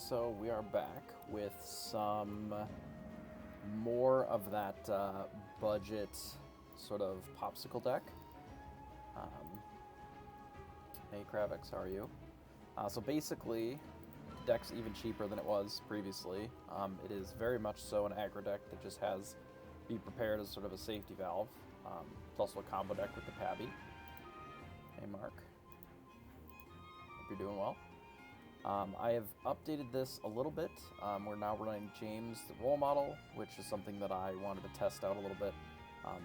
so we are back with some more of that budget sort of popsicle deck. Hey Kravix, how are you? So basically, the deck's even cheaper than it was previously. It is very much so an aggro deck that just has Be Prepared as sort of a safety valve. It's also a combo deck with the Pabby. Hey Mark. Hope you're doing well. I have updated this a little bit. We're now running James the role model, which is something that I wanted to test out a little bit.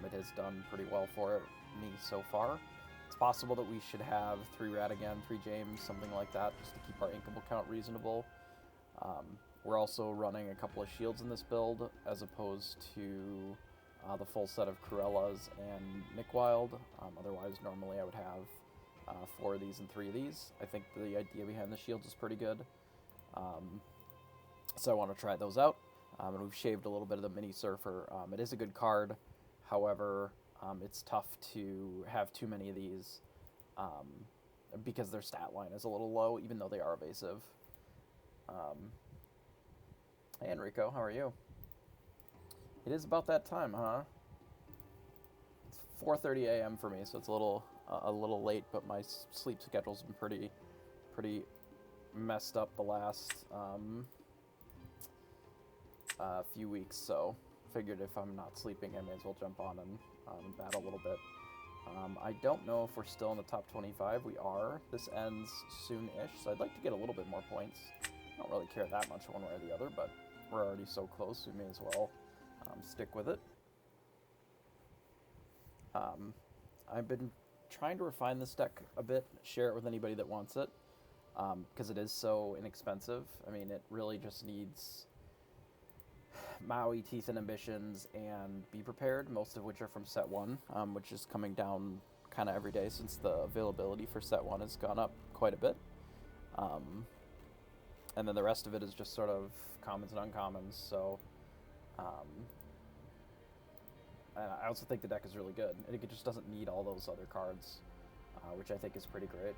It has done pretty well for me so far. It's possible that we should have 3 Radigan, 3 James, something like that, just to keep our inkable count reasonable. We're also running a couple of shields in this build, as opposed to the full set of Cruellas and Nick Wild. Otherwise, normally I would have 4 of these and 3 of these. I think the idea behind the shields is pretty good. So I want to try those out. And we've shaved a little bit of the Mini Surfer. It is a good card. However, it's tough to have too many of these because their stat line is a little low, even though they are evasive. Hey Enrico, how are you? It is about that time, huh? It's 4:30 a.m. for me, so it's a little late, but my sleep schedule's been pretty messed up the last few weeks, so figured if I'm not sleeping, I may as well jump on and battle a little bit. I don't know if we're still in the top 25. We are. This ends soon-ish, so I'd like to get a little bit more points. I don't really care that much one way or the other, but we're already so close, we may as well stick with it. I've been trying to refine this deck a bit, share it with anybody that wants it, because it is so inexpensive. I mean, it really just needs Maui, Teeth and Ambitions, and Be Prepared, most of which are from set 1, which is coming down kind of every day since the availability for set 1 has gone up quite a bit. And then the rest of it is just sort of commons and uncommons, so and I also think the deck is really good. It just doesn't need all those other cards, which I think is pretty great.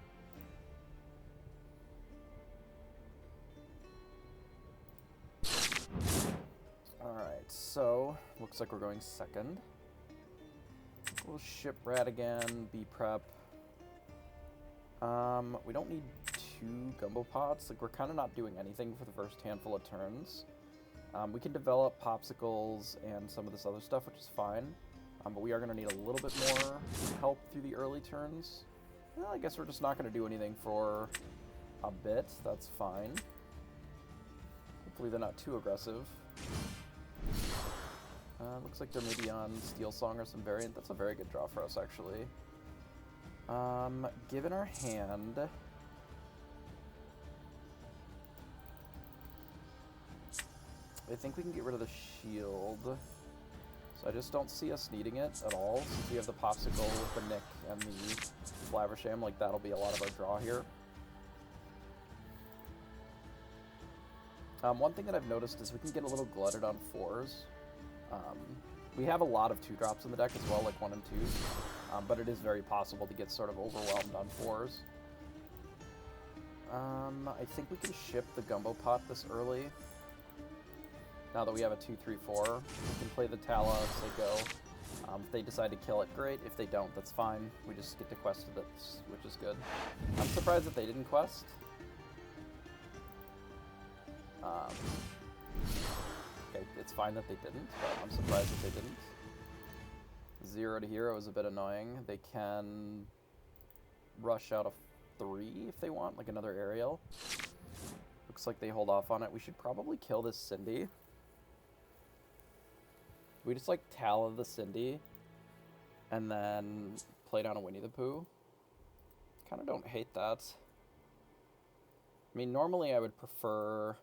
Alright, so looks like we're going second. We'll ship Radigan, be prep. We don't need 2 Gumbo Pots. Like, we're kind of not doing anything for the first handful of turns. We can develop Popsicles and some of this other stuff, which is fine. But we are going to need a little bit more help through the early turns. Well, I guess we're just not going to do anything for a bit. That's fine. Hopefully they're not too aggressive. Looks like they're maybe on Steel Song or some variant. That's a very good draw for us, actually. Given our hand... I think we can get rid of the shield. So I just don't see us needing it at all, since we have the Pawpsicle with the Nick and the Flaversham. Like, that'll be a lot of our draw here. One thing that I've noticed is we can get a little glutted on 4s. We have a lot of 2-drops in the deck as well, like 1 and 2s, but it is very possible to get sort of overwhelmed on 4s. I think we can ship the Gumbo Pot this early. Now that we have a 2-3-4, we can play the Tala as they go. If they decide to kill it, great. If they don't, that's fine. We just get to quest it, which is good. I'm surprised that they didn't quest. Okay, it's fine that they didn't, but I'm surprised that they didn't. 0 to hero is a bit annoying. They can rush out a 3 if they want, like another aerial. Looks like they hold off on it. We should probably kill this Cindy. We just like Tala the Cindy and then play down a Winnie the Pooh. Kind of don't hate that. I mean, normally I would prefer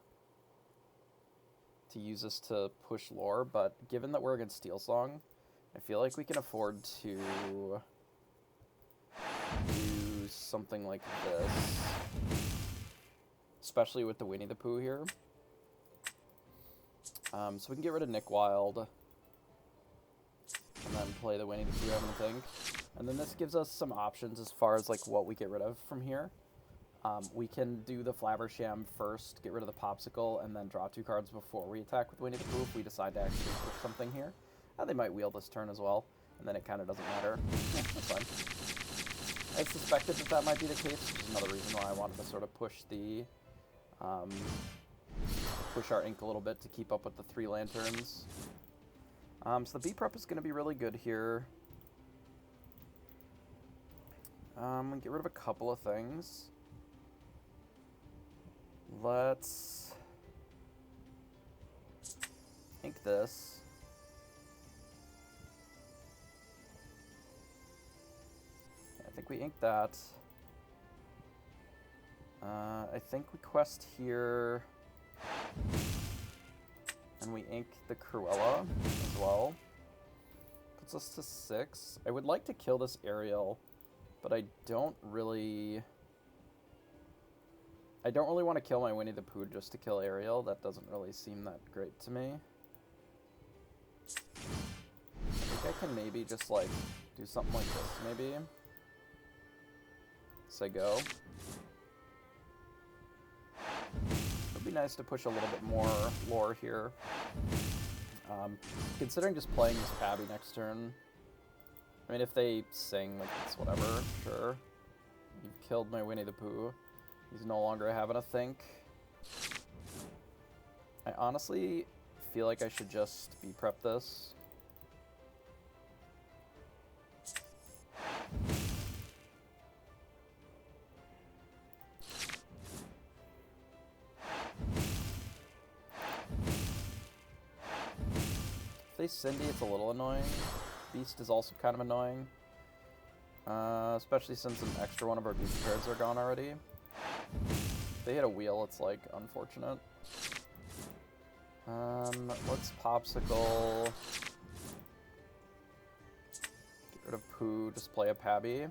to use this to push lore, but given that we're against Steel Song, I feel like we can afford to do something like this. Especially with the Winnie the Pooh here. So we can get rid of Nick Wild. And then play the Winnie the Pooh, I think. And then this gives us some options as far as like what we get rid of from here. We can do the Flabbersham first, get rid of the Pawpsicle, and then draw 2 cards before we attack with Winnie the Pooh if we decide to actually push something here. They might wheel this turn as well, and then it kind of doesn't matter. Yeah, that's fine. I suspected that that might be the case, which is another reason why I wanted to sort of push the... push our ink a little bit to keep up with the 3 lanterns. So the B prep is going to be really good here. Get rid of a couple of things. Let's ink this. I think we inked that. I think we quest here. And we ink the Cruella as well. Puts us to 6. I would like to kill this Ariel, but I don't really want to kill my Winnie the Pooh just to kill Ariel. That doesn't really seem that great to me. I think I can maybe just, like, do something like this, maybe. Say go. It'd be nice to push a little bit more lore here. Considering just playing this Pabby next turn. I mean, if they sing, like, it's whatever, sure. You've killed my Winnie the Pooh. He's no longer having a think. I honestly feel like I should just B-prep this. If they Cindy, it's a little annoying. Beast is also kind of annoying. Especially since an extra one of our beast cards are gone already. If they hit a wheel, it's, like, unfortunate. Let's Pawpsicle. Get rid of Pooh, just play a Pabby.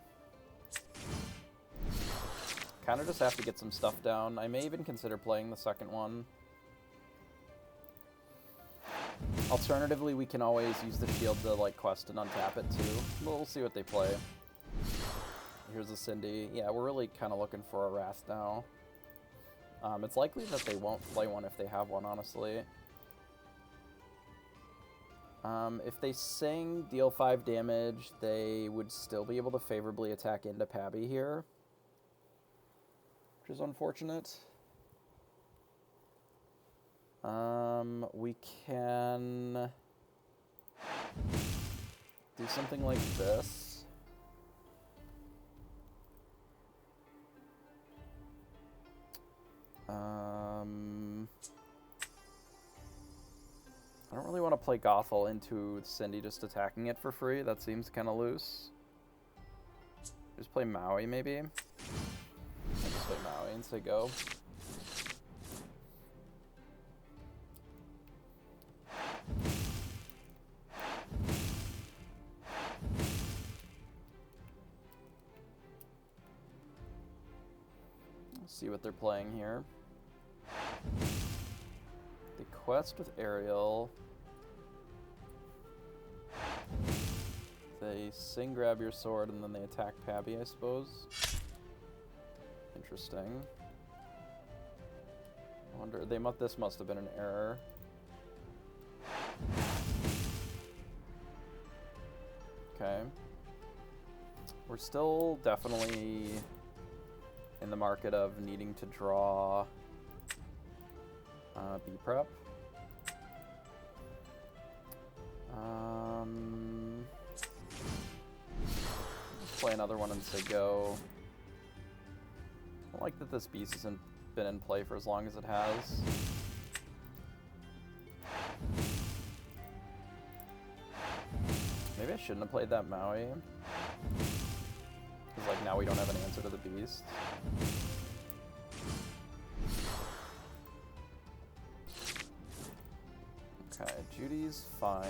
Kind of just have to get some stuff down. I may even consider playing the second one. Alternatively, we can always use the shield to, like, quest and untap it, too. We'll see what they play. Here's a Cindy. Yeah, we're really kind of looking for a Wrath now. It's likely that they won't play one if they have one, honestly. If they sing, deal 5 damage, they would still be able to favorably attack into Pabby here. Which is unfortunate. We can do something like this. I don't really want to play Gothel into Cindy just attacking it for free. That seems kind of loose. Just play Maui, maybe? I'll just play Maui and say go. Let's see what they're playing here. They quest with Ariel. They sing grab your sword and then they attack Pabby, I suppose. Interesting. I wonder, this must have been an error. Okay. We're still definitely in the market of needing to draw B-prep. Let's play another one and say go. I don't like that this beast hasn't been in play for as long as it has. Maybe I shouldn't have played that Maui. Because, like, now we don't have an answer to the beast. Okay, Judy's fine.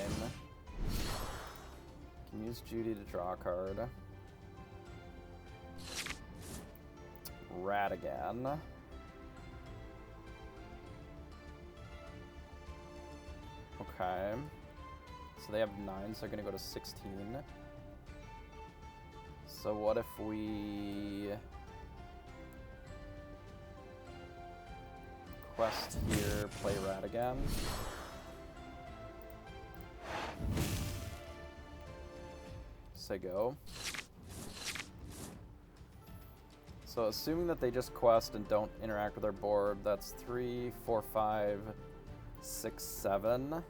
Can use Judy to draw a card. Ratigan. Okay. So they have 9, so they're gonna go to 16. So what if we quest here, play rat again. Say go. So assuming that they just quest and don't interact with our board, that's 3, 4, 5, 6, 7.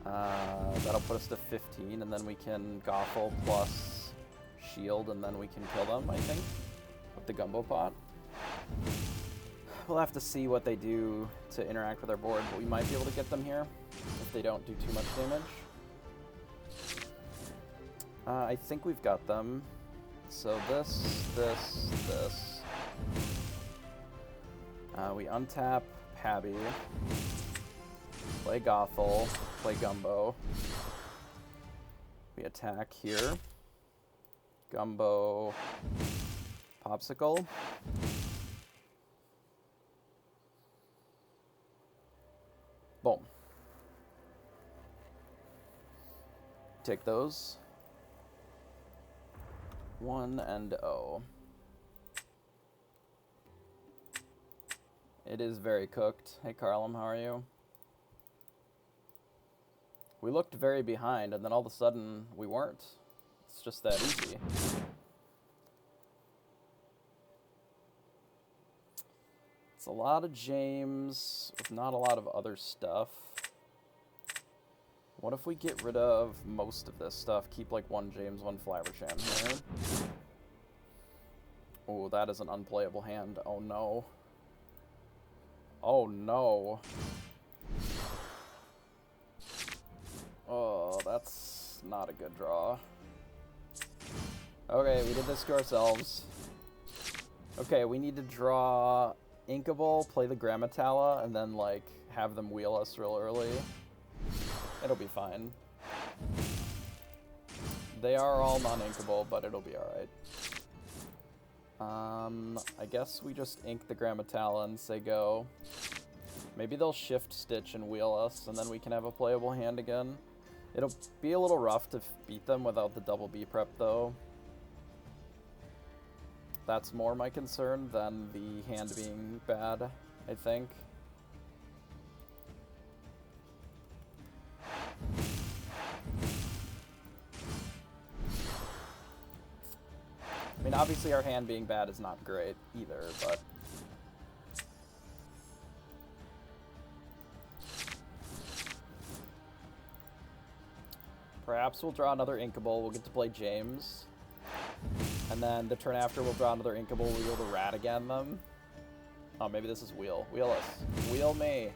That'll put us to 15, and then we can Gothel plus shield, and then we can kill them, I think, with the Gumbo pot. We'll have to see what they do to interact with our board, but we might be able to get them here if they don't do too much damage. I think we've got them. So this. We untap Pabby, play Gothel, play Gumbo. We attack here. Gumbo, Pawpsicle. Boom. Take those. 1 and 0. It is very cooked. Hey Carlum, how are you? We looked very behind, and then all of a sudden we weren't. It's just that easy. It's a lot of James with not a lot of other stuff. What if we get rid of most of this stuff? Keep like 1 James, 1 Flaversham here. Oh, that is an unplayable hand. Oh no. Oh no. Oh, that's not a good draw. Okay, we did this to ourselves. Okay, we need to draw Inkable, play the Grammatala, and then like have them wheel us real early. It'll be fine. They are all non-inkable, but it'll be alright. I guess we just ink the Grammatala and say go. Maybe they'll shift stitch and wheel us, and then we can have a playable hand again. It'll be a little rough to beat them without the double B prep, though. That's more my concern than the hand being bad, I think. I mean, obviously our hand being bad is not great either, but... Perhaps we'll draw another Inkable, we'll get to play James. And then the turn after we'll draw another Inkable, we'll be able to rat again them. Oh, maybe this is wheel. Wheel us. Wheel me. I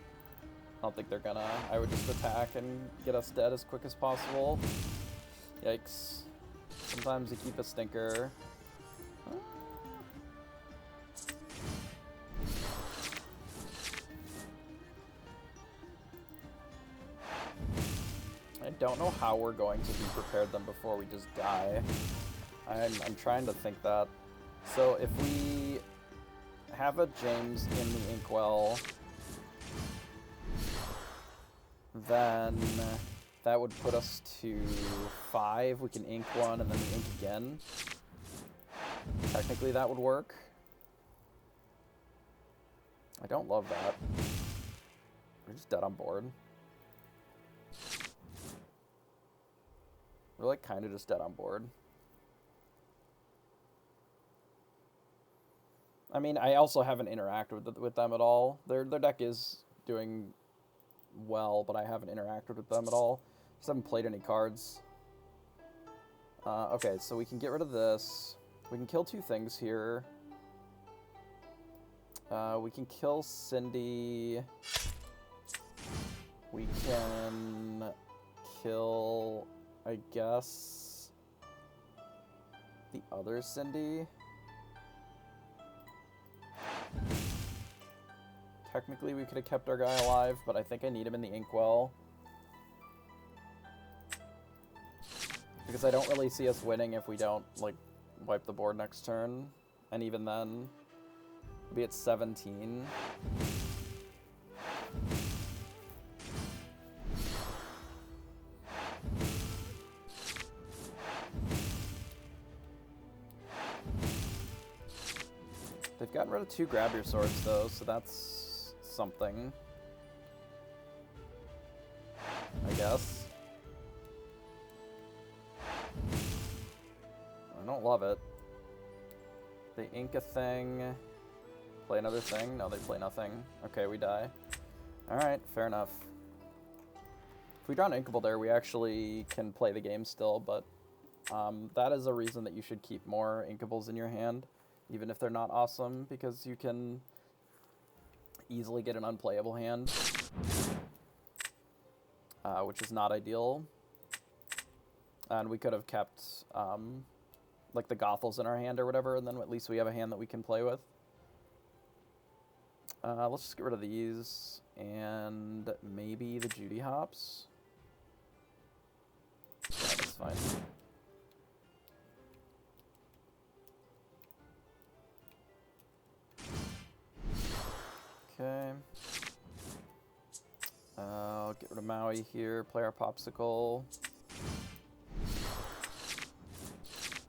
don't think they're gonna. I would just attack and get us dead as quick as possible. Yikes. Sometimes you keep a stinker. I don't know how we're going to be prepared them before we just die. I'm trying to think that. So if we have a James in the Inkwell, then that would put us to 5. We can ink 1 and then we ink again. Technically that would work. I don't love that. We're just dead on board. We're like kind of just dead on board. I mean, I also haven't interacted with them at all. Their deck is doing well, but I haven't interacted with them at all. Just haven't played any cards. Okay, so we can get rid of this. We can kill 2 things here. We can kill Cindy. We can kill, I guess, the other Cindy. Technically, we could have kept our guy alive, but I think I need him in the Inkwell. Because I don't really see us winning if we don't, like, wipe the board next turn. And even then, we'll be at 17. They've gotten rid of 2 grab your swords though, so that's something. I guess. I don't love it. They ink a thing. Play another thing? No, they play nothing. Okay, we die. Alright, fair enough. If we draw an inkable there, we actually can play the game still, but that is a reason that you should keep more inkables in your hand, even if they're not awesome, because you can easily get an unplayable hand, which is not ideal. And we could have kept like the Gothels in our hand or whatever, and then at least we have a hand that we can play with. Let's just get rid of these, and maybe the Judy Hops. Yeah, that's fine. Okay. I'll get rid of Maui here, play our Pawpsicle.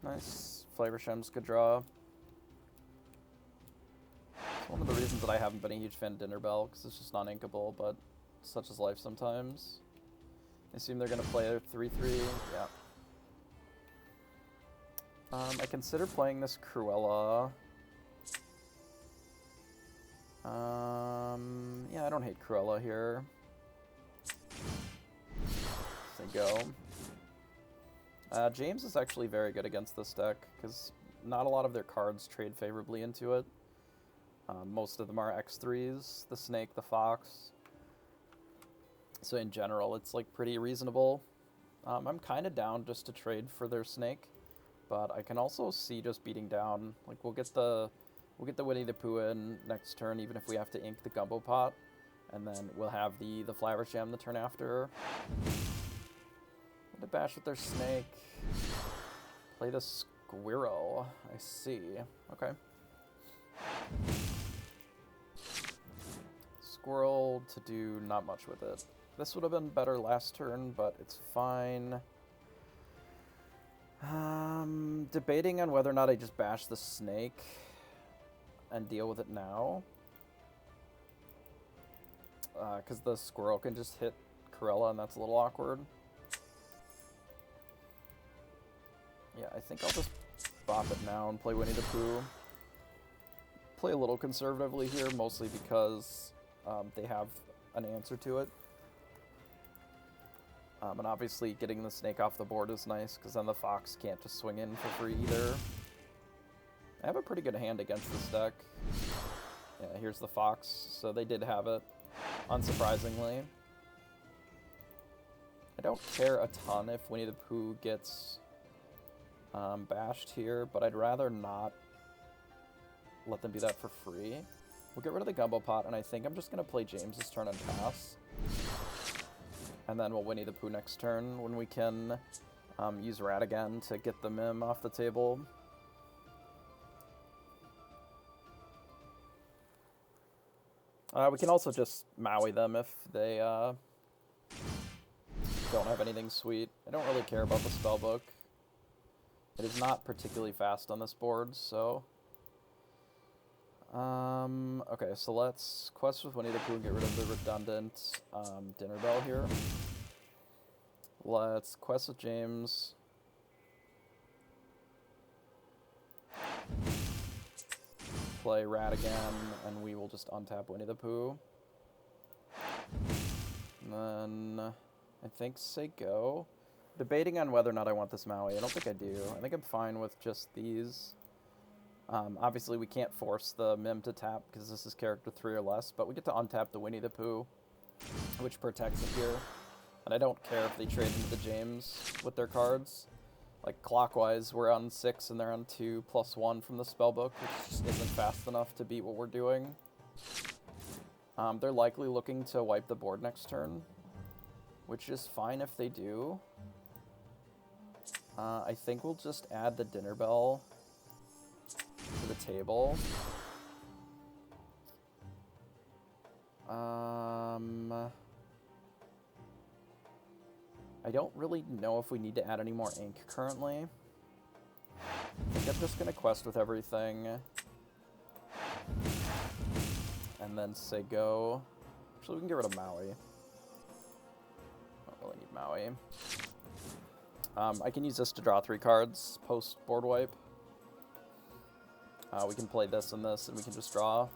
Nice. Flavor Shem's good draw. It's one of the reasons that I haven't been a huge fan of Dinner Bell, because it's just non-inkable, but such is life sometimes. I assume they're going to play a 3-3. Yeah. I consider playing this Cruella. Yeah, I don't hate Cruella here. There you go. James is actually very good against this deck, because not a lot of their cards trade favorably into it. Most of them are X3s, the Snake, the Fox. So in general, it's like pretty reasonable. I'm kind of down just to trade for their Snake, but I can also see just beating down. Like we'll get the Winnie the Pooh in next turn, even if we have to ink the Gumbo Pot, and then we'll have the Flaversham the turn after. To bash with their Snake. Play the Squirrel. I see. Okay. Squirrel to do not much with it. This would have been better last turn, but it's fine. Debating on whether or not I just bash the Snake and deal with it now. Because the Squirrel can just hit Cruella, and that's a little awkward. Yeah, I think I'll just bop it now and play Winnie the Pooh. Play a little conservatively here, mostly because they have an answer to it. And obviously getting the Snake off the board is nice, because then the Fox can't just swing in for free either. I have a pretty good hand against this deck. Yeah, here's the Fox, so they did have it, unsurprisingly. I don't care a ton if Winnie the Pooh gets bashed here, but I'd rather not let them do that for free. We'll get rid of the Gumbo Pot, and I think I'm just going to play James's turn and pass. And then we'll Winnie the Pooh next turn when we can use Rat again to get the Mim off the table. We can also just Maui them if they don't have anything sweet. I don't really care about the spellbook. It is not particularly fast on this board, so... okay, so let's quest with Winnie the Pooh and get rid of the redundant Dinner Bell here. Let's quest with James. Play Rat again, and we will just untap Winnie the Pooh. And then I think say go. Debating on whether or not I want this Maui. I don't think I do. I think I'm fine with just these. Obviously, we can't force the Mim to tap because this is character 3 or less, but we get to untap the Winnie the Pooh, which protects it here. And I don't care if they trade into the James with their cards. Like, clockwise, we're on 6 and they're on 2+1 from the spellbook, which just isn't fast enough to beat what we're doing. They're likely looking to wipe the board next turn, which is fine if they do. I think we'll just add the Dinner Bell to the table. I don't really know if we need to add any more ink currently. I think I'm just going to quest with everything. and then say go. Actually, we can get rid of Maui. Don't really need Maui. I can use this to draw 3 cards post board wipe. We can play this and this, and we can just draw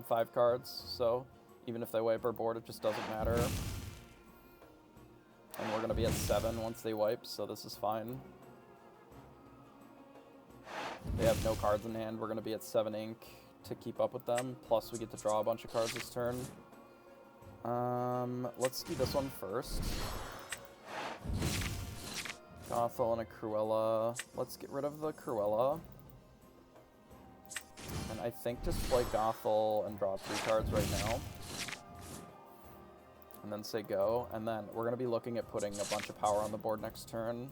5 cards. So even if they wipe our board, it just doesn't matter. And we're going to be at 7 once they wipe, so this is fine. They have no cards in hand. We're going to be at 7 ink to keep up with them. Plus, we get to draw a bunch of cards this turn. Let's do this one first. Gothel and a Cruella. Let's get rid of the Cruella. And I think just play Gothel and draw 3 cards right now. And then say go. And then we're going to be looking at putting a bunch of power on the board next turn.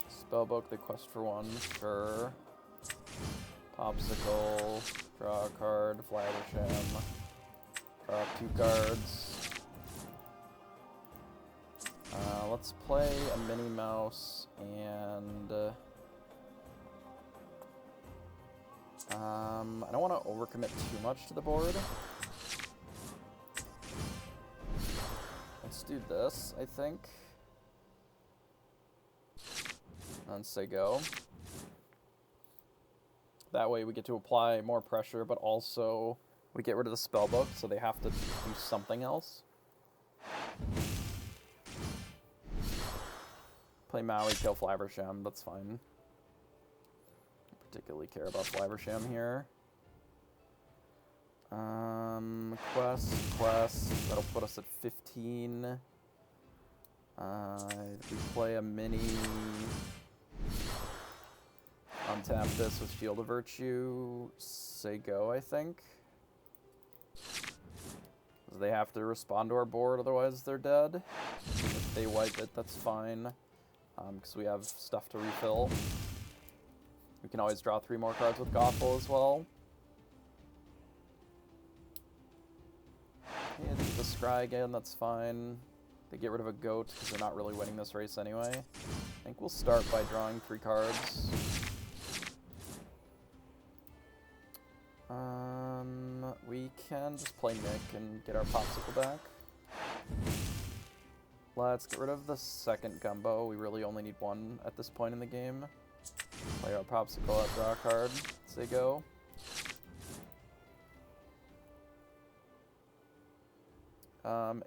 Spellbook, the quest for 1, sure. Pawpsicle, draw a card, Flabbersham, draw 2 cards. Let's play a Minnie Mouse and I don't want to overcommit too much to the board. Let's do this, I think. And say go. That way we get to apply more pressure, but also we get rid of the spellbook, so they have to do something else. Play Maui, kill Flabbersham, that's fine. Don't particularly care about Flabbersham here. Quest, that'll put us at 15. We play a mini... Untap this with Shield of Virtue, say go, I think. They have to respond to our board, otherwise they're dead. If they wipe it, that's fine, because we have stuff to refill. We can always draw 3 more cards with Gothel as well. And the Scry again, that's fine. They get rid of a goat, because they're not really winning this race anyway. I think we'll start by drawing 3 cards. We can just play Nick and get our Pawpsicle back. Let's get rid of the second Gumbo. We really only need 1 at this point in the game. Play our Pawpsicle out, draw a card, say go.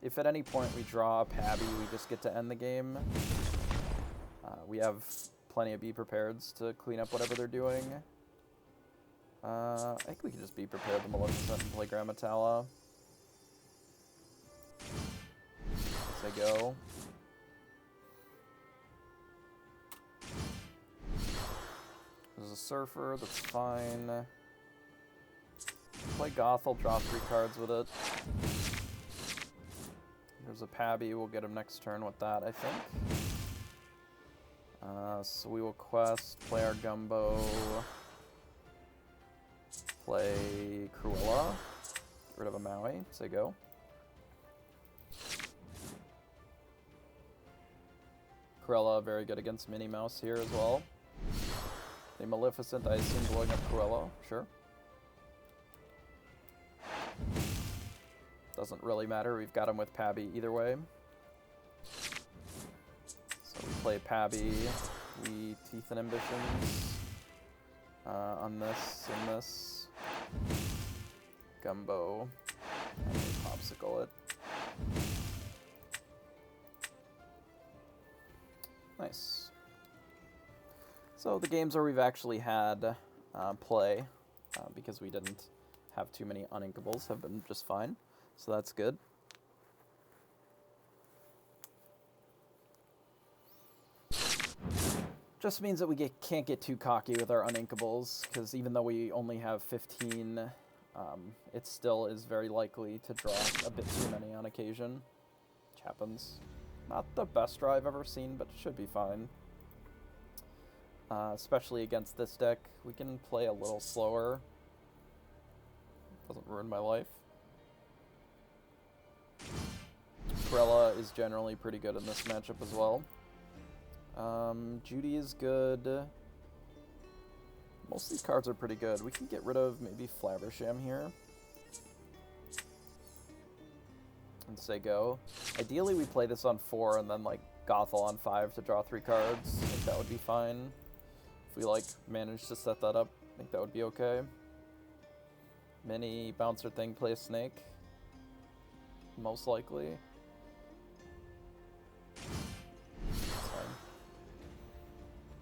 If at any point we draw a Pabby, we just get to end the game. We have plenty of Be Prepareds to clean up whatever they're doing. I think we can just Be Prepared the Maleficent and play Grandmaster. Say go. There's a Surfer, that's fine. Play Gothel, draw 3 cards with it. There's a Pabby, we'll get him next turn with that, I think. So we will quest, play our Gumbo. Play Cruella, get rid of a Maui, say go. Cruella, very good against Minnie Mouse here as well. The Maleficent, I assume blowing up Cruella, sure. Doesn't really matter, we've got him with Pabby either way. So we play Pabby, we Teeth and Ambitions on this and this. Gumbo, and we Pawpsicle it. Nice. So the games where we've actually had play, because we didn't have too many uninkables, have been just fine. So that's good. Just means that we can't get too cocky with our uninkables, because even though we only have 15, it still is very likely to draw a bit too many on occasion. Which happens. Not the best draw I've ever seen, but it should be fine. Especially against this deck. We can play a little slower. Doesn't ruin my life. Cruella is generally pretty good in this matchup as well. Judy is good. Most of these cards are pretty good. We can get rid of maybe Flabbersham here. And say go. Ideally, we play this on 4 and then, like, Gothel on 5 to draw 3 cards. I think that would be fine. If we, like, manage to set that up, I think that would be okay. Mini bouncer thing, play a snake. Most likely.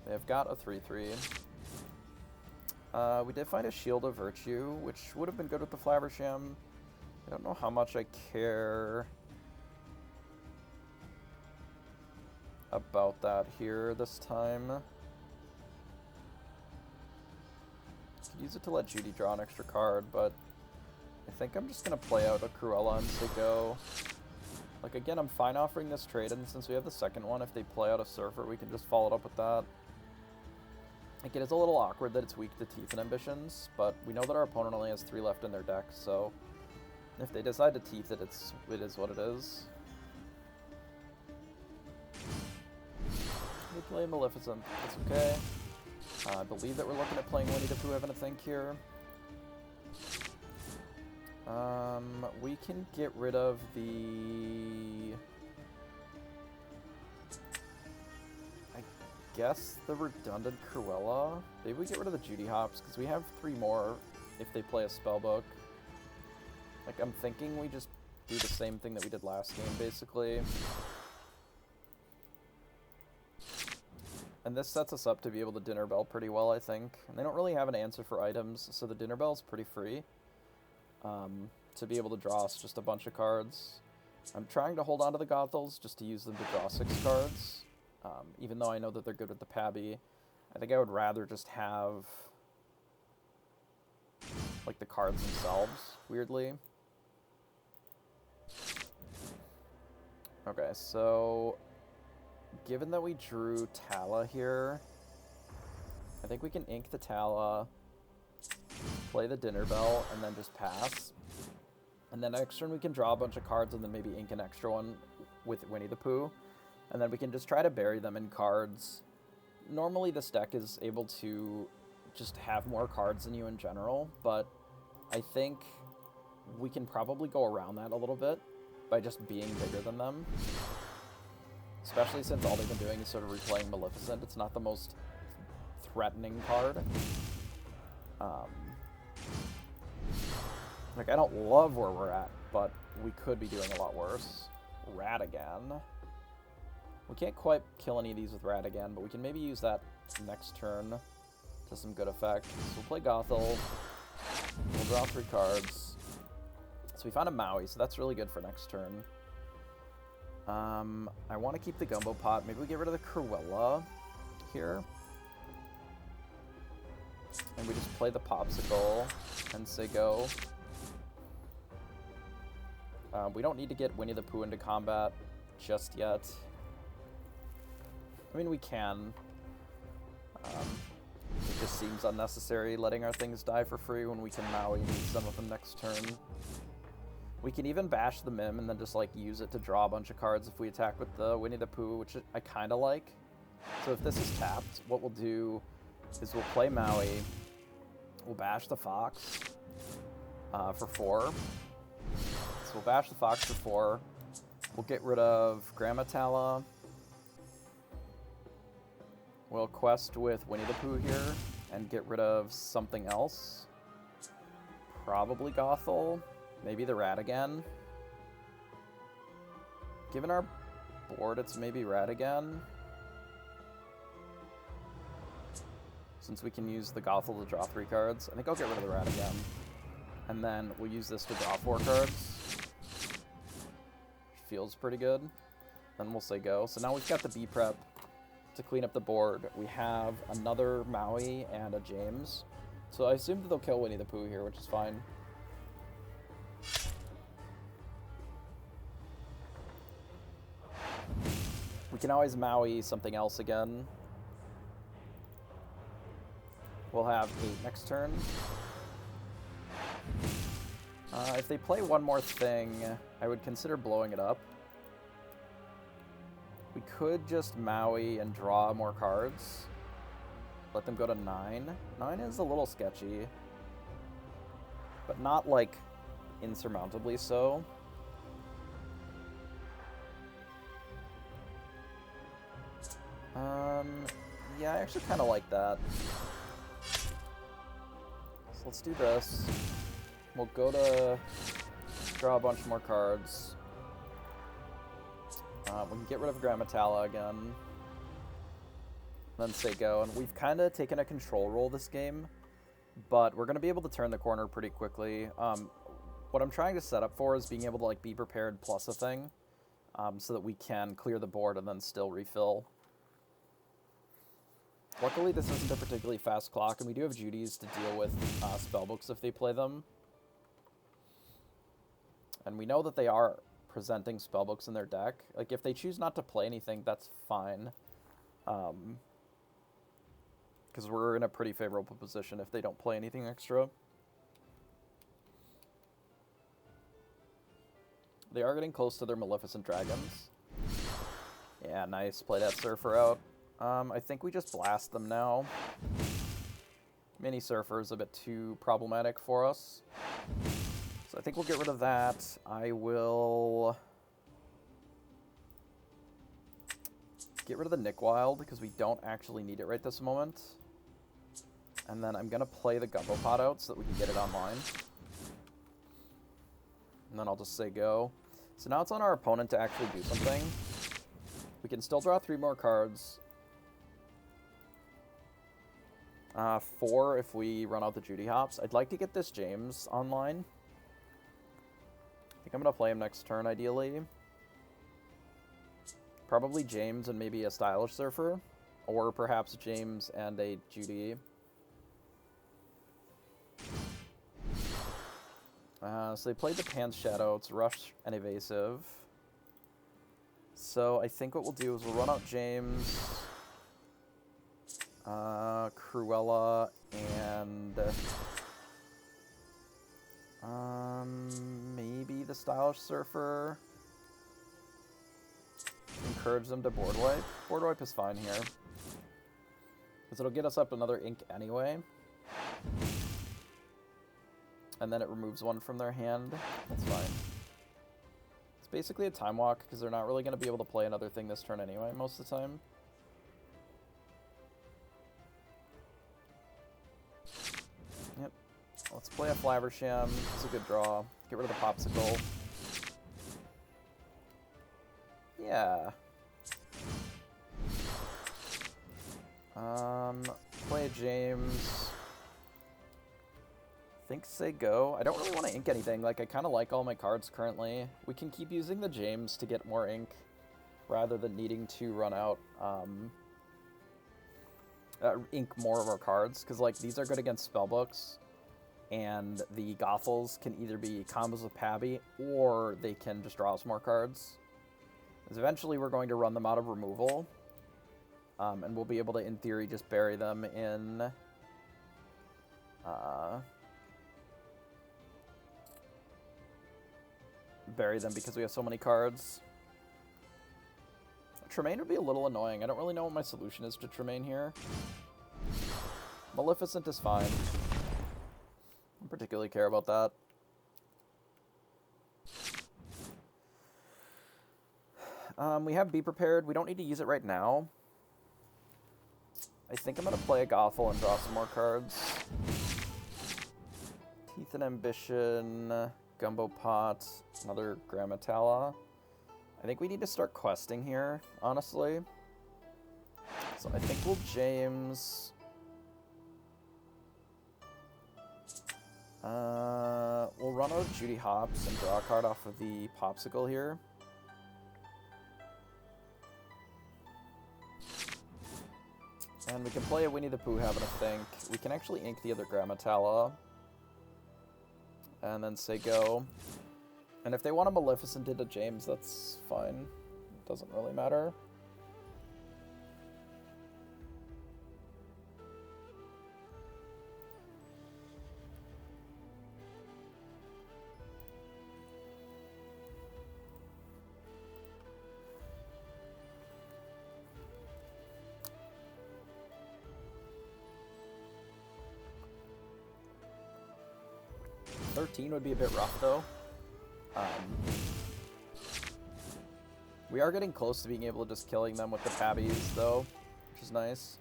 They've got a 3/3. We did find a Shield of Virtue, which would have been good with the Flabbersham. I don't know how much I care about that here this time. Could use it to let Judy draw an extra card, but I think I'm just going to play out a Cruella and say go. Like, again, I'm fine offering this trade, and since we have the second one, if they play out a Surfer, we can just follow it up with that. Like, it is a little awkward that it's weak to Teeth and Ambitions, but we know that our opponent only has 3 left in their deck, so if they decide to Teeth it, it is what it is. We play Maleficent. It's okay. I believe that we're looking at playing Winnie the Pooh, having a think here. We can get rid of the... I guess the redundant Cruella. Maybe we get rid of the Judy Hops, because we have 3 more if they play a Spellbook. Like, I'm thinking we just do the same thing that we did last game, basically. And this sets us up to be able to Dinner Bell pretty well, I think. And they don't really have an answer for items, so the Dinner Bell's pretty free. To be able to draw us just a bunch of cards. I'm trying to hold on to the Gothels just to use them to draw 6 cards. Even though I know that they're good with the Pabby. I think I would rather just have, like, the cards themselves, weirdly. Okay, so given that we drew Tala here, I think we can ink the Tala, play the Dinner Bell, and then just pass. And then next turn we can draw a bunch of cards and then maybe ink an extra one with Winnie the Pooh. And then we can just try to bury them in cards. Normally this deck is able to just have more cards than you in general, but I think we can probably go around that a little bit by just being bigger than them. Especially since all they've been doing is sort of replaying Maleficent. It's not the most threatening card. Like, I don't love where we're at, but we could be doing a lot worse. Ratigan. We can't quite kill any of these with Ratigan, but we can maybe use that next turn to some good effect. So we'll play Gothel. We'll draw 3 cards. So we found a Maui, so that's really good for next turn. I want to keep the Gumbo Pot. Maybe we get rid of the Cruella here. And we just play the Pawpsicle and say go. We don't need to get Winnie the Pooh into combat just yet. I mean, we can. It just seems unnecessary letting our things die for free when we can Maui and use some of them next turn. We can even bash the Mim and then just, like, use it to draw a bunch of cards if we attack with the Winnie the Pooh, which I kind of like. So if this is tapped, what we'll do is we'll play Maui. We'll bash the Fox for 4. So we'll bash the Fox for 4. We'll get rid of Grandma Tala. We'll quest with Winnie the Pooh here and get rid of something else. Probably Gothel. Maybe the Ratigan. Given our board, it's maybe Ratigan. Since we can use the Gothel to draw 3 cards. I think I'll get rid of the Ratigan. And then we'll use this to draw 4 cards. Feels pretty good. Then we'll say go. So now we've got the B-Prep to clean up the board. We have another Maui and a James. So I assume that they'll kill Winnie the Pooh here, which is fine. We can always Maui something else again. We'll have 8 next turn. If they play one more thing, I would consider blowing it up. We could just Maui and draw more cards. Let them go to 9. 9 is a little sketchy, but not, like, insurmountably so. Yeah, I actually kind of like that. So let's do this. We'll go to draw a bunch more cards. We can get rid of Grandmaster again. Then say go. And we've kind of taken a control role this game, but we're going to be able to turn the corner pretty quickly. What I'm trying to set up for is being able to like be prepared plus a thing, so that we can clear the board and then still refill. Luckily, this isn't a particularly fast clock, and we do have Judy's to deal with spellbooks if they play them. And we know that they are presenting spellbooks in their deck. Like, if they choose not to play anything, that's fine. Because we're in a pretty favorable position if they don't play anything extra. They are getting close to their Maleficent Dragons. Yeah, nice. Play that Surfer out. I think we just blast them now. Mini Surfer is a bit too problematic for us. So I think we'll get rid of that. I will get rid of the Nick Wild because we don't actually need it right this moment. And then I'm going to play the Gumbo Pot out so that we can get it online. And then I'll just say go. So now it's on our opponent to actually do something. We can still draw 3 more cards. 4 if we run out the Judy Hops. I'd like to get this James online. I think I'm going to play him next turn, ideally. Probably James and maybe a Stylish Surfer. Or perhaps James and a Judy. So they played the Pan's Shadow. It's Rush and Evasive. So I think what we'll do is we'll run out James, Cruella, and maybe the Stylish Surfer. Encourage them to board wipe. Board wipe is fine here, because it'll get us up another ink anyway. And then it removes one from their hand. That's fine. It's basically a time walk, because they're not really going to be able to play another thing this turn anyway, most of the time. Yep. Let's play a Flaversham. It's a good draw. Get rid of the Pawpsicle. Yeah. Play a James. Think say go. I don't really want to ink anything. Like, I kind of like all my cards currently. We can keep using the James to get more ink rather than needing to run out ink more of our cards, because like these are good against spellbooks, and the Gothels can either be combos with Pabby or they can just draw us more cards. Because eventually we're going to run them out of removal, and we'll be able to, in theory, just bury them in because we have so many cards. Tremaine would be a little annoying. I don't really know what my solution is to Tremaine here. Maleficent is fine. I don't particularly care about that. We have Be Prepared. We don't need to use it right now. I think I'm going to play a Gothel and draw some more cards. Teeth and Ambition, Gumbo Pot, another Grandmaster. I think we need to start questing here, honestly. So I think we'll James. We'll run out of Judy Hops and draw a card off of the Pawpsicle here. And we can play a Winnie the Pooh, having a think. We can actually ink the other Grandmaster. And then say go. And if they want a Maleficent into James, that's fine. It doesn't really matter. 13 would be a bit rough, though. We are getting close to being able to just killing them with the Pabbies, though, which is nice.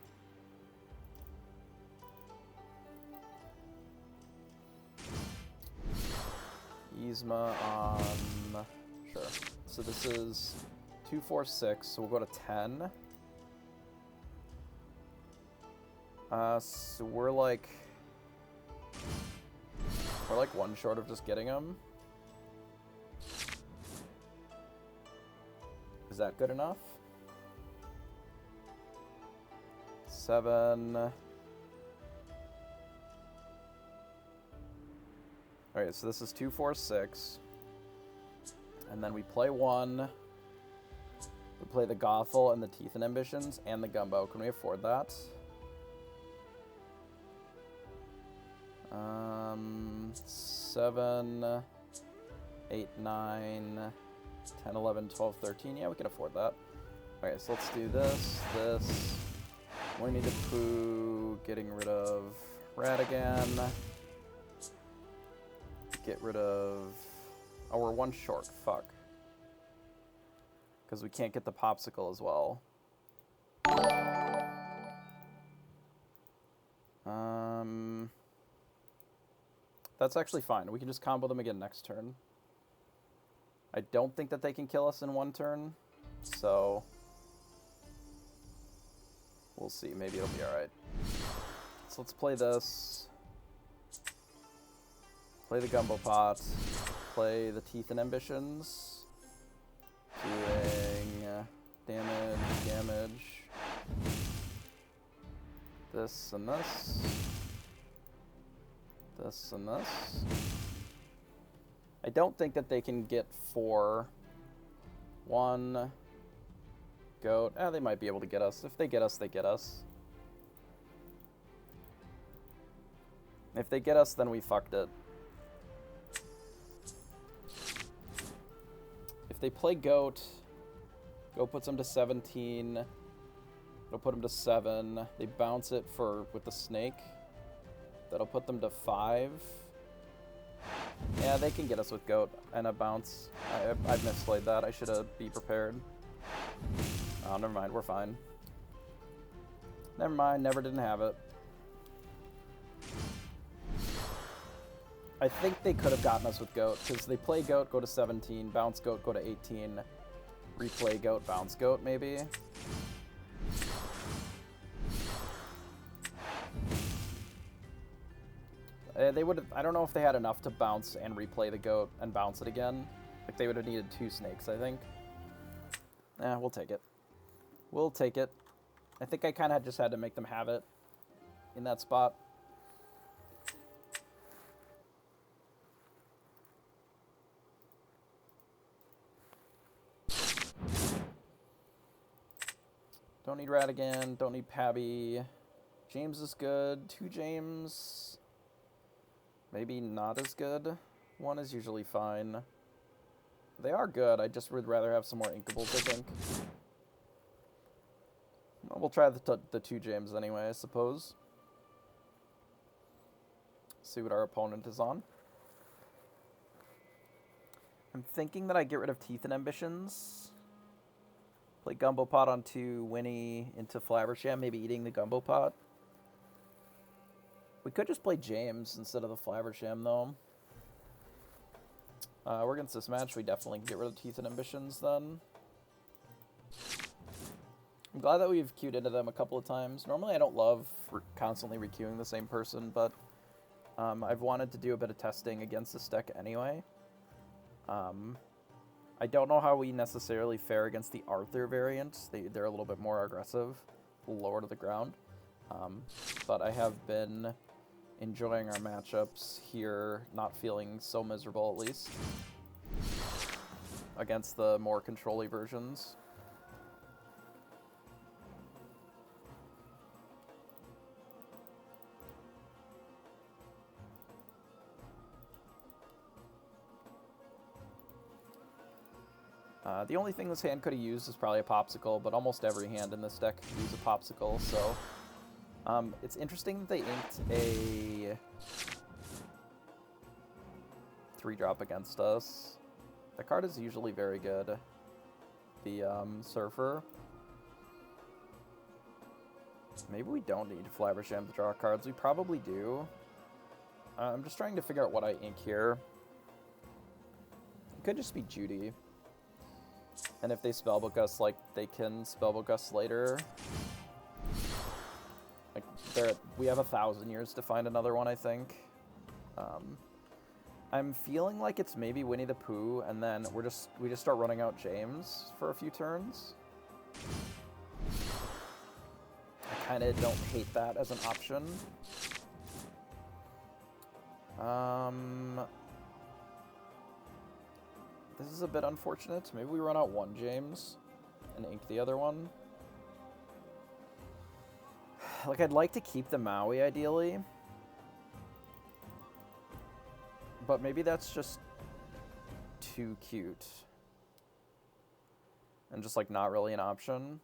Yzma on... Sure. So this is 2, 4, 6, so we'll go to 10. So we're like one short of just getting them. Is that good enough? 7. Alright, so this is 2, 4, 6. And then we play 1. We play the Gothel and the Teeth and Ambitions and the Gumbo. Can we afford that? 7, 8, 9, 10, 11, 12, 13. Yeah, we can afford that. Okay, so let's do this, this. We need to poo, getting rid of Radigan. Get rid of... Oh, we're 1 short. Fuck. Because we can't get the Pawpsicle as well. That's actually fine. We can just combo them again next turn. I don't think that they can kill us in 1 turn, so we'll see. Maybe it'll be alright. So let's play this. Play the Gumbo Pot. Play the Teeth and Ambitions. Doing damage. This and this. This and this. I don't think that they can get 4. 1. Goat. They might be able to get us. If they get us, they get us. If they get us, then we fucked it. If they play Goat, Goat puts them to 17. It'll put them to 7. They bounce it with the Snake. That'll put them to 5. Yeah, they can get us with Goat and a bounce. I misplayed that. I should have be prepared. Oh, never mind. We're fine. Never mind. Never didn't have it. I think they could have gotten us with Goat, because they play Goat, go to 17, bounce Goat, go to 18, replay Goat, bounce Goat, maybe. They would have, I don't know if they had enough to bounce and replay the Goat and bounce it again. Like, they would have needed 2 snakes, I think. Yeah, we'll take it. We'll take it. I think I kind of just had to make them have it in that spot. Don't need Radigan, don't need Pabby. James is good. 2 James, maybe not as good. 1 is usually fine. They are good, I just would rather have some more Inkables, I think. Well, we'll try the 2 James anyway, I suppose. See what our opponent is on. I'm thinking that I get rid of Teeth and Ambitions. Play Gumbo Pot onto Winnie into Flabbersham, maybe eating the Gumbo Pot. We could just play James instead of the Flabbersham, though. We're against this match. We definitely can get rid of Teeth and Ambitions, then. I'm glad that we've queued into them a couple of times. Normally, I don't love constantly requeuing the same person, but I've wanted to do a bit of testing against this deck anyway. I don't know how we necessarily fare against the Arthur variant. They're a little bit more aggressive, lower to the ground. But I have been enjoying our matchups here, not feeling so miserable at least, against the more control-y versions. The only thing this hand could have used is probably a Pawpsicle, but almost every hand in this deck could use a Pawpsicle, so... it's interesting that they inked 3-drop against us. The card is usually very good. The Surfer. Maybe we don't need Flabbersham to draw cards. We probably do. I'm just trying to figure out what I ink here. It could just be Judy. And if they spellbook us, like, they can spellbook us later. Like, we have 1,000 years to find another one, I think. I'm feeling like it's maybe Winnie the Pooh, and then we just start running out James for a few turns. I kind of don't hate that as an option. This is a bit unfortunate. Maybe we run out one James and ink the other one. Like, I'd like to keep the Maui, ideally. But maybe that's just too cute. And just, like, not really an option.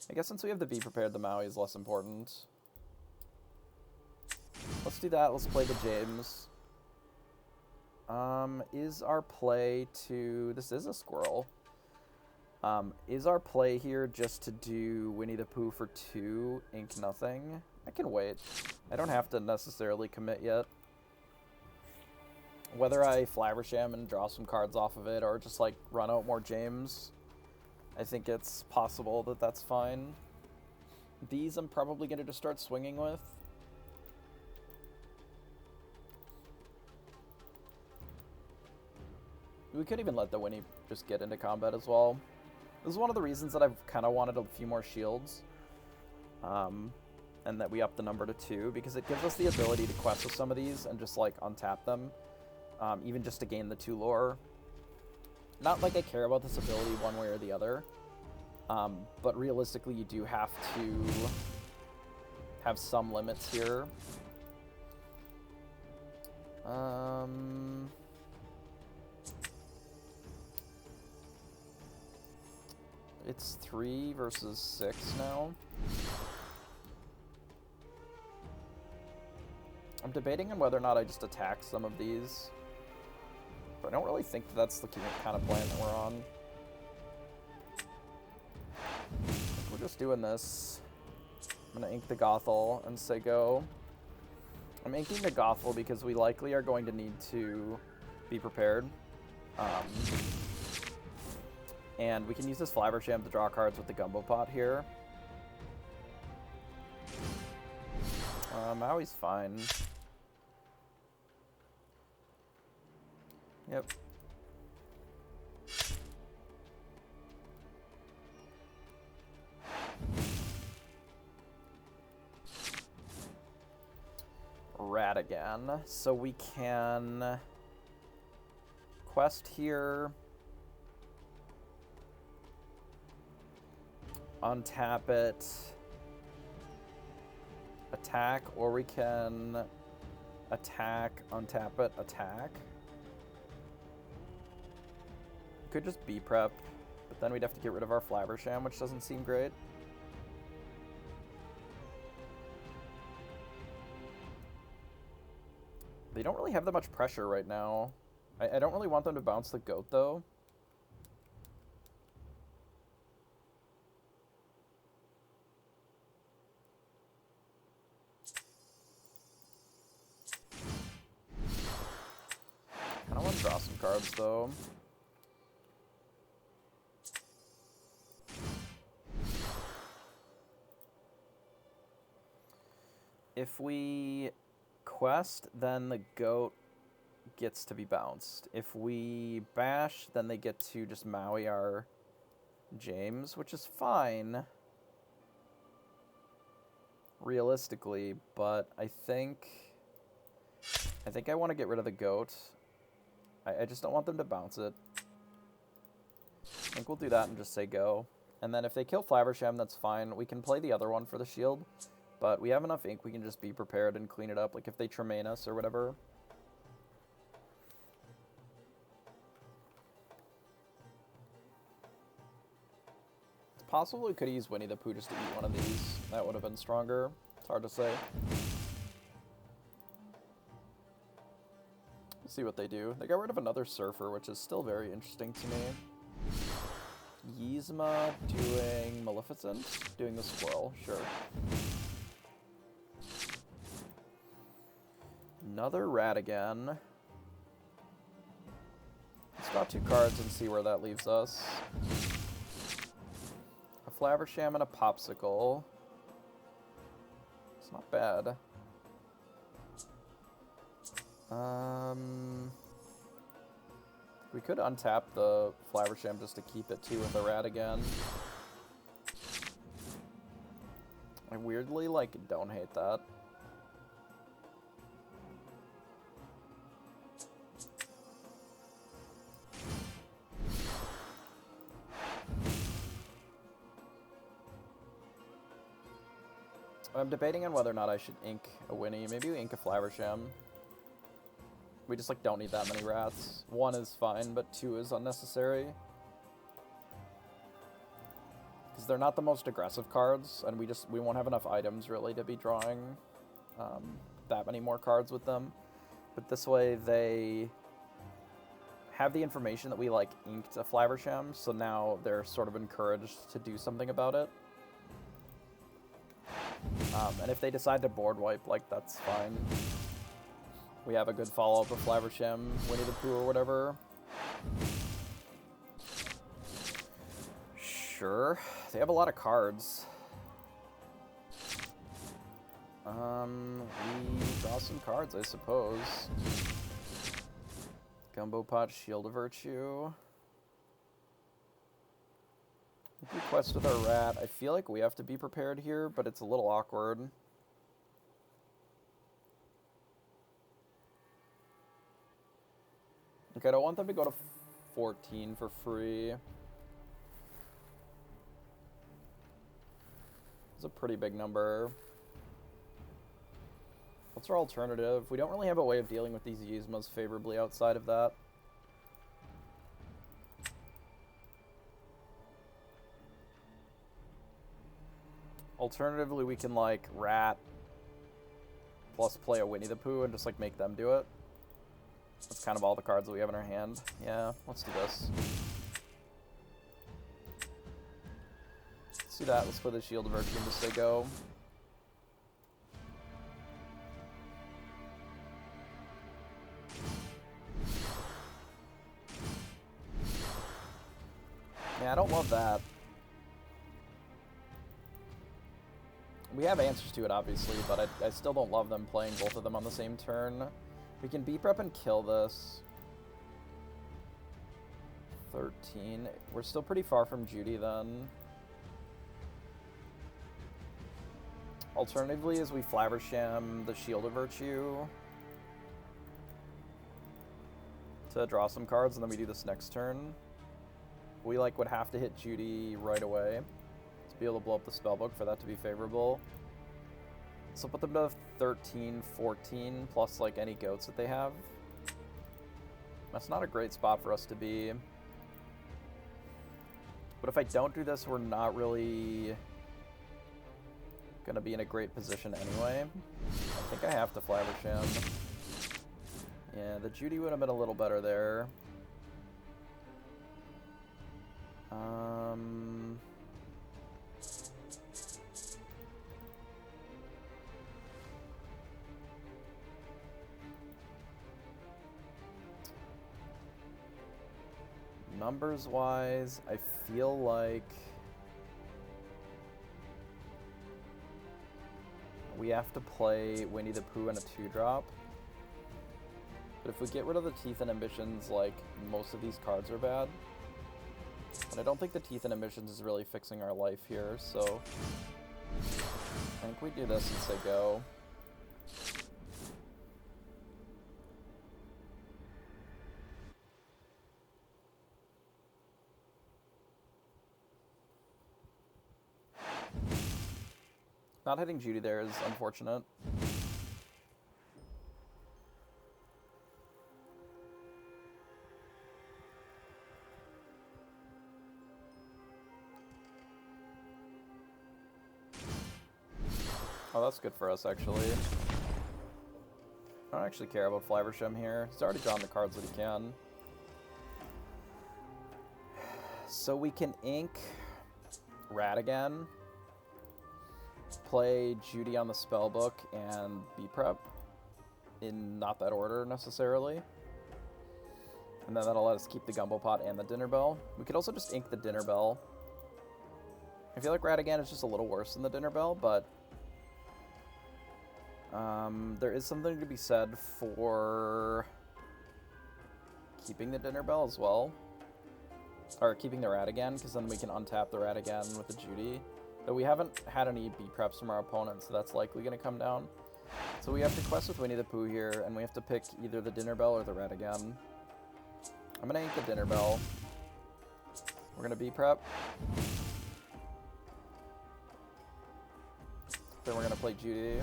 I guess since we have the Be Prepared, the Maui is less important. Let's do that. Let's play the James. Is our play to... This is a squirrel. Is our play here just to do Winnie the Pooh for 2, ink nothing? I can wait. I don't have to necessarily commit yet. Whether I Flabbersham and draw some cards off of it or just, like, run out more James, I think it's possible that that's fine. These I'm probably going to just start swinging with. We could even let the Winnie just get into combat as well. This is one of the reasons that I've kind of wanted a few more shields. And that we up the number to 2, because it gives us the ability to quest with some of these and just, like, untap them. Even just to gain the 2 lore. Not like I care about this ability one way or the other. But realistically, you do have to have some limits here. It's 3 versus 6 now. I'm debating on whether or not I just attack some of these. But I don't really think that that's the kind of plan that we're on. We're just doing this. I'm going to ink the Gothel and say go. I'm inking the Gothel because we likely are going to need to be prepared. And we can use this Flabbersham to draw cards with the Gumbo Pot here. Maui's fine. Yep. Ratigan. So we can quest here. Untap it. Attack, or we can attack, untap it, attack. Could just be prep, but then we'd have to get rid of our Flabbersham, which doesn't seem great. They don't really have that much pressure right now. I don't really want them to bounce the goat, though. I don't want to draw some cards, though. If we quest, then the goat gets to be bounced. If we bash, then they get to just Maui our James, which is fine, realistically, but I think I want to get rid of the goat. I just don't want them to bounce it. I think we'll do that and just say go. And then if they kill Flabbersham, that's fine. We can play the other one for the shield. But we have enough ink, we can just be prepared and clean it up, like if they Tremaine us or whatever. It's possible we could use Winnie the Pooh just to eat one of these. That would have been stronger. It's hard to say. see what they do. They got rid of another Surfer, which is still very interesting to me. Yzma doing Maleficent, doing the Squirrel, sure. Another rat again. Let's draw 2 cards and see where that leaves us. A Flaversham and a Pawpsicle. It's not bad. We could untap the Flaversham just to keep it 2 with a rat again. I weirdly, like, don't hate that. I'm debating on whether or not I should ink a Winnie. Maybe we ink a Flaversham. We just, like, don't need that many rats. 1 is fine, but 2 is unnecessary. Because they're not the most aggressive cards, and we won't have enough items, really, to be drawing that many more cards with them. But this way, they have the information that we, like, inked a Flaversham, so now they're sort of encouraged to do something about it. And if they decide to board wipe, like, that's fine. We have a good follow-up of Flaversham, Winnie the Pooh, or whatever. Sure. They have a lot of cards. We draw some cards, I suppose. Gumbo Pot, Shield of Virtue. We quest with our rat. I feel like we have to be prepared here, but it's a little awkward. Okay, I don't want them to go to 14 for free. It's a pretty big number. What's our alternative? We don't really have a way of dealing with these Yzmas favorably outside of that. Alternatively, we can, like, rat plus play a Winnie the Pooh and just, like, make them do it. That's kind of all the cards that we have in our hand. Yeah, let's do this. Let's do that. Let's play the Shield of Virtue and just say go. Yeah, I don't love that. We have answers to it, obviously, but I still don't love them playing both of them on the same turn. We can beep rep and kill this. 13. We're still pretty far from Judy, then. Alternatively, is we Flaversham the Shield of Virtue to draw some cards, and then we do this next turn. We, like, would have to hit Judy right away to be able to blow up the spellbook for that to be favorable. So put them to 13, 14, plus, like, any goats that they have. That's not a great spot for us to be. But if I don't do this, we're not really gonna be in a great position anyway. I think I have to Flaversham. Yeah, the Judy would have been a little better there. Numbers-wise, I feel like we have to play Winnie the Pooh and a 2-drop. But if we get rid of the Teeth and Ambitions, like, most of these cards are bad. And I don't think the Teeth and Ambitions is really fixing our life here, so I think we do this and say go. Not hitting Judy there is unfortunate. Oh, that's good for us, actually. I don't actually care about Flabbersham here. He's already drawn the cards that he can. So we can ink Ratigan, play Judy on the spellbook, and B-Prep. In not that order, necessarily. And then that'll let us keep the Gumbo Pot and the Dinner Bell. We could also just ink the Dinner Bell. I feel like Ratigan is just a little worse than the Dinner Bell, but there is something to be said for keeping the Dinner Bell as well. Or keeping the Ratigan, because then we can untap the Ratigan with the Judy. Though we haven't had any B-Preps from our opponent, so that's likely going to come down. So we have to quest with Winnie the Pooh here, and we have to pick either the Dinner Bell or the Ratigan. I'm going to ink the Dinner Bell. We're going to B-Prep. Then we're going to play Judy.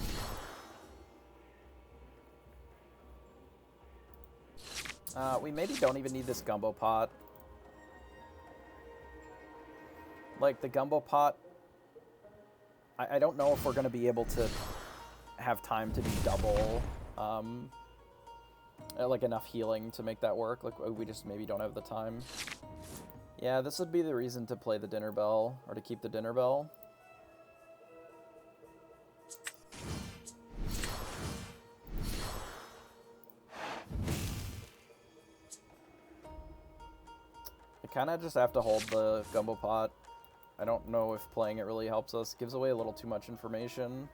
We maybe don't even need this Gumbo Pot. Like, the Gumbo Pot, I don't know if we're going to be able to have time to do double, like, enough healing to make that work. Like, we just maybe don't have the time. Yeah, this would be the reason to play the Dinner Bell, or to keep the Dinner Bell. I kind of just have to hold the Gumbo Pot. I don't know if playing it really helps us. Gives away a little too much information.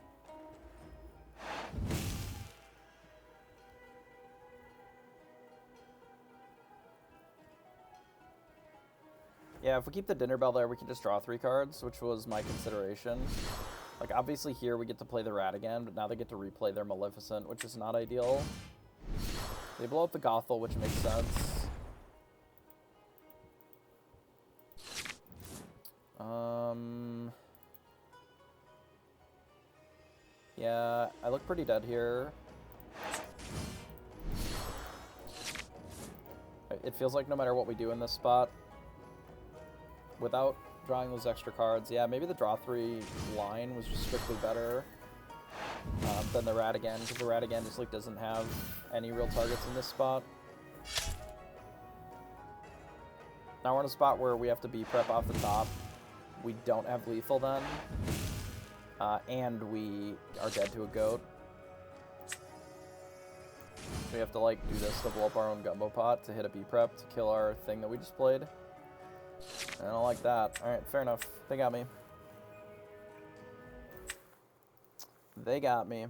Yeah, if we keep the Dinner Bell there, we can just draw 3 cards, which was my consideration. Like, obviously here we get to play the Ratigan, but now they get to replay their Maleficent, which is not ideal. They blow up the Gothel, which makes sense. Yeah, I look pretty dead here. It feels like no matter what we do in this spot, without drawing those extra cards, yeah, maybe the draw 3 line was just strictly better than the Ratigan, because the Ratigan just like doesn't have any real targets in this spot. Now we're in a spot where we have to B-Prep off the top. We don't have lethal then. And we are dead to a goat. We have to, like, do this to blow up our own Gumbo Pot to hit a B-Prep to kill our thing that we just played. I don't like that. Alright, fair enough. They got me. They got me.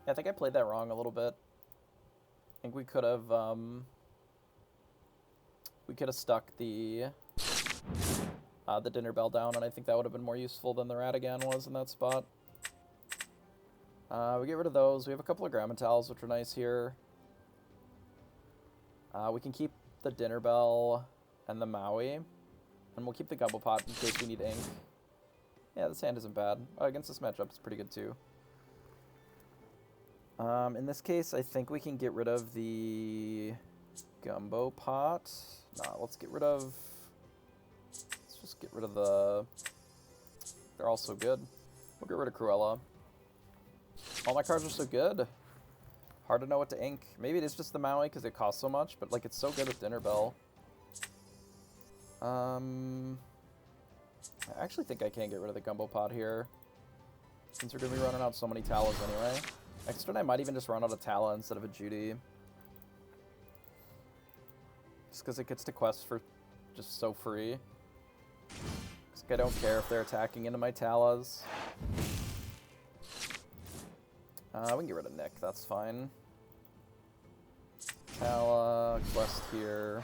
Yeah, I think I played that wrong a little bit. I think we could have stuck the Dinner Bell down, and I think that would have been more useful than the Ratigan was in that spot. We get rid of those. We have a couple of Grammatals, which are nice here. We can keep the Dinner Bell and the Maui, and we'll keep the Gumbo Pot in case we need ink. Yeah, this hand isn't bad. Against this matchup, it's pretty good too. In this case, I think we can get rid of the Gumbo Pot. Nah, let's get rid of... Let's just get rid of the... They're all so good. We'll get rid of Cruella. All my cards are so good. Hard to know what to ink. Maybe it is just the Maui because it costs so much, but like it's so good with Dinner Bell. I actually think I can get rid of the Gumbo Pot here, since we're going to be running out so many Talas anyway. Next turn I might even just run out a Tala instead of a Judy. Just because it gets to quest for just so free. Because I don't care if they're attacking into my Talas. We can get rid of Nick, that's fine. Tala, quest here.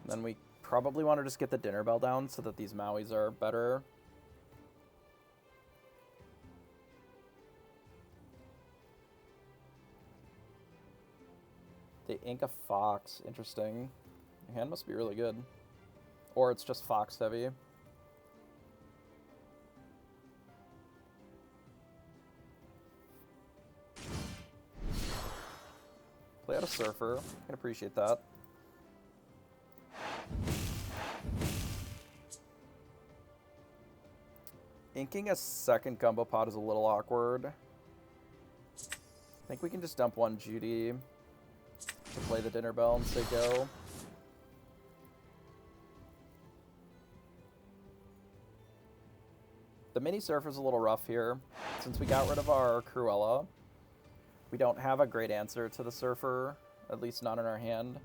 Then we probably want to just get the Dinner Bell down so that these Mauis are better. They ink a Fox, interesting. Your hand must be really good. Or it's just Fox heavy. Play out a Surfer, I can appreciate that. Inking a second Gumbo Pot is a little awkward. I think we can just dump one Judy to play the Dinner Bell and say go. The Mini Surfer's a little rough here. Since we got rid of our Cruella, we don't have a great answer to the Surfer, at least not in our hand.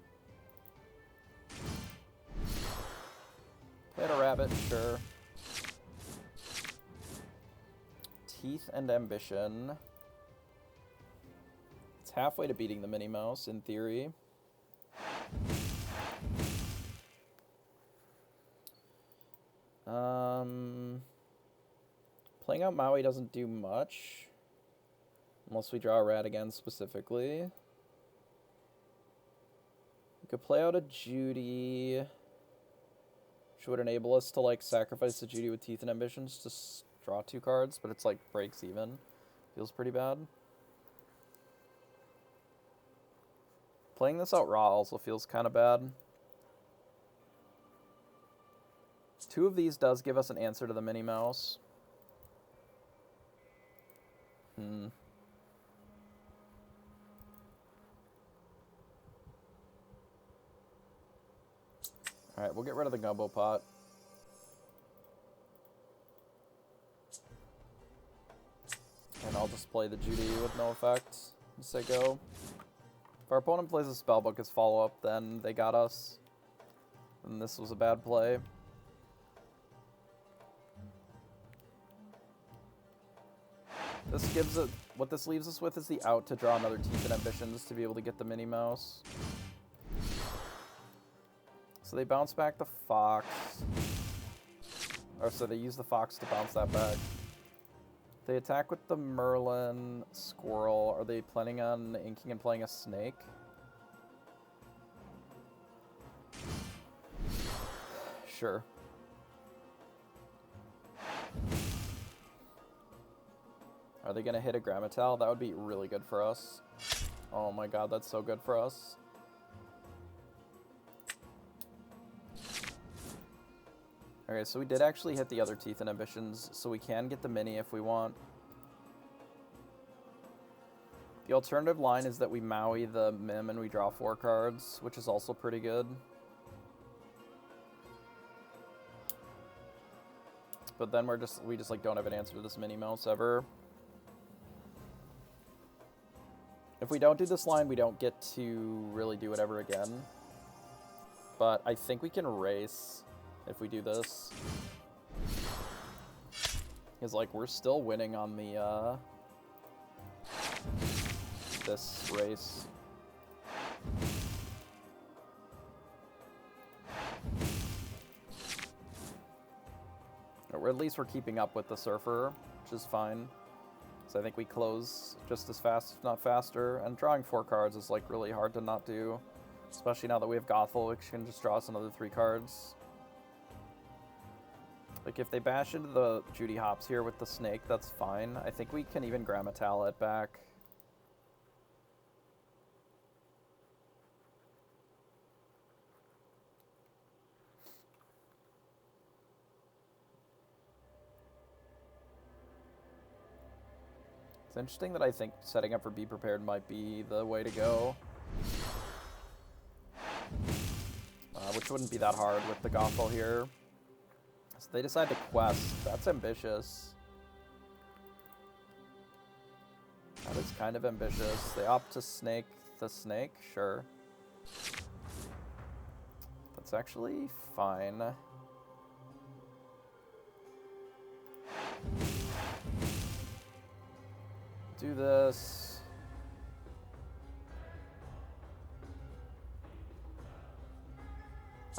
Played a rabbit, sure. Teeth and Ambition. It's halfway to beating the Minnie Mouse, in theory. Playing out Maui doesn't do much. Unless we draw a rat again, specifically. We could play out a Judy, which would enable us to, like, sacrifice the Judy with Teeth and Ambitions to draw 2 cards, but it's, like, breaks even. Feels pretty bad. Playing this out raw also feels kind of bad. 2 of these does give us an answer to the Minnie Mouse. Alright, we'll get rid of the Gumbo Pot. And I'll just play the Judy with no effect and say go. If our opponent plays a Spellbook as follow-up, then they got us. And this was a bad play. This gives it, what this leaves us with is the out to draw another Teeth and Ambitions to be able to get the Minnie Mouse. So they bounce back the Fox. Or so they use the Fox to bounce that back. They attack with the Merlin Squirrel. Are they planning on inking and playing a Snake? Sure. Are they going to hit a Grammatel? That would be really good for us. Oh my god, that's so good for us. Okay, so we did actually hit the other Teeth and Ambitions, so we can get the Mini if we want. The alternative line is that we Maui the Mim and we draw 4 cards, which is also pretty good. But then we just like don't have an answer to this Minnie Mouse ever. If we don't do this line, we don't get to really do it ever again. But I think we can race if we do this. Because, like, we're still winning on the, this race. Or at least we're keeping up with the Surfer, which is fine. So I think we close just as fast, if not faster. And drawing 4 cards is, like, really hard to not do. Especially now that we have Gothel, which can just draw us another 3 cards. Like, if they bash into the Judy Hops here with the Snake, that's fine. I think we can even Grammatel it back. It's interesting that I think setting up for Be Prepared might be the way to go. Which wouldn't be that hard with the Gothel here. So they decide to quest. That's ambitious. That is kind of ambitious. They opt to snake the Snake, sure. That's actually fine. Do this.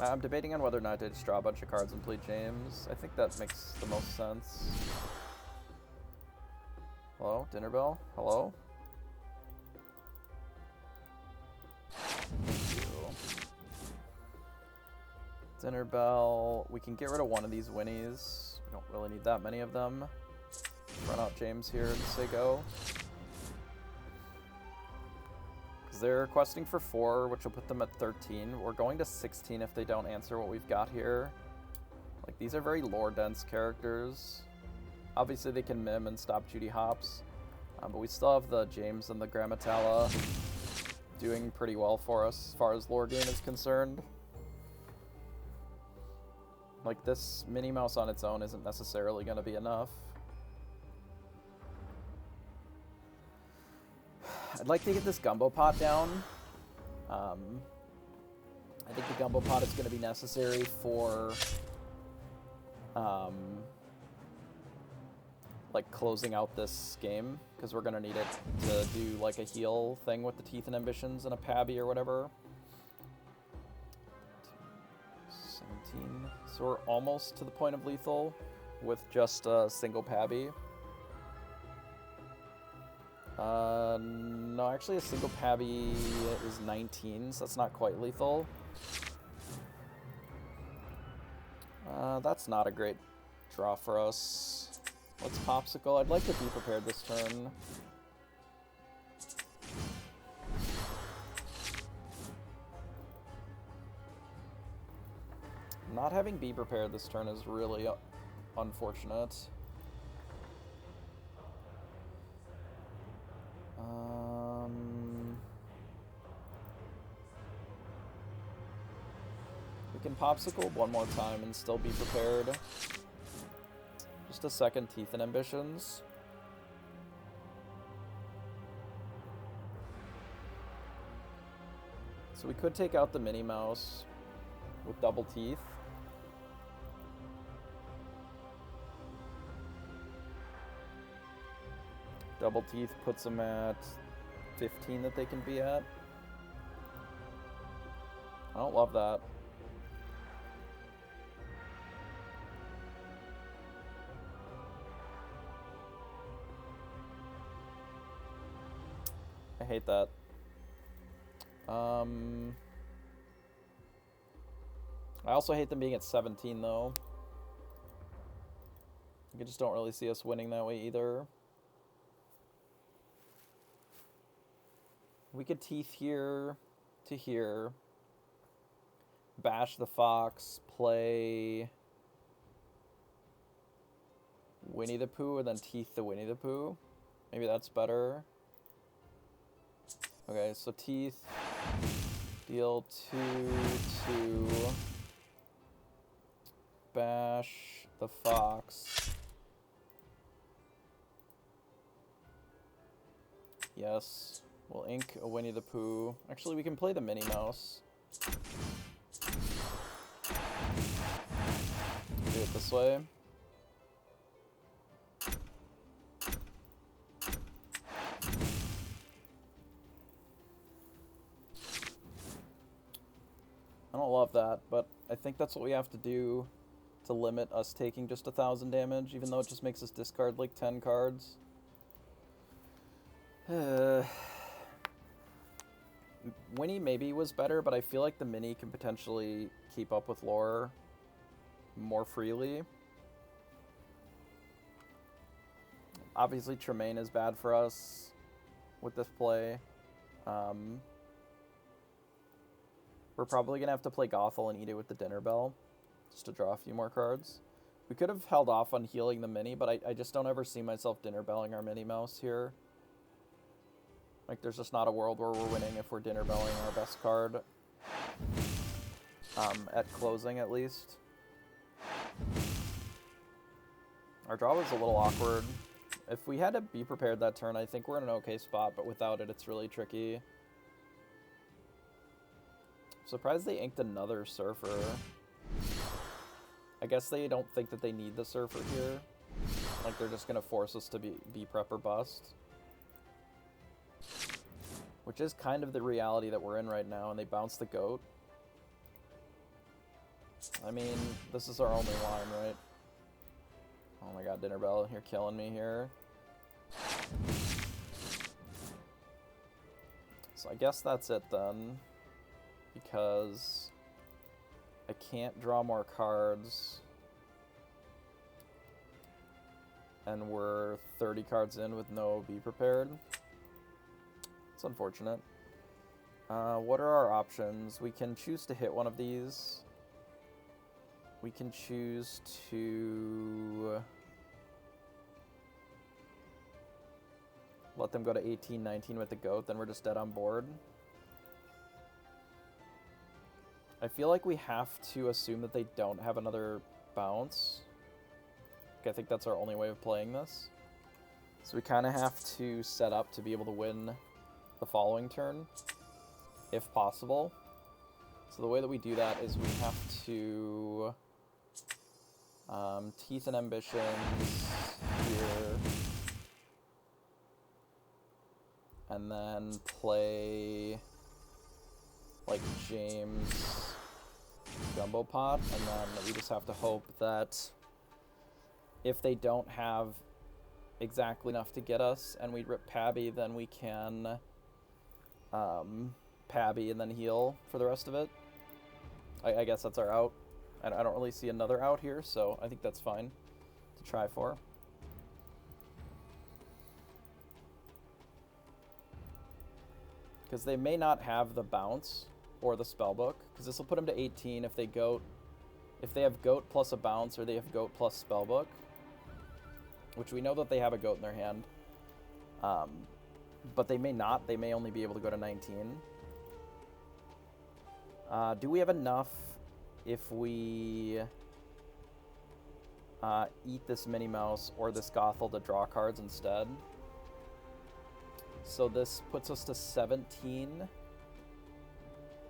I'm debating on whether or not to just draw a bunch of cards and play James. I think that makes the most sense. Hello? Dinner Bell? Hello? Thank you. Dinner Bell. We can get rid of one of these Winnies. We don't really need that many of them. Run out James here and say go. Because they're questing for 4, which will put them at 13. We're going to 16 if they don't answer what we've got here. Like, these are very lore-dense characters. Obviously they can mim and stop Judy Hops, but we still have the James and the Grammatella doing pretty well for us as far as lore game is concerned. Like, this Minnie Mouse on its own isn't necessarily going to be enough. I'd like to get this Gumbo Pot down. I think the Gumbo Pot is going to be necessary for, like, closing out this game, because we're going to need it to do, like, a heal thing with the Teeth and Ambitions and a Pabby or whatever. 17. So we're almost to the point of lethal with just a single Pabby. No, actually a single Pabby is 19, so that's not quite lethal. That's not a great draw for us. Let's Pawpsicle. I'd like to be prepared this turn. Not having be prepared this turn is really unfortunate. We can Pawpsicle one more time and still be prepared. Just a second Teeth and Ambitions. So we could take out the Minnie Mouse with double Teeth. Double Teeth puts them at 15 that they can be at. I don't love that. I hate that. I also hate them being at 17 though. I just don't really see us winning that way either. We could Teeth here to here. Bash the Fox, play Winnie the Pooh, and then Teeth the Winnie the Pooh. Maybe that's better. Okay, so Teeth, deal 2, bash the Fox. Yes. We'll ink a Winnie the Pooh. Actually, we can play the Minnie Mouse. Do it this way. I don't love that, but I think that's what we have to do to limit us taking just 1,000 damage, even though it just makes us discard like 10 cards. Winnie maybe was better, but I feel like the Mini can potentially keep up with lore more freely. Obviously, Tremaine is bad for us with this play. We're probably going to have to play Gothel and eat it with the Dinner Bell, just to draw a few more cards. We could have held off on healing the Mini, but I just don't ever see myself Dinner Belling our Minnie Mouse here. Like, there's just not a world where we're winning if we're Dinner Belling our best card. At closing, at least. Our draw was a little awkward. If we had to be prepared that turn, I think we're in an okay spot, but without it, it's really tricky. I'm surprised they inked another Surfer. I guess they don't think that they need the Surfer here. Like, they're just going to force us to be prep or bust. Which is kind of the reality that we're in right now, and they bounce the Goat. I mean, this is our only line, right? Oh my god, Dinner Bell, you're killing me here. So I guess that's it then. Because I can't draw more cards. And we're 30 cards in with no Be Prepared. It's unfortunate. What are our options? We can choose to hit one of these. We can choose to let them go to 18, 19 with the goat, then we're just dead on board. I feel like we have to assume that they don't have another bounce. I think that's our only way of playing this. So we kind of have to set up to be able to win the following turn, if possible. So the way that we do that is we have to Teeth and Ambitions here, and then play like James Gumbo Pot, and then we just have to hope that if they don't have exactly enough to get us and we rip Pabby, then we can Pabby and then heal for the rest of it. I guess that's our out. I don't really see another out here, so I think that's fine to try for. Because they may not have the bounce or the spellbook, because this will put them to 18 if they have goat plus a bounce, or they have goat plus spellbook, which we know that they have a goat in their hand. But they may not. They may only be able to go to 19. Do we have enough if we eat this Minnie Mouse or this Gothel to draw cards instead? So this puts us to 17.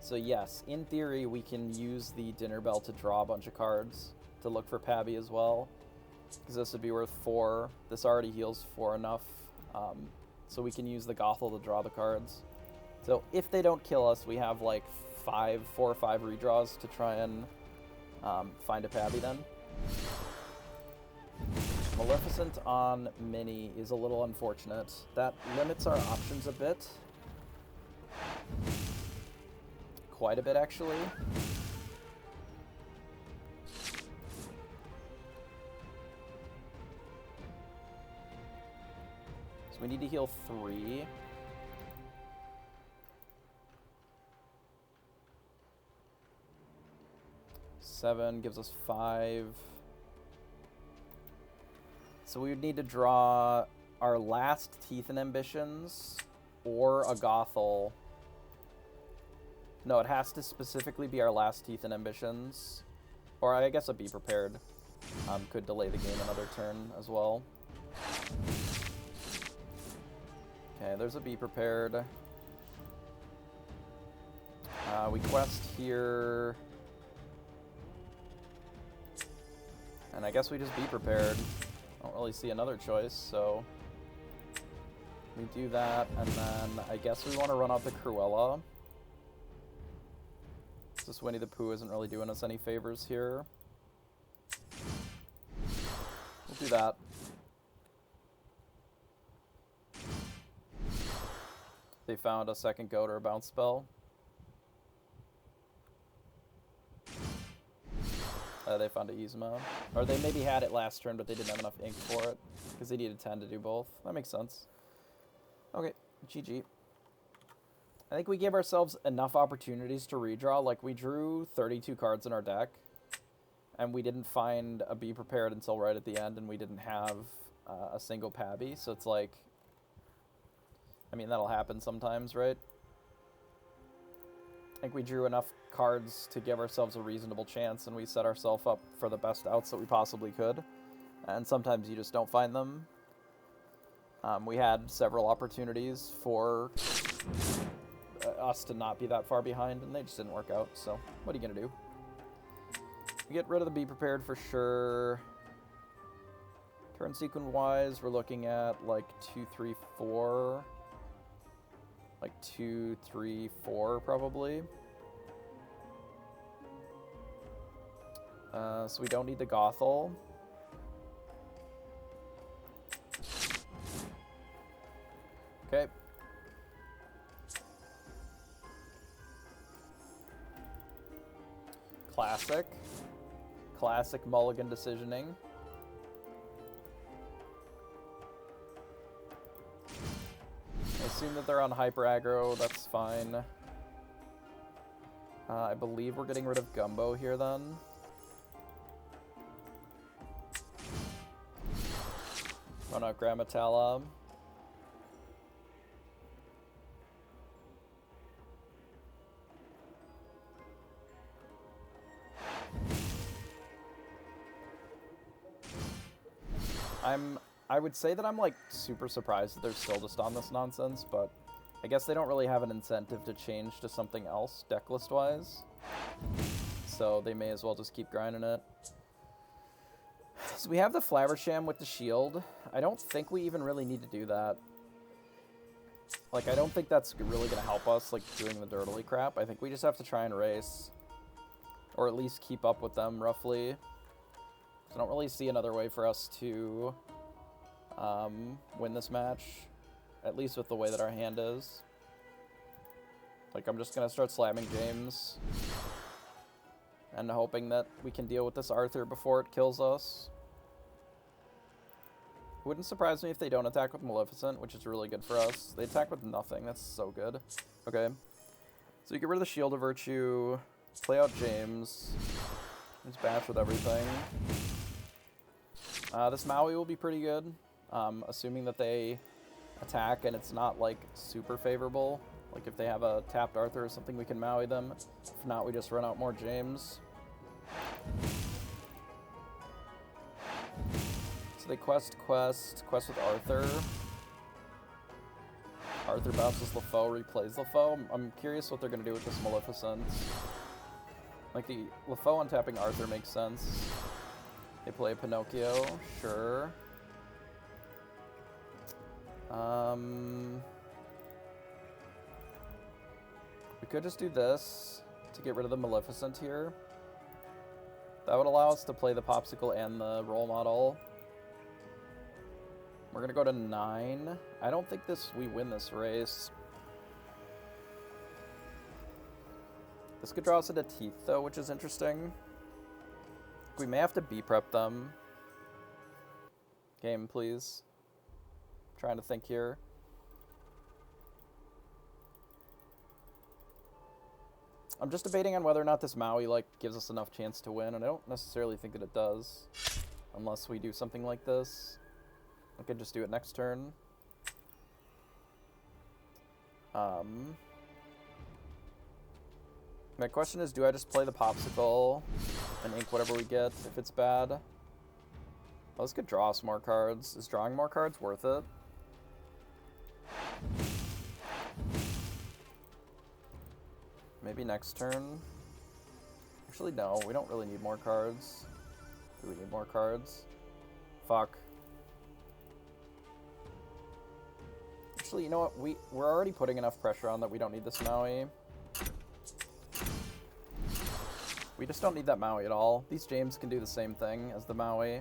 So yes, in theory, we can use the Dinner Bell to draw a bunch of cards to look for Pabby as well, because this would be worth 4. This already heals 4 enough, so we can use the Gothel to draw the cards. So if they don't kill us, we have like 4 or 5 redraws to try and find a Pabby then. Maleficent on Minnie is a little unfortunate. That limits our options a bit. Quite a bit, actually. So we need to heal 3. Seven gives us 5. So we would need to draw our last Teeth and Ambitions or a Gothel. No, it has to specifically be our last Teeth and Ambitions. Or I guess a Be Prepared could delay the game another turn as well. Okay, there's a Be Prepared. We quest here. And I guess we just Be Prepared. I don't really see another choice, so we do that, and then I guess we want to run out the Cruella. This Winnie the Pooh isn't really doing us any favors here. We'll do that. They found a second goat or a bounce spell. They found a Yzma. Or they maybe had it last turn, but they didn't have enough ink for it, because they needed 10 to do both. That makes sense. Okay, GG. I think we gave ourselves enough opportunities to redraw. Like, we drew 32 cards in our deck, and we didn't find a Be Prepared until right at the end, and we didn't have a single Pabby, so it's like... I mean, that'll happen sometimes, right? I think we drew enough cards to give ourselves a reasonable chance, and we set ourselves up for the best outs that we possibly could. And sometimes you just don't find them. We had several opportunities for us to not be that far behind, and they just didn't work out, so what are you going to do? We get rid of the Be Prepared for sure. Turn sequence-wise, we're looking at like 2, 3, 4... Like 2, 3, 4 probably. So we don't need the Gothel. Okay. Classic. Classic mulligan decisioning. Assume that they're on hyper aggro, that's fine. I believe we're getting rid of Gumbo here then. Run out Grandmaster. I would say that I'm like super surprised that they're still just on this nonsense, but I guess they don't really have an incentive to change to something else decklist wise. So they may as well just keep grinding it. So we have the Flaversham with the shield. I don't think we even really need to do that. Like, I don't think that's really going to help us, like, doing the dirtily crap. I think we just have to try and race. Or at least keep up with them, roughly. So I don't really see another way for us to win this match. At least with the way that our hand is. Like, I'm just going to start slamming James. And hoping that we can deal with this Arthur before it kills us. Wouldn't surprise me if they don't attack with Maleficent, which is really good for us. They attack with nothing. That's so good. Okay. So you get rid of the Shield of Virtue. Play out James. Just bash with everything. This Maui will be pretty good. Assuming that they attack and it's not, like, super favorable. Like, if they have a tapped Arthur or something, we can Maui them. If not, we just run out more James. So they quest with Arthur. Arthur bounces LeFaux, replays LeFaux. I'm curious what they're going to do with this Maleficent. Like, the LeFaux untapping Arthur makes sense. They play Pinocchio, sure. We could just do this to get rid of the Maleficent here. That would allow us to play the Pawpsicle and the Role Model. We're going to go to 9. I don't think we win this race. This could draw us into Teeth, though, which is interesting. We may have to B-prep them. Game, please. Trying to think here. I'm just debating on whether or not this Maui, like, gives us enough chance to win, and I don't necessarily think that it does. Unless we do something like this. I could just do it next turn. My question is, do I just play the Pawpsicle and ink whatever we get if it's bad? Well, this could draw us more cards. Is drawing more cards worth it? Maybe next turn. Actually, no. We don't really need more cards. Do we need more cards? Fuck. Actually, you know what? We're already putting enough pressure on that we don't need this Maui. We just don't need that Maui at all. These James can do the same thing as the Maui.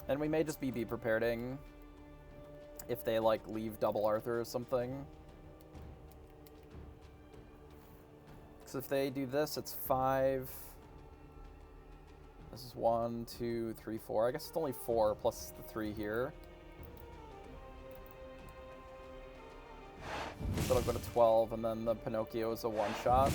And we may just be preparing if they, like, leave double Arthur or something. Because if they do this, it's 5. This is 1, 2, 3, 4. I guess it's only 4 plus the 3 here. So it'll go to 12, and then the Pinocchio is a one-shot.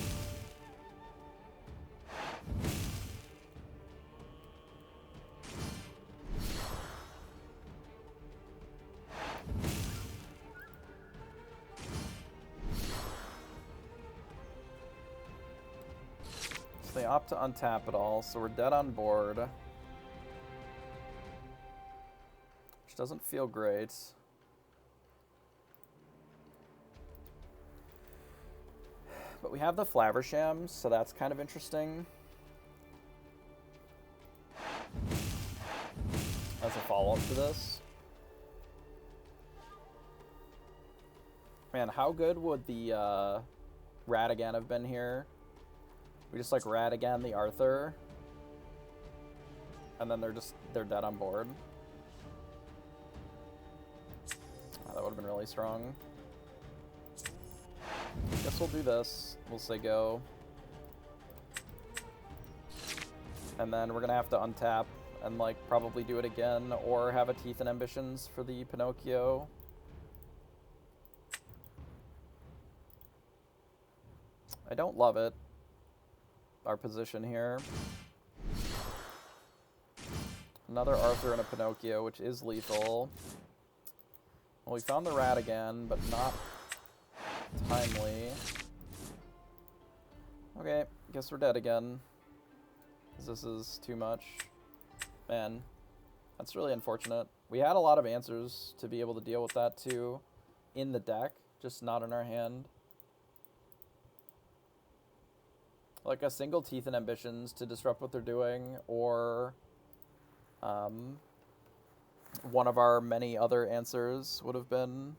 So they opt to untap it all, so we're dead on board. Which doesn't feel great. But we have the Flavershams, so that's kind of interesting. As a follow-up to this. Man, how good would the Ratigan have been here? We just, like, Ratigan the Arthur. And then they're dead on board. Oh, that would have been really strong. Guess we'll do this. We'll say go. And then we're gonna have to untap and, like, probably do it again, or have a Teeth and Ambitions for the Pinocchio. I don't love it. Our position here. Another Arthur and a Pinocchio, which is lethal. Well, we found the Ratigan, but not timely. Okay, guess we're dead again. 'Cause this is too much. Man, that's really unfortunate. We had a lot of answers to be able to deal with that too in the deck, just not in our hand. Like a single Teeth and Ambitions to disrupt what they're doing, or one of our many other answers would have been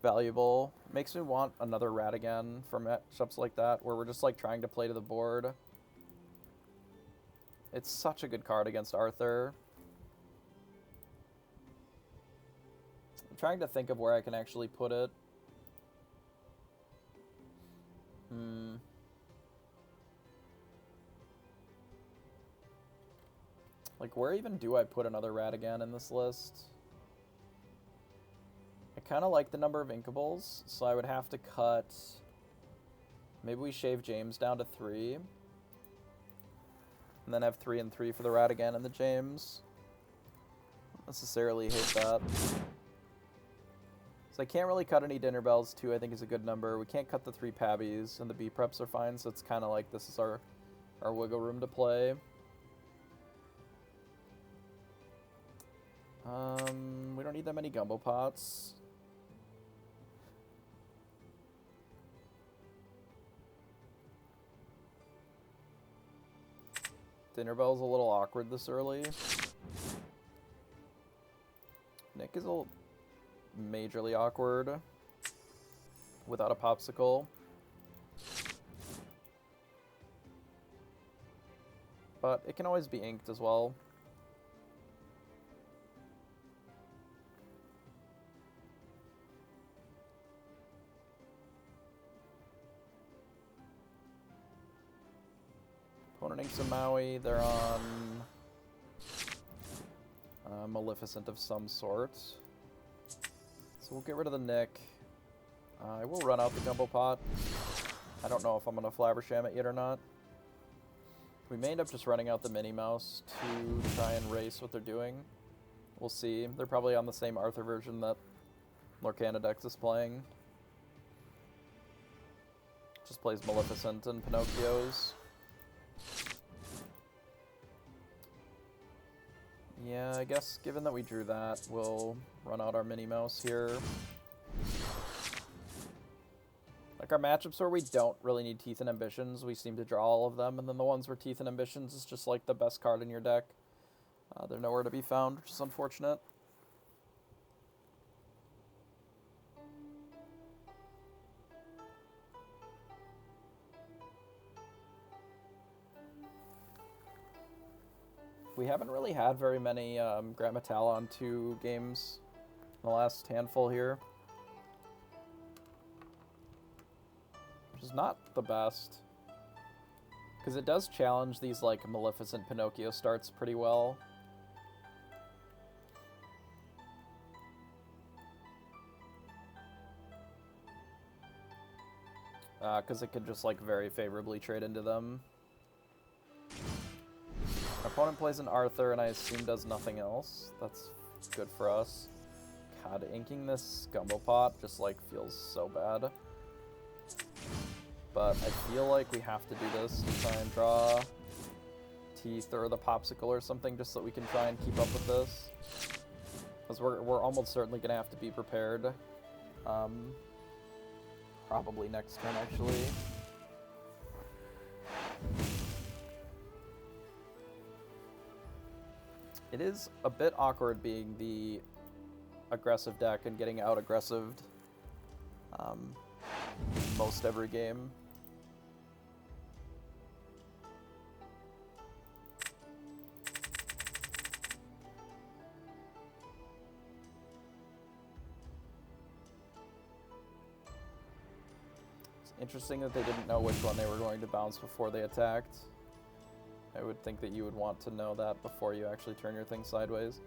valuable. Makes me want another Ratigan for matchups like that, where we're just like trying to play to the board. It's such a good card against Arthur. I'm trying to think of where I can actually put it. Like, where even do I put another Ratigan in this list? I kind of like the number of Inkables, so I would have to cut... Maybe we shave James down to 3. And then have 3 and 3 for the Ratigan and the James. Don't necessarily hate that. So I can't really cut any Dinner Bells. 2 I think is a good number. We can't cut the 3 Pabbies, and the B preps are fine, so it's kind of like this is our wiggle room to play. We don't need that many Gumbo Pots. Dinner Bell's a little awkward this early. Nick is a majorly awkward without a Pawpsicle. But it can always be inked as well. Opponent inks a Maui, they're on Maleficent of some sort. So we'll get rid of the Nick. I will run out the Gumbo Pot. I don't know if I'm going to Flabbersham it yet or not. We may end up just running out the Minnie Mouse to try and race what they're doing. We'll see. They're probably on the same Arthur version that Lorcana Dex is playing. Just plays Maleficent and Pinocchios. Yeah, I guess given that we drew that, we'll run out our Minnie Mouse here. Like our matchups where we don't really need Teeth and Ambitions, we seem to draw all of them, and then the ones where Teeth and Ambitions is just like the best card in your deck. They're nowhere to be found, which is unfortunate. We haven't really had very many Grandmaster on 2 games in the last handful here. Which is not the best. Because it does challenge these like Maleficent Pinocchio starts pretty well. Because it could just like very favorably trade into them. Our opponent plays an Arthur, and I assume does nothing else. That's good for us. God, inking this Gumbo Pot just, like, feels so bad. But I feel like we have to do this to try and draw Teeth or the Pawpsicle or something, just so we can try and keep up with this. Because we're almost certainly going to have to be prepared. Probably next turn, actually. It is a bit awkward being the aggressive deck and getting out-aggressived most every game. It's interesting that they didn't know which one they were going to bounce before they attacked. I would think that you would want to know that before you actually turn your thing sideways.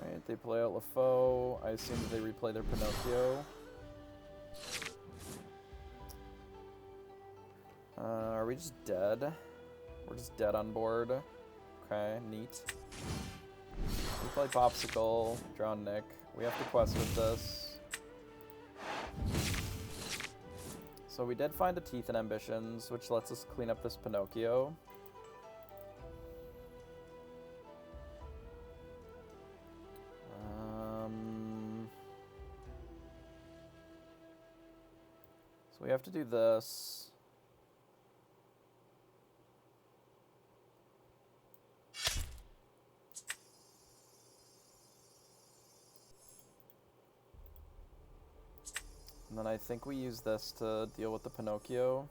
Alright, they play out LaFoe. I assume that they replay their Pinocchio. Are we just dead? We're just dead on board. Okay, neat. We play Pawpsicle, draw Nick. We have to quest with this. So we did find a Teeth and Ambitions, which lets us clean up this Pinocchio. So we have to do this. And then I think we use this to deal with the Pinocchio.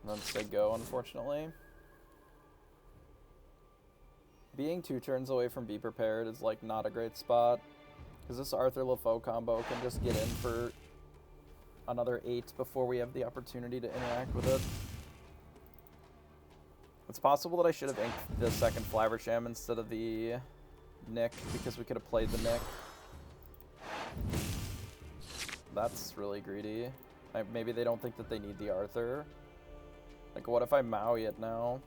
And then say go, unfortunately. Being 2 turns away from Be Prepared is like not a great spot. Because this Arthur LaFoe combo can just get in for another 8 before we have the opportunity to interact with it. It's possible that I should have inked the second Flaversham instead of the Nick, because we could have played the Nick. That's really greedy. Maybe they don't think that they need the Arthur. Like, what if I Maui it now?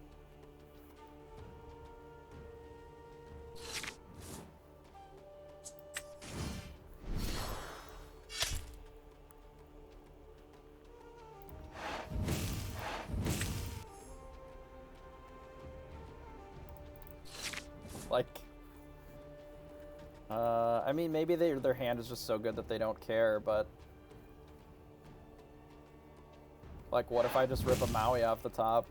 Like, I mean, maybe their hand is just so good that they don't care, but like, what if I just rip a Maui off the top?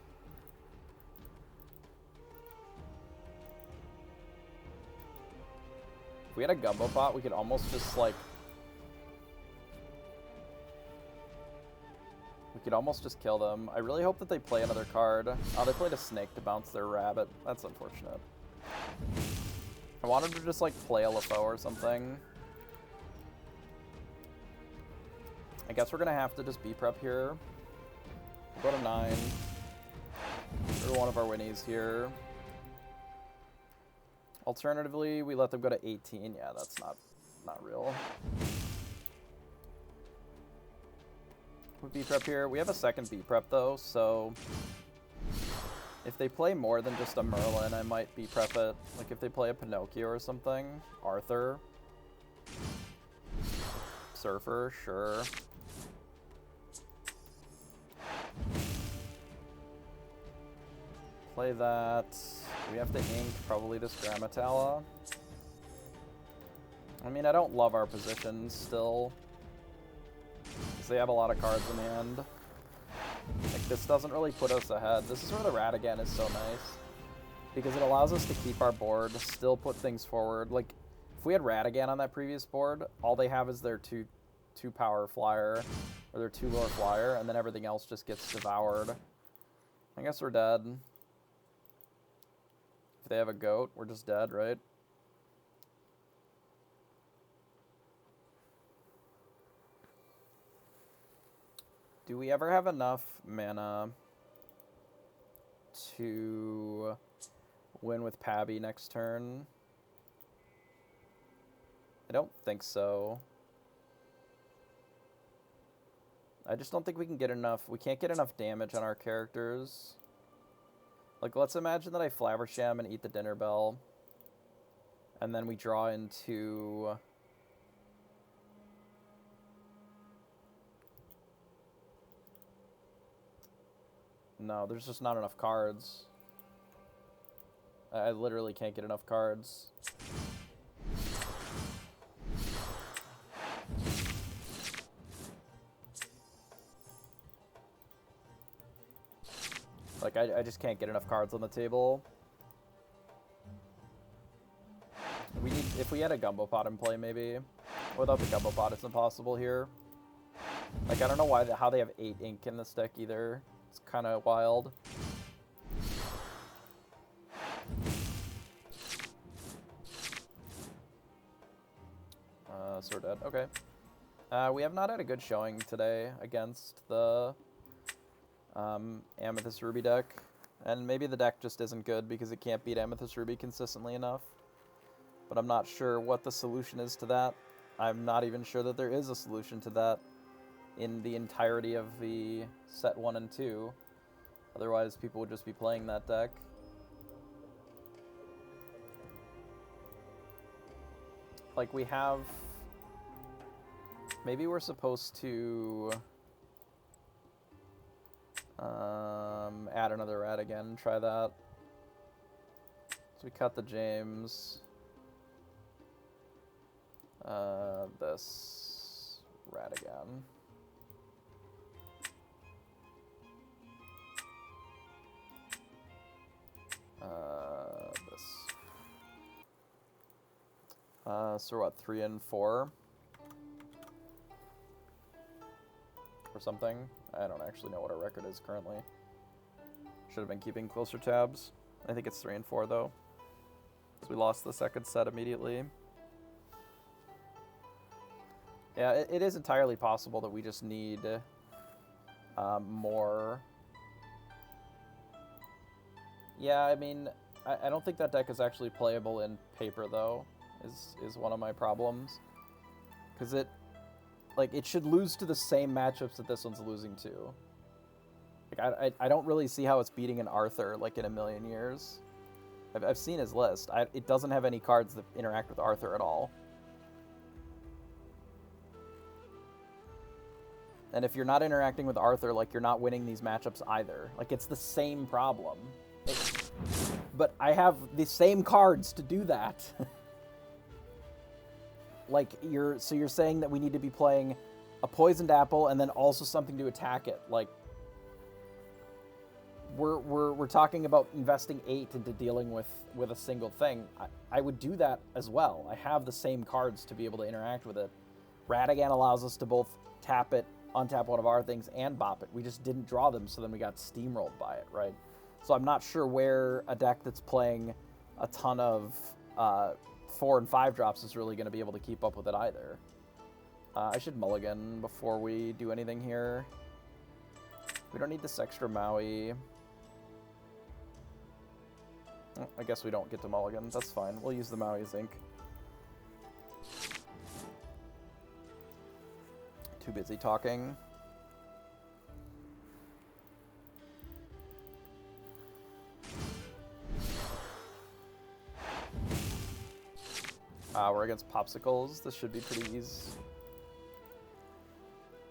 If we had a Gumbo pot, we could almost just, like, we could almost just kill them. I really hope that they play another card. Oh, they played a Snake to bounce their Rabbit. That's unfortunate. I wanted to just, like, play a LaFoe or something. I guess we're gonna have to just B-prep here. We'll go to 9. Or one of our winnies here. Alternatively, we let them go to 18. Yeah, that's not real. We B-prep here. We have a second B-prep, though, so if they play more than just a Merlin, I might B-prep it. Like, if they play a Pinocchio or something. Arthur. Surfer, sure. Play that. We have to ink probably this Grammatala. I mean, I don't love our positions still, because they have a lot of cards in hand. Like, this doesn't really put us ahead. This is where the Ratigan is so nice, because it allows us to keep our board, still put things forward. Like, if we had Ratigan on that previous board, all they have is their two power flyer, or their 2 lore flyer, and then everything else just gets devoured. I guess we're dead. If they have a goat, we're just dead, right? Do we ever have enough mana to win with Pabby next turn? I don't think so. I just don't think we can get enough. We can't get enough damage on our characters. Like, let's imagine that I Flaversham and eat the dinner bell, and then we draw into... No, there's just not enough cards. I literally can't get enough cards. Like, I just can't get enough cards on the table. We need, if we had a Gumbo pot in play, maybe. Without the Gumbo pot, it's impossible here. Like, I don't know how they have 8 ink in this deck either. It's kind of wild. So we're dead. Okay. We have not had a good showing today against the Amethyst Ruby deck. And maybe the deck just isn't good because it can't beat Amethyst Ruby consistently enough. But I'm not sure what the solution is to that. I'm not even sure that there is a solution to that in the entirety of the set 1 and 2. Otherwise, people would just be playing that deck. like, we have... Maybe we're supposed to... add another rat again, try that. So we cut the James. This rat again. This. So what, 3 and 4? Or something? I don't actually know what our record is currently. Should have been keeping closer tabs. I think it's 3 and 4 though. So we lost the second set immediately. Yeah, it is entirely possible that we just need more. Yeah, I mean, I don't think that deck is actually playable in paper though, is one of my problems. Because it should lose to the same matchups that this one's losing to. Like, I don't really see how it's beating an Arthur, like, in a million years. I've seen his list. It doesn't have any cards that interact with Arthur at all. And if you're not interacting with Arthur, like, you're not winning these matchups either. Like, it's the same problem. But I have the same cards to do that. Like, you're saying that we need to be playing a Poisoned Apple and then also something to attack it. Like, we're talking about investing 8 into dealing with a single thing. I would do that as well. I have the same cards to be able to interact with it. Ratigan allows us to both tap it, untap one of our things, and bop it. We just didn't draw them, so then we got steamrolled by it, right? So I'm not sure where a deck that's playing a ton of 4 and 5 drops is really going to be able to keep up with it either. I should mulligan before we do anything here. We don't need this extra Maui. Oh, I guess we don't get to mulligan. That's fine. We'll use the Maui's ink. Too busy talking. We're against Pawpsicles. This should be pretty easy.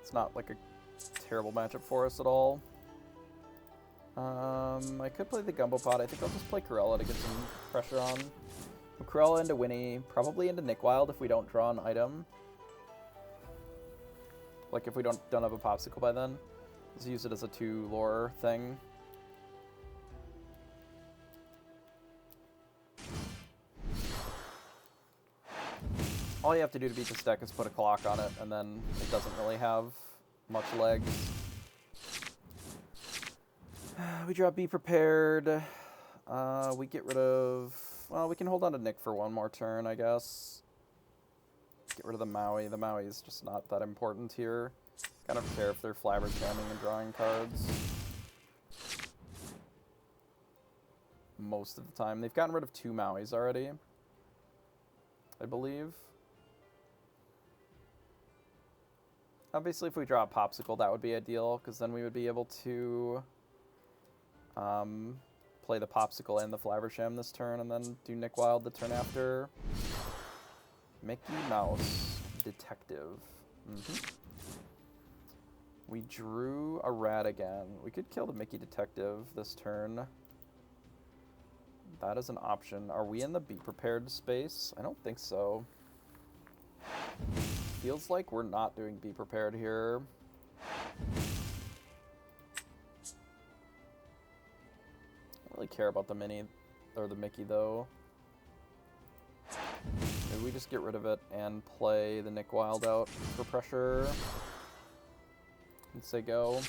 It's not like a terrible matchup for us at all. I could play the Gumbo Pot. I think I'll just play Corella to get some pressure on. Corella into Winnie, probably into Nick Wild if we don't draw an item. Like if we don't have a Pawpsicle by then. Let's use it as a 2 lore thing. All you have to do to beat this deck is put a clock on it, and then it doesn't really have much legs. We drop Be Prepared. We get rid of... Well, we can hold on to Nick for one more turn, I guess. Get rid of the Maui. The Maui is just not that important here. Kind of care if they're flabber jamming and drawing cards. Most of the time. They've gotten rid of 2 Mauis already, I believe. Obviously, if we draw a Pawpsicle, that would be ideal, because then we would be able to play the Pawpsicle and the Flaversham this turn, and then do Nick Wild the turn after. Mickey Mouse Detective. We drew a rat again. We could kill the Mickey Detective this turn. That is an option. Are we in the Be Prepared space? I don't think so. Feels like we're not doing Be Prepared here. I don't really care about the Minnie or the Mickey though. Maybe we just get rid of it and play the Nick Wild out for pressure. And say go.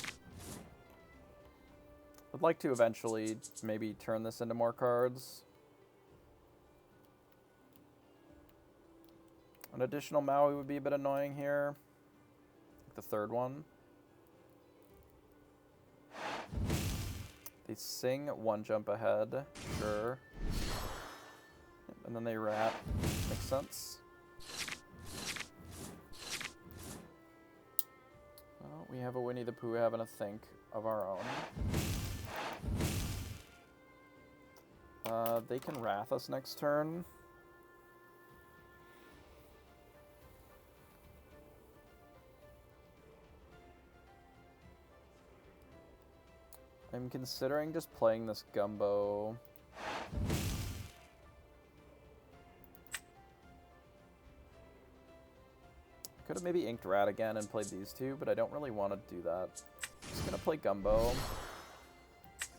I'd like to eventually maybe turn this into more cards. An additional Maui would be a bit annoying here. Like the third one. They sing 1 jump ahead, sure. And then they rat. Makes sense. Well, we have a Winnie the Pooh having a think of our own. They can Wrath us next turn. I'm considering just playing this Gumbo. Could have maybe inked Rat again and played these two, but I don't really want to do that. I'm just gonna play Gumbo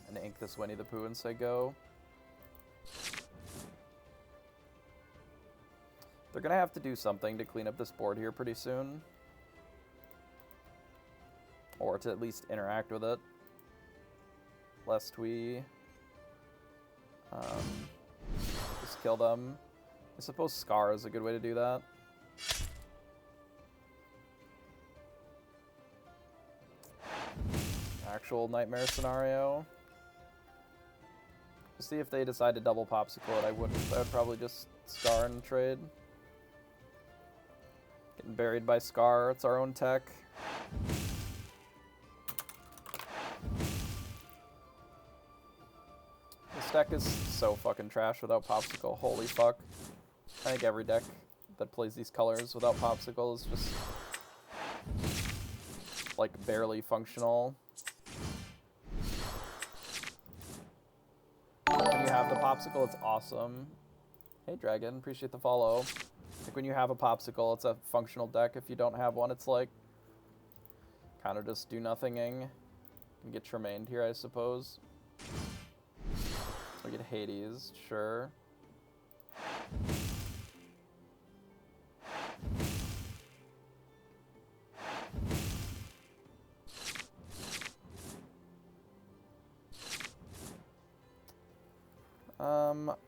and ink this Winnie the Pooh and say go. They're gonna have to do something to clean up this board here pretty soon. Or to at least interact with it. Lest we just kill them. I suppose Scar is a good way to do that. Actual nightmare scenario. To see if they decide to double Pawpsicle it, I wouldn't. I would probably just Scar and trade. Getting buried by Scar, it's our own tech. This deck is so fucking trash without Pawpsicle, holy fuck. I think every deck that plays these colors without Pawpsicle is just like barely functional. When you have the Pawpsicle, it's awesome. Hey Dragon, appreciate the follow. Like when you have a Pawpsicle, it's a functional deck. If you don't have one, it's like kind of just do nothinging. You get Tremained here, I suppose. We get Hades, sure.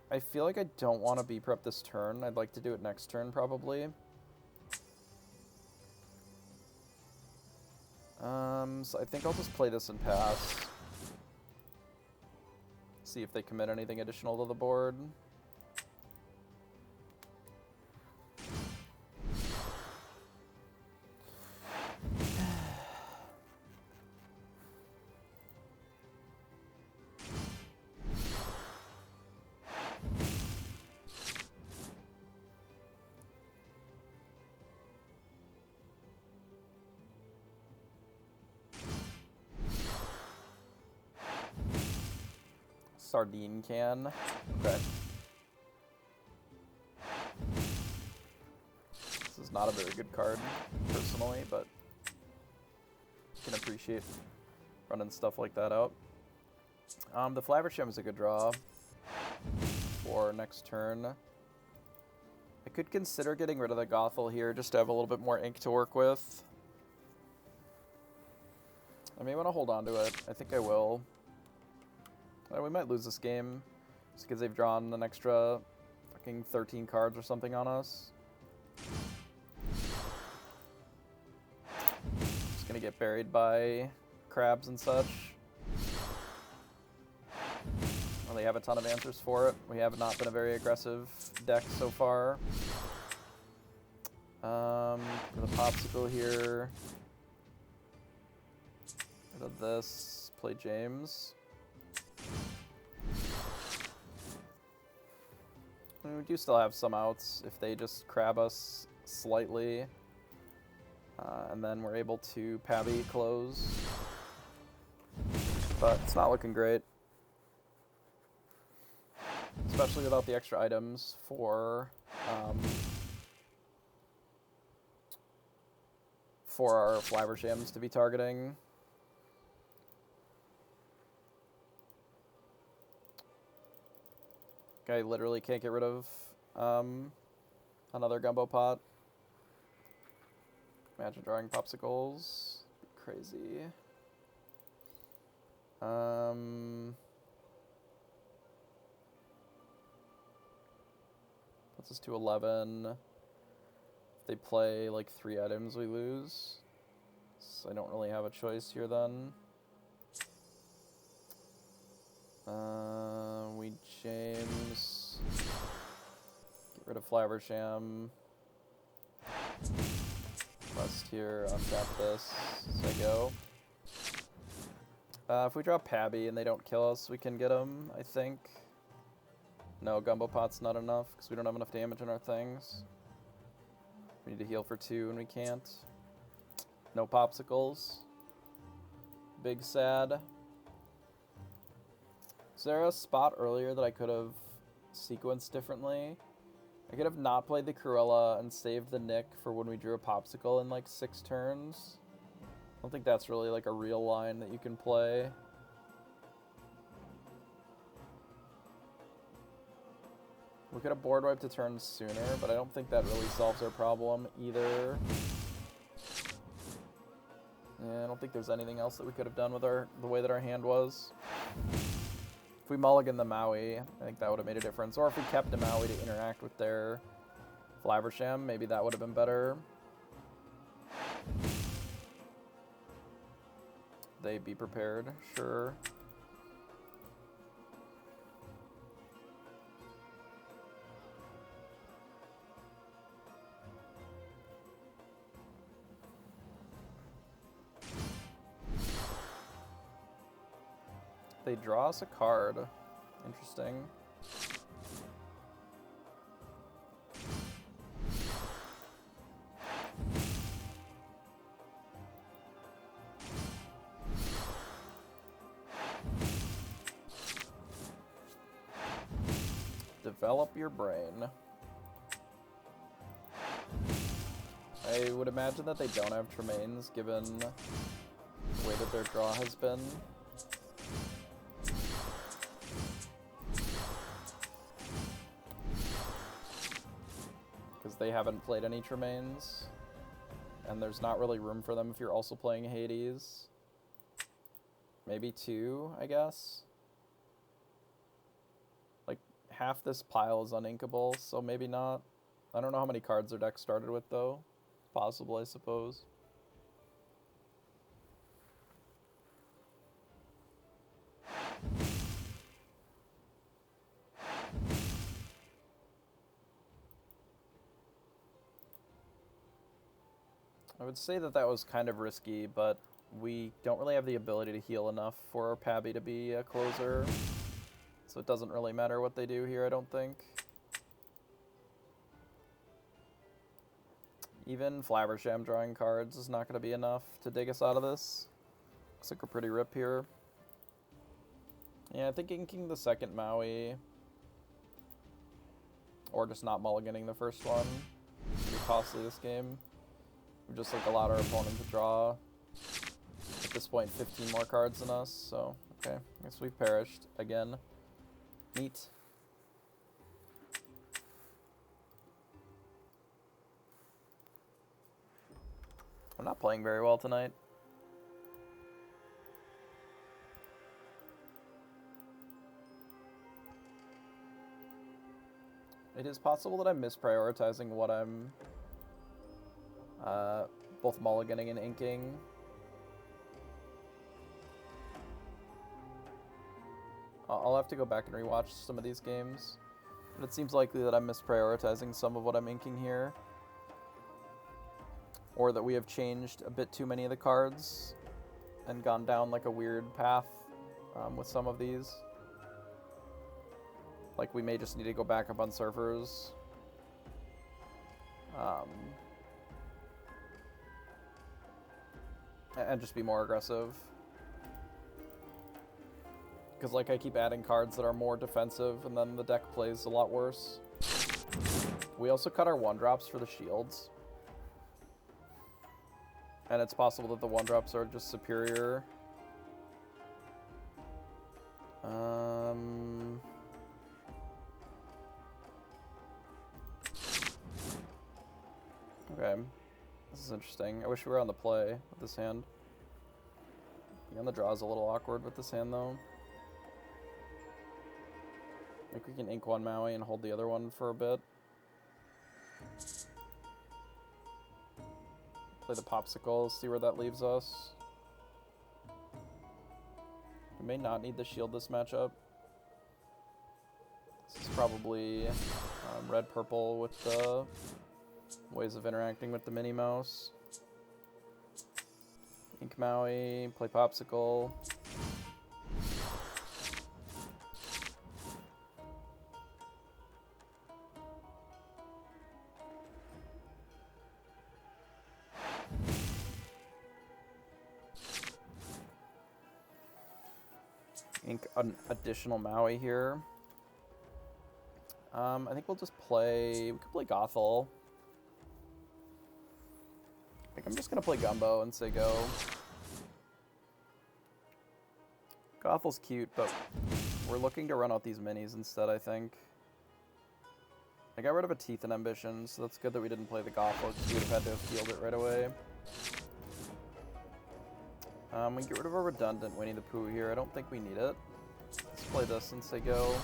I feel like I don't want to be prep this turn. I'd like to do it next turn, probably. So I think I'll just play this and pass. See if they commit anything additional to the board. Sardine can. Okay. This is not a very good card, personally, but I can appreciate running stuff like that out. The Flaversham is a good draw for next turn. I could consider getting rid of the Gothel here just to have a little bit more ink to work with. I may want to hold on to it. I think I will. We might lose this game just because they've drawn an extra fucking 13 cards or something on us. Just gonna get buried by crabs and such. Well, they have a ton of answers for it. We have not been a very aggressive deck so far. For the Pawpsicle here. Rid of this. Play James. We do still have some outs if they just crab us slightly. And then we're able to Pabby close. But it's not looking great. Especially without the extra items for our Flavershams to be targeting. I literally can't get rid of another Gumbo pot. Imagine drawing Pawpsicles. Crazy. Puts us to 11. If they play like 3 items, we lose. So I don't really have a choice here then. We James. Get rid of Flaversham. Quest here, untap this. Say go. If we draw Pabby and they don't kill us, we can get them, I think. No, Gumbo Pot's not enough because we don't have enough damage in our things. We need to heal for 2 and we can't. No Pawpsicles. Big sad. there a spot earlier that I could have sequenced differently? I could have not played the Cruella and saved the Nick for when we drew a Pawpsicle in like 6 turns. I don't think that's really like a real line that you can play. We could have board wiped a turn sooner, but I don't think that really solves our problem either. Yeah, I don't think there's anything else that we could have done with the way that our hand was. If we mulligan the Maui, I think that would have made a difference. Or if we kept the Maui to interact with their Flaversham, maybe that would have been better. They be prepared, sure. They draw us a card. Interesting. Develop your brain. I would imagine that they don't have Tremaines, given the way that their draw has been. Because they haven't played any Tremaines. And there's not really room for them if you're also playing Hades. Maybe 2, I guess. Like, half this pile is uninkable, so maybe not. I don't know how many cards their deck started with, though. Possible, I suppose. I would say that that was kind of risky, but we don't really have the ability to heal enough for our Pabby to be a closer. So it doesn't really matter what they do here, I don't think. Even Flaversham drawing cards is not going to be enough to dig us out of this. Looks like we're pretty rip here. Yeah, I think inking the second Maui, or just not mulliganing the first one, is pretty costly this game. We just like allowed our opponent to draw, at this point, 15 more cards than us, so okay, I guess we've perished again. Neat. I'm not playing very well tonight. It is possible that I'm misprioritizing what I'm both mulliganing and inking. I'll have to go back and rewatch some of these games, but it seems likely that I'm misprioritizing some of what I'm inking here, or that we have changed a bit too many of the cards and gone down like a weird path with some of these. Like we may just need to go back up on surfers. And just be more aggressive. Because like I keep adding cards that are more defensive and then the deck plays a lot worse. We also cut our 1-drops for the shields. And it's possible that the 1-drops are just superior. Okay. This is interesting. I wish we were on the play with this hand. Yeah, the draw is a little awkward with this hand, though. I think we can ink one Maui and hold the other one for a bit. Play the Pawpsicle, see where that leaves us. We may not need to shield this matchup. This is probably red-purple with the ways of interacting with the Minnie Mouse. Ink Maui, play Pawpsicle. Ink an additional Maui here. I think we'll just play... We could play Gothel. I think I'm just going to play Gumbo and say go. Gothel's cute, but we're looking to run out these minis instead, I think. I got rid of a Teeth and Ambition, so that's good that we didn't play the Gothel, because we would have had to have healed it right away. We get rid of a redundant Winnie the Pooh here. I don't think we need it. Let's play this and say go.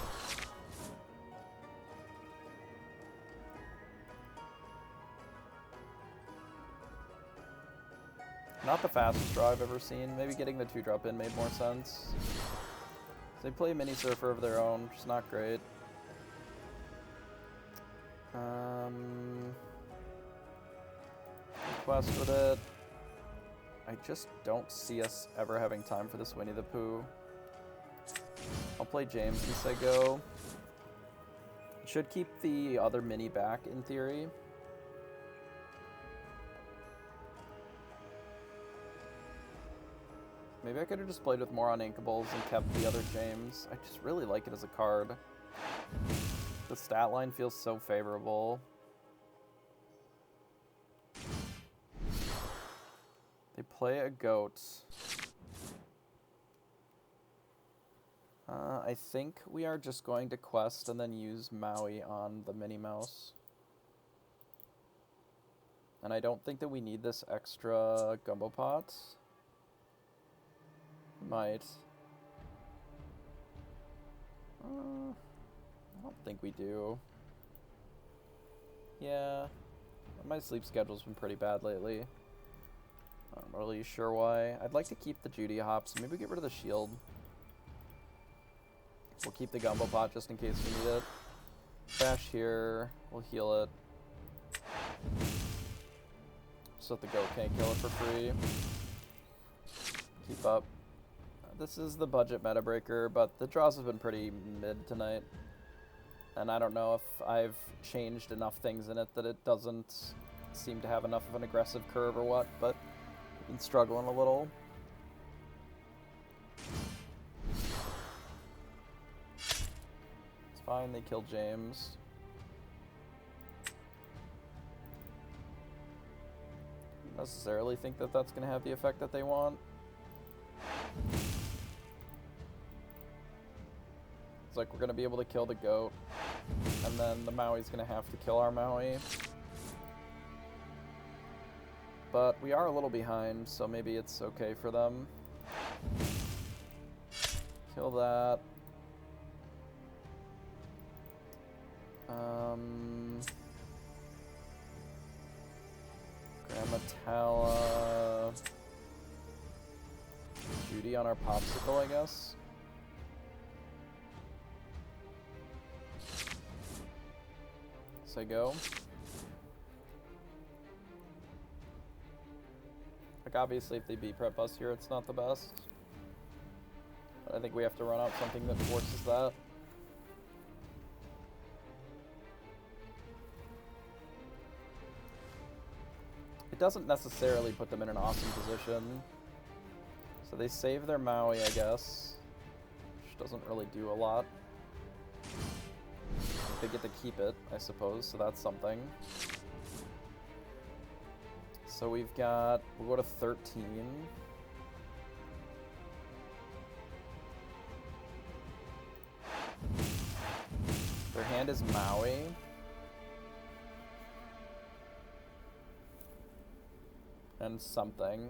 Not the fastest draw I've ever seen. Maybe getting the 2-drop in made more sense. They play Mini Surfer of their own, which is not great. Quest with it. I just don't see us ever having time for this Winnie the Pooh. I'll play James and say go. Should keep the other mini back in theory. Maybe I could have just played with more Uninkables and kept the other James. I just really like it as a card. The stat line feels so favorable. They play a goat. I think we are just going to quest and then use Maui on the Minnie Mouse. And I don't think that we need this extra Gumbo pot. Might. I don't think we do. Yeah. My sleep schedule's been pretty bad lately. I'm not really sure why. I'd like to keep the Judy hops. Maybe get rid of the shield. We'll keep the Gumbo pot just in case we need it. Bash here. We'll heal it. So that the goat can't kill it for free. Keep up. This is the budget meta breaker, but the draws have been pretty mid tonight. And I don't know if I've changed enough things in it that it doesn't seem to have enough of an aggressive curve or what, but I've been struggling a little. It's fine, they killed James. Don't necessarily think that that's going to have the effect that they want. It's like we're going to be able to kill the goat, and then the Maui's going to have to kill our Maui. But we are a little behind, so maybe it's okay for them. Kill that. Grandmaster. Judy on our Pawpsicle, I guess. Say go. Like, obviously, if they beat prep us here, it's not the best. But I think we have to run out something that forces that. It doesn't necessarily put them in an awesome position. So they save their Maui, I guess. Which doesn't really do a lot. They get to keep it, I suppose, so that's something. So we've got, we'll go to 13. Their hand is Maui. And something.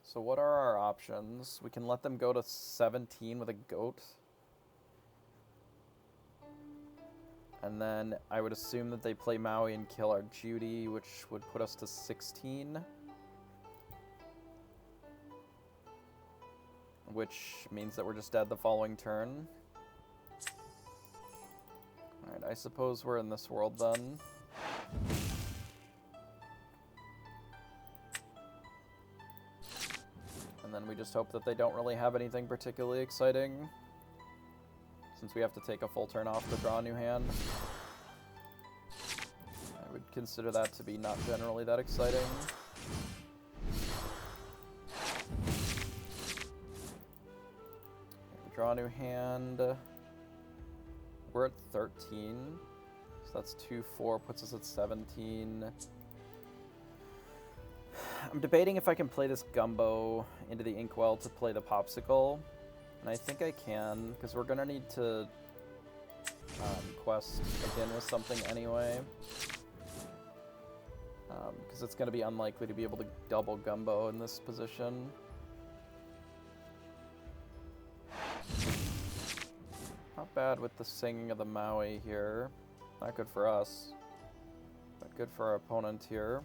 So what are our options? We can let them go to 17 with a goat. And then I would assume that they play Maui and kill our Judy, which would put us to 16. Which means that we're just dead the following turn. Alright, I suppose we're in this world then. And then we just hope that they don't really have anything particularly exciting, since we have to take a full turn off to draw a new hand. I would consider that to be not generally that exciting. Draw a new hand. We're at 13. So that's 2-4, puts us at 17. I'm debating if I can play this Gumbo into the Inkwell to play the Pawpsicle. And I think I can, because we're going to need to quest again with something anyway. Because it's going to be unlikely to be able to double Gumbo in this position. Not bad with the singing of the Maui here. Not good for us, but good for our opponent here.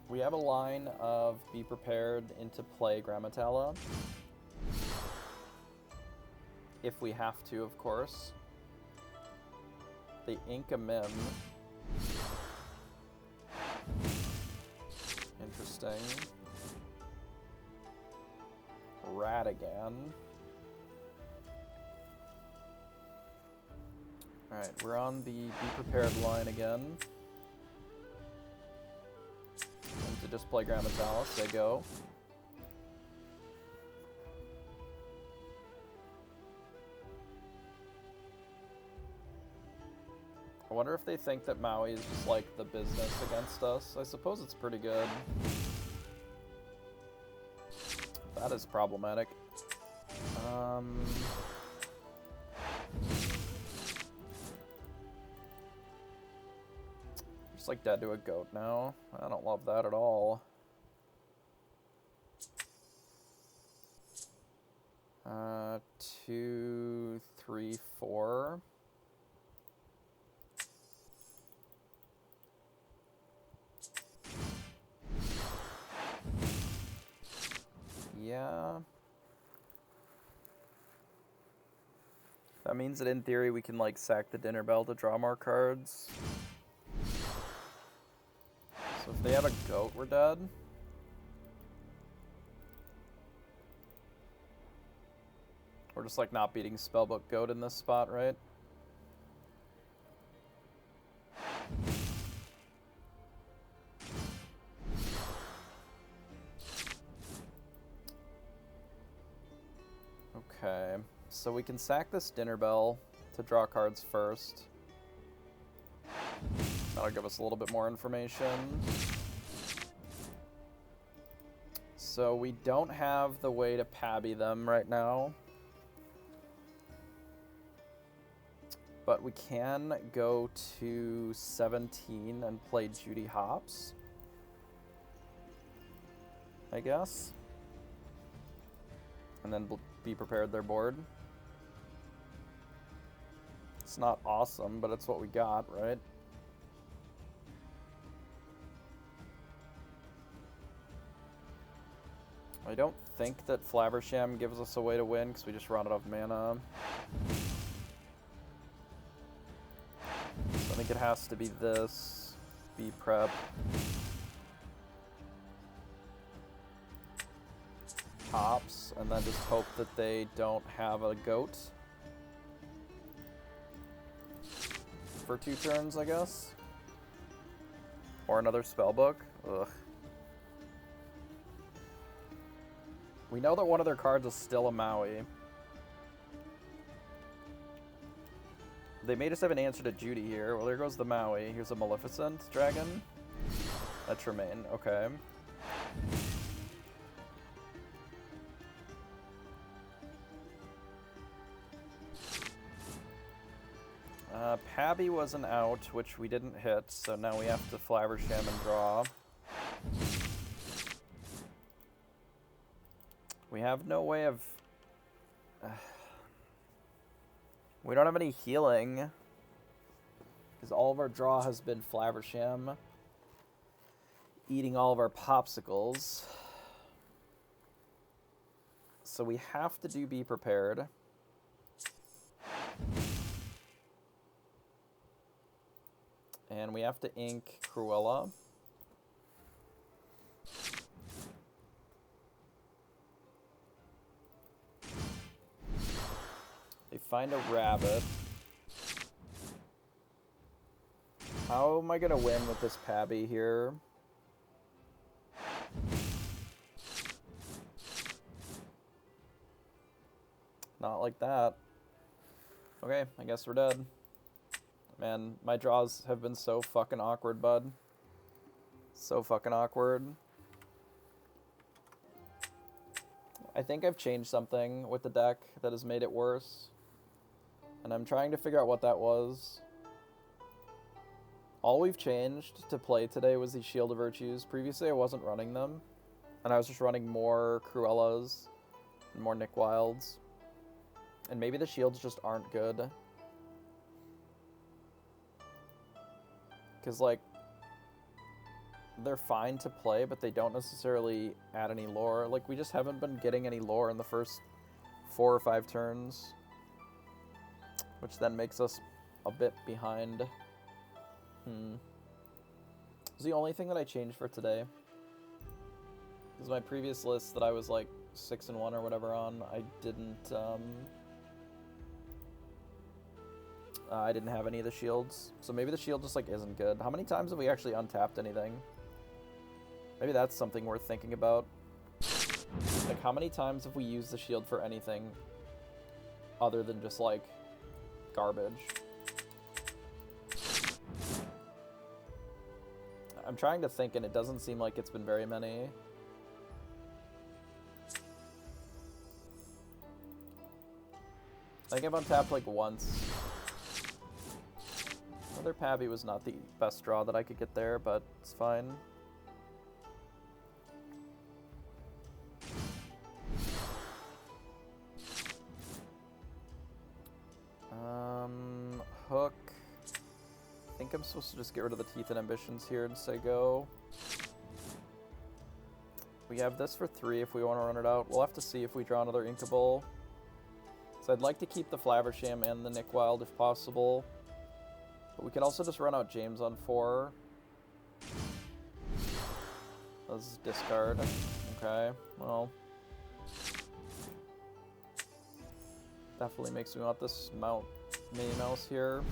We have a line of be prepared into play Grammatella. If we have to, of course. The Inca Mim. Interesting. Radigan. Alright, we're on the be prepared line again. And to just play Grammatella, they go. I wonder if they think that Maui is just like the business against us. I suppose it's pretty good. That is problematic. Just like dead to a goat now. I don't love that at all. 2, 3, 4. Yeah. That means that in theory we can like sack the dinner bell to draw more cards. So if they have a goat, we're dead. We're just like not beating Spellbook Goat in this spot, right? Okay, so we can sack this dinner bell to draw cards first. That'll give us a little bit more information. So we don't have the way to Pabby them right now. But we can go to 17 and play Judy Hops, I guess. And then be prepared their board. It's not awesome, but it's what we got, right? I don't think that Flaversham gives us a way to win because we just run out of mana. So I think it has to be this. Be prep. Hops, and then just hope that they don't have a goat for 2 turns, I guess. Or another spellbook. Ugh. We know that one of their cards is still a Maui. They may just have an answer to Judy here. Well, there goes the Maui. Here's a Maleficent dragon. A Tremaine, okay. Pabby was an out, which we didn't hit, so now we have to Flaversham and draw. We have no way of... we don't have any healing, because all of our draw has been Flaversham eating all of our Pawpsicles. So we have to do Be Prepared. And we have to ink Cruella. They find a rabbit. How am I gonna win with this Pabby here? Not like that. Okay, I guess we're dead. Man, my draws have been so fucking awkward, bud. So fucking awkward. I think I've changed something with the deck that has made it worse. And I'm trying to figure out what that was. All we've changed to play today was the Shield of Virtues. Previously I wasn't running them. And I was just running more Cruellas and more Nick Wilds. And maybe the shields just aren't good. Because, like, they're fine to play, but they don't necessarily add any lore. Like, we just haven't been getting any lore in the first 4 or 5 turns. Which then makes us a bit behind. It's the only thing that I changed for today. Because my previous list that I was, like, 6-1 or whatever on, I didn't have any of the shields. So maybe the shield just, like, isn't good. How many times have we actually untapped anything? Maybe that's something worth thinking about. Like, how many times have we used the shield for anything other than just, like, garbage? I'm trying to think, and it doesn't seem like it's been very many. I think I've untapped, like, once. Another Pabby was not the best draw that I could get there, but it's fine. Hook. I think I'm supposed to just get rid of the Teeth and Ambitions here and say go. We have this for 3 if we want to run it out. We'll have to see if we draw another Inkable. So I'd like to keep the Flaversham and the Nick Wild if possible. But we could also just run out James on 4. Let's discard. Okay, well. Definitely makes me want this Minnie Mouse here.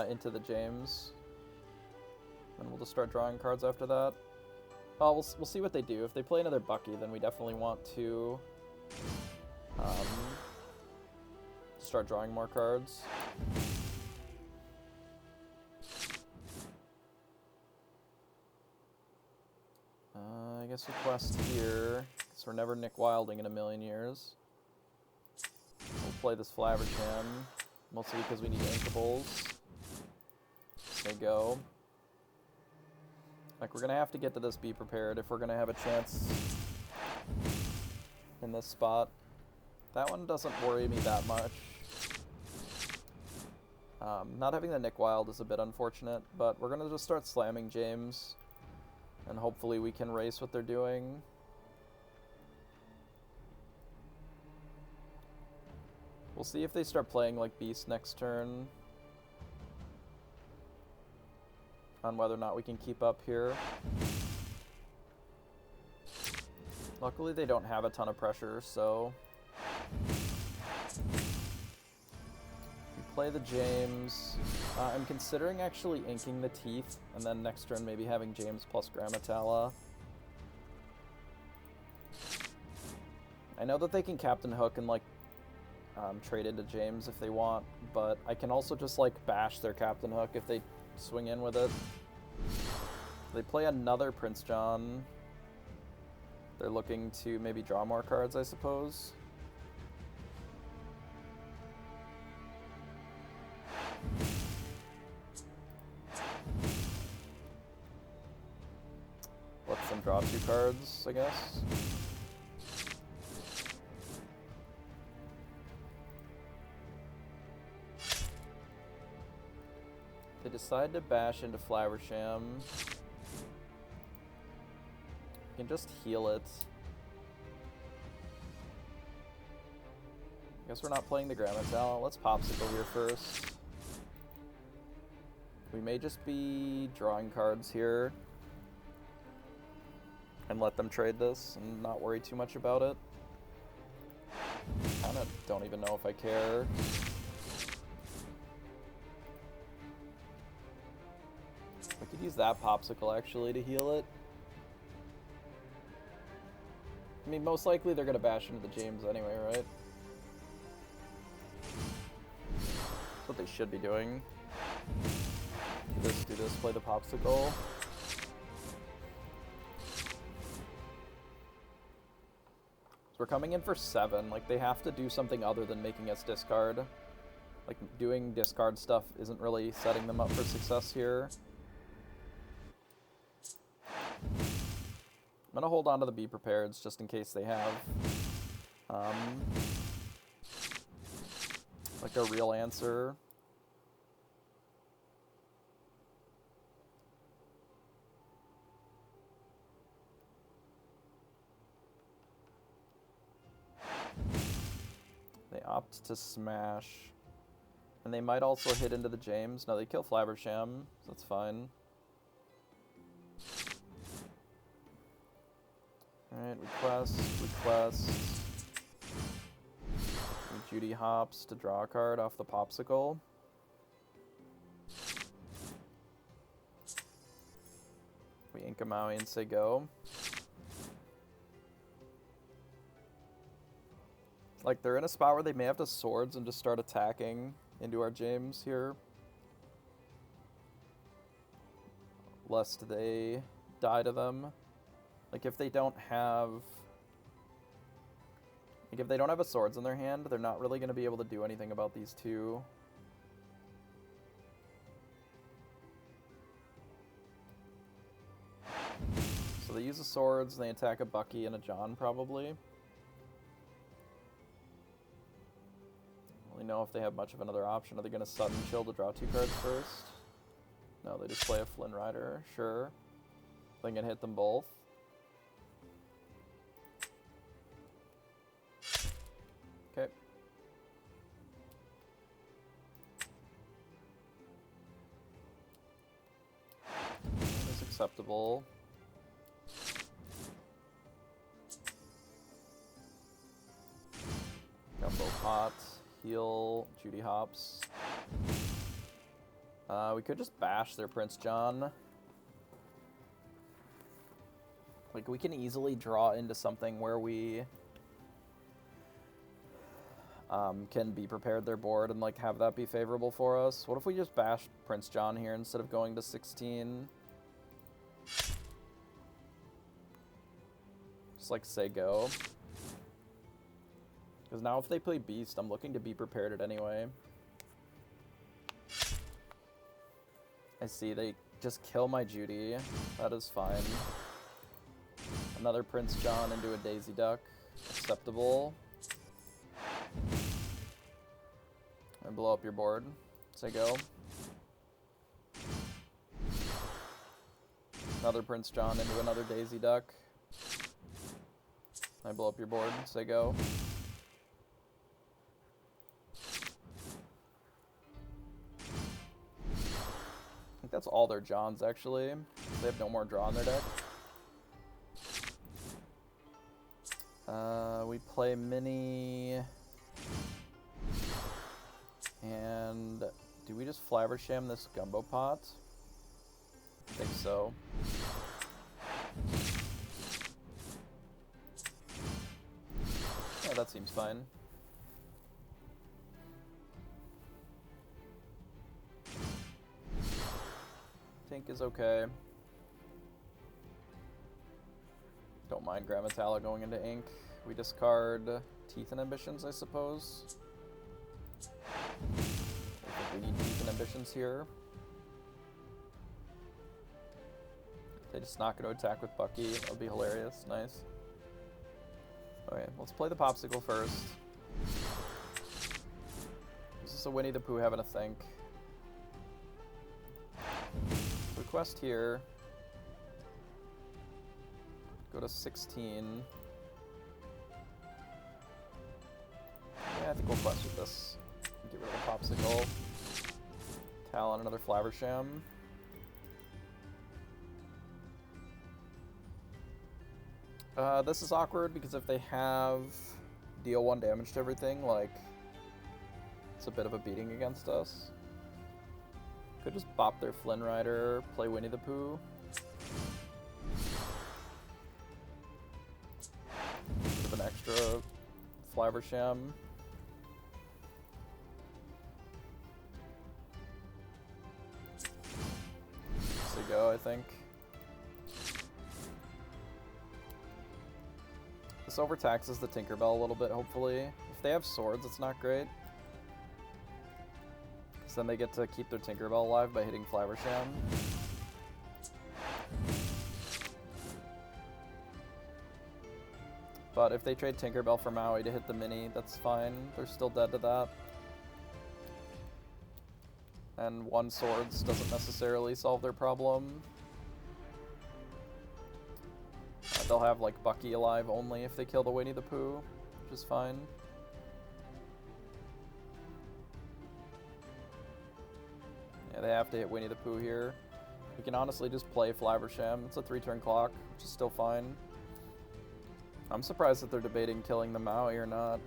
Into the James. And we'll just start drawing cards after that. Oh, we'll see what they do. If they play another Bucky, then we definitely want to start drawing more cards. I guess request here, because we're never Nick Wilding in a million years. We'll play this Flaversham, mostly because we need Inkables. Say go. Like, we're gonna have to get to this Be Prepared if we're gonna have a chance in this spot. That one doesn't worry me that much. Not having the Nick Wild is a bit unfortunate, but we're gonna just start slamming James, and hopefully we can race what they're doing. We'll see if they start playing like Beast next turn, on whether or not we can keep up here. Luckily they don't have a ton of pressure, so we play the James. I'm considering actually inking the Teeth, and then next turn maybe having James plus Grammatella. I know that they can Captain Hook and, like, trade into James if they want, but I can also just, like, bash their Captain Hook if they swing in with it. They play another Prince John. They're looking to maybe draw more cards, I suppose. Let them draw 2 cards, I guess. They decide to bash into Flaversham. We can just heal it. I guess we're not playing the Grammatella. Let's Pawpsicle here first. We may just be drawing cards here and let them trade this and not worry too much about it. Kind Don't even know if I care. I could use that Pawpsicle actually to heal it. I mean, most likely they're gonna bash into the James anyway, right? That's what they should be doing. Do this, play the Pawpsicle. So we're coming in for 7. Like, they have to do something other than making us discard. Like, doing discard stuff isn't really setting them up for success here. I'm gonna hold on to the Be Prepareds just in case they have like a real answer. They opt to smash. And they might also hit into the James. No, they kill Flabbersham, so that's fine. Alright, request. And Judy hops to draw a card off the Pawpsicle. We ink a Maui and say go. Like, they're in a spot where they may have to swords and just start attacking into our James here. Lest they die to them. Like, if they don't have... Like, if they don't have a swords in their hand, they're not really going to be able to do anything about these two. So they use the swords, and they attack a Bucky and a John, probably. I don't really know if they have much of another option. Are they going to sudden chill to draw 2 cards first? No, they just play a Flynn Rider. Sure. They can hit them both. Okay. That is acceptable. Gumbo pot, heal, Judy hops. We could just bash their Prince John. Like, we can easily draw into something where we can be prepared their board and, like, have that be favorable for us. What if we just bash Prince John here instead of going to 16? Just, like, say go. Because now if they play Beast, I'm looking to be prepared it anyway. I see, they just kill my Judy. That is fine. Another Prince John into a Daisy Duck. Acceptable. And blow up your board. Say go. Another Prince John into another Daisy Duck. I blow up your board. Say go. I think that's all their Johns, actually. They have no more draw in their deck. We play Mini... And do we just Flabbersham this Gumbo pot? I think so. Yeah, that seems fine. Tink is okay. Don't mind Grandmaster going into ink. We discard Teeth and Ambitions, I suppose. I think we need Teeth and Ambitions here. They just not going to attack with Bucky. That would be hilarious. Nice. Okay, let's play the Pawpsicle first. This is a Winnie the Pooh having a think. Request here. Go to 16. Yeah, I think we'll quest with this. Get rid of the Pawpsicle. Talon, another Flabbersham. This is awkward because if they have deal 1 damage to everything, like, it's a bit of a beating against us. Could just bop their Flynn Rider, play Winnie the Pooh. Bit of an extra Flaversham. There you go, I think. This overtaxes the Tinkerbell a little bit, hopefully. If they have swords, it's not great. Because then they get to keep their Tinkerbell alive by hitting Flaversham. But if they trade Tinkerbell for Maui to hit the mini, that's fine. They're still dead to that. And 1 swords doesn't necessarily solve their problem. They'll have, like, Bucky alive only if they kill the Winnie the Pooh, which is fine. Yeah, they have to hit Winnie the Pooh here. We can honestly just play Flaversham. It's a 3-turn clock, which is still fine. I'm surprised that they're debating killing the Maui or not.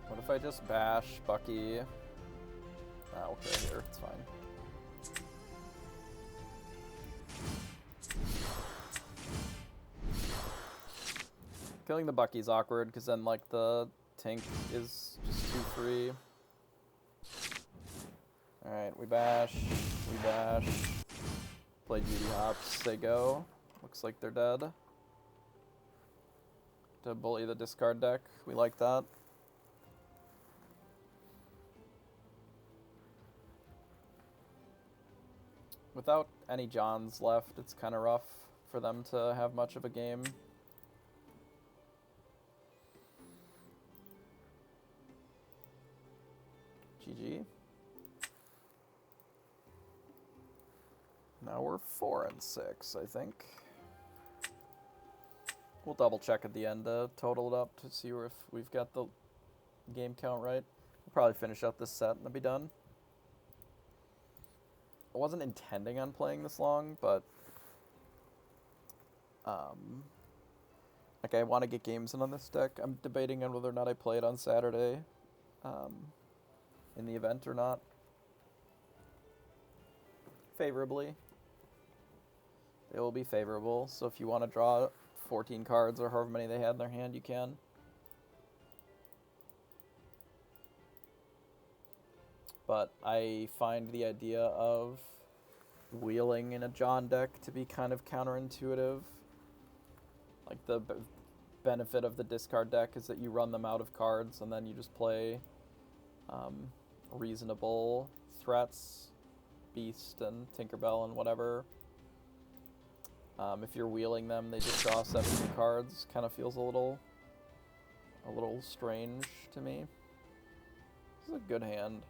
What if I just bash Bucky? Ah, okay, here, it's fine. Killing the Bucky's awkward, because then, like, the Tink is just too free. Alright, we bash, play Judy Hops, they go. Looks like they're dead. To bully the discard deck, we like that. Without any Johns left, it's kind of rough for them to have much of a game. GG. Now we're 4-6, I think. We'll double check at the end to total it up to see if we've got the game count right. We'll probably finish up this set and it'll be done. I wasn't intending on playing this long, but like, I want to get games in on this deck. I'm debating on whether or not I play it on Saturday in the event or not. Favorably. They will be favorable, so if you want to draw 14 cards or however many they had in their hand, you can. But I find the idea of wheeling in a John deck to be kind of counterintuitive. Like, the benefit of the discard deck is that you run them out of cards and then you just play reasonable threats, Beast and Tinkerbell and whatever. If you're wheeling them, they just draw 17 cards. Kind of feels a little strange to me. This is a good hand.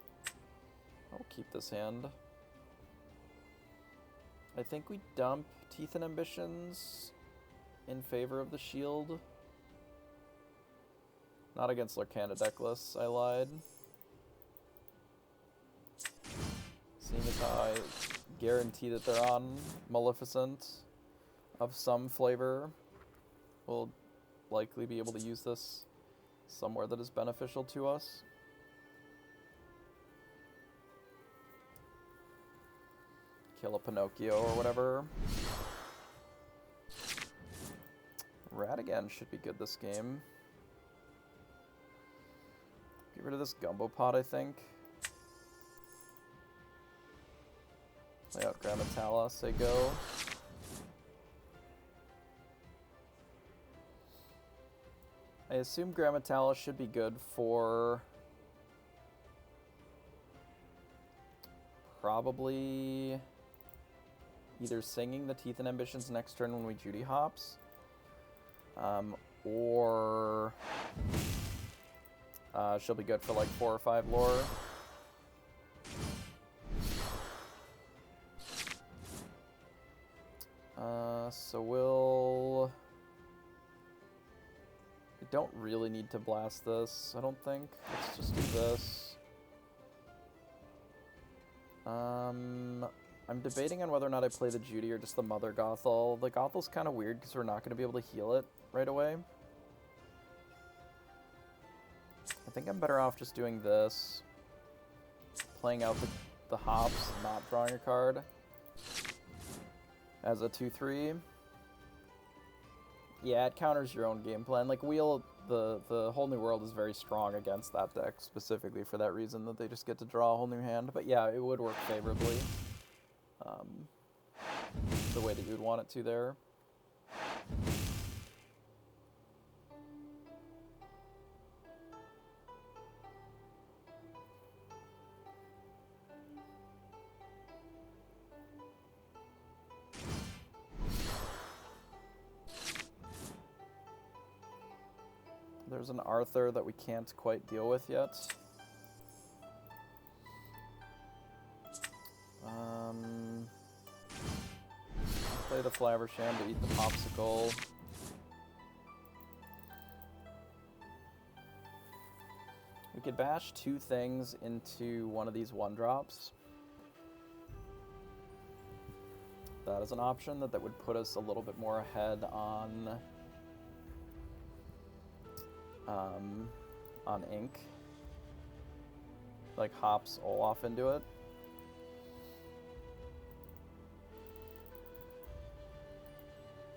I'll keep this hand. I think we dump Teeth and Ambitions in favor of the shield. Not against Lorcana Decklist, I lied. Seeing as how I guarantee that they're on Maleficent of some flavor, we'll likely be able to use this somewhere that is beneficial to us. Kill a Pinocchio or whatever. Ratigan should be good this game. Get rid of this Gumbo Pot, I think. Lay out Grammatala, say go. I assume Grammatala should be good for probably either singing the Teeth and Ambitions next turn when we Judy Hops, or she'll be good for like 4 or 5 lore. So we'll... We don't really need to blast this, I don't think. Let's just do this. I'm debating on whether or not I play the Judy or just the Mother Gothel. The Gothel's kind of weird because we're not going to be able to heal it right away. I think I'm better off just doing this. Playing out the hops, not drawing a card. As a 2-3. Yeah, it counters your own game plan. Like, the Whole New World is very strong against that deck, specifically for that reason, that they just get to draw a whole new hand. But yeah, it would work favorably. The way that you would want it to there. There's an Arthur that we can't quite deal with yet. Play the Flaversham to eat the Pawpsicle. We could bash 2 things into one of these 1-drops. That is an option that would put us a little bit more ahead on ink. Like hops Olaf into it.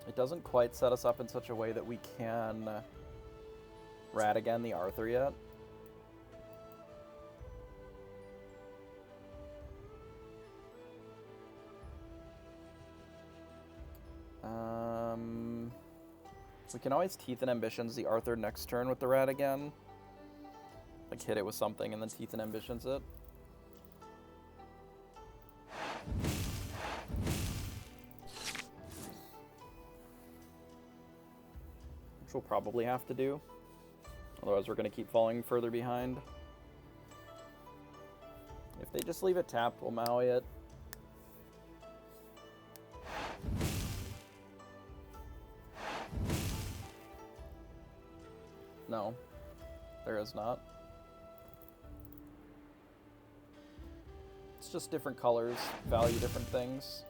It doesn't quite set us up in such a way that we can Ratigan the Arthur yet. We can always Teeth and Ambitions the Arthur next turn with the Ratigan. Like hit it with something and then Teeth and Ambitions it. Which we'll probably have to do. Otherwise we're going to keep falling further behind. If they just leave it tapped, we'll Maui it. No, there is not. It's just different colors, value different things.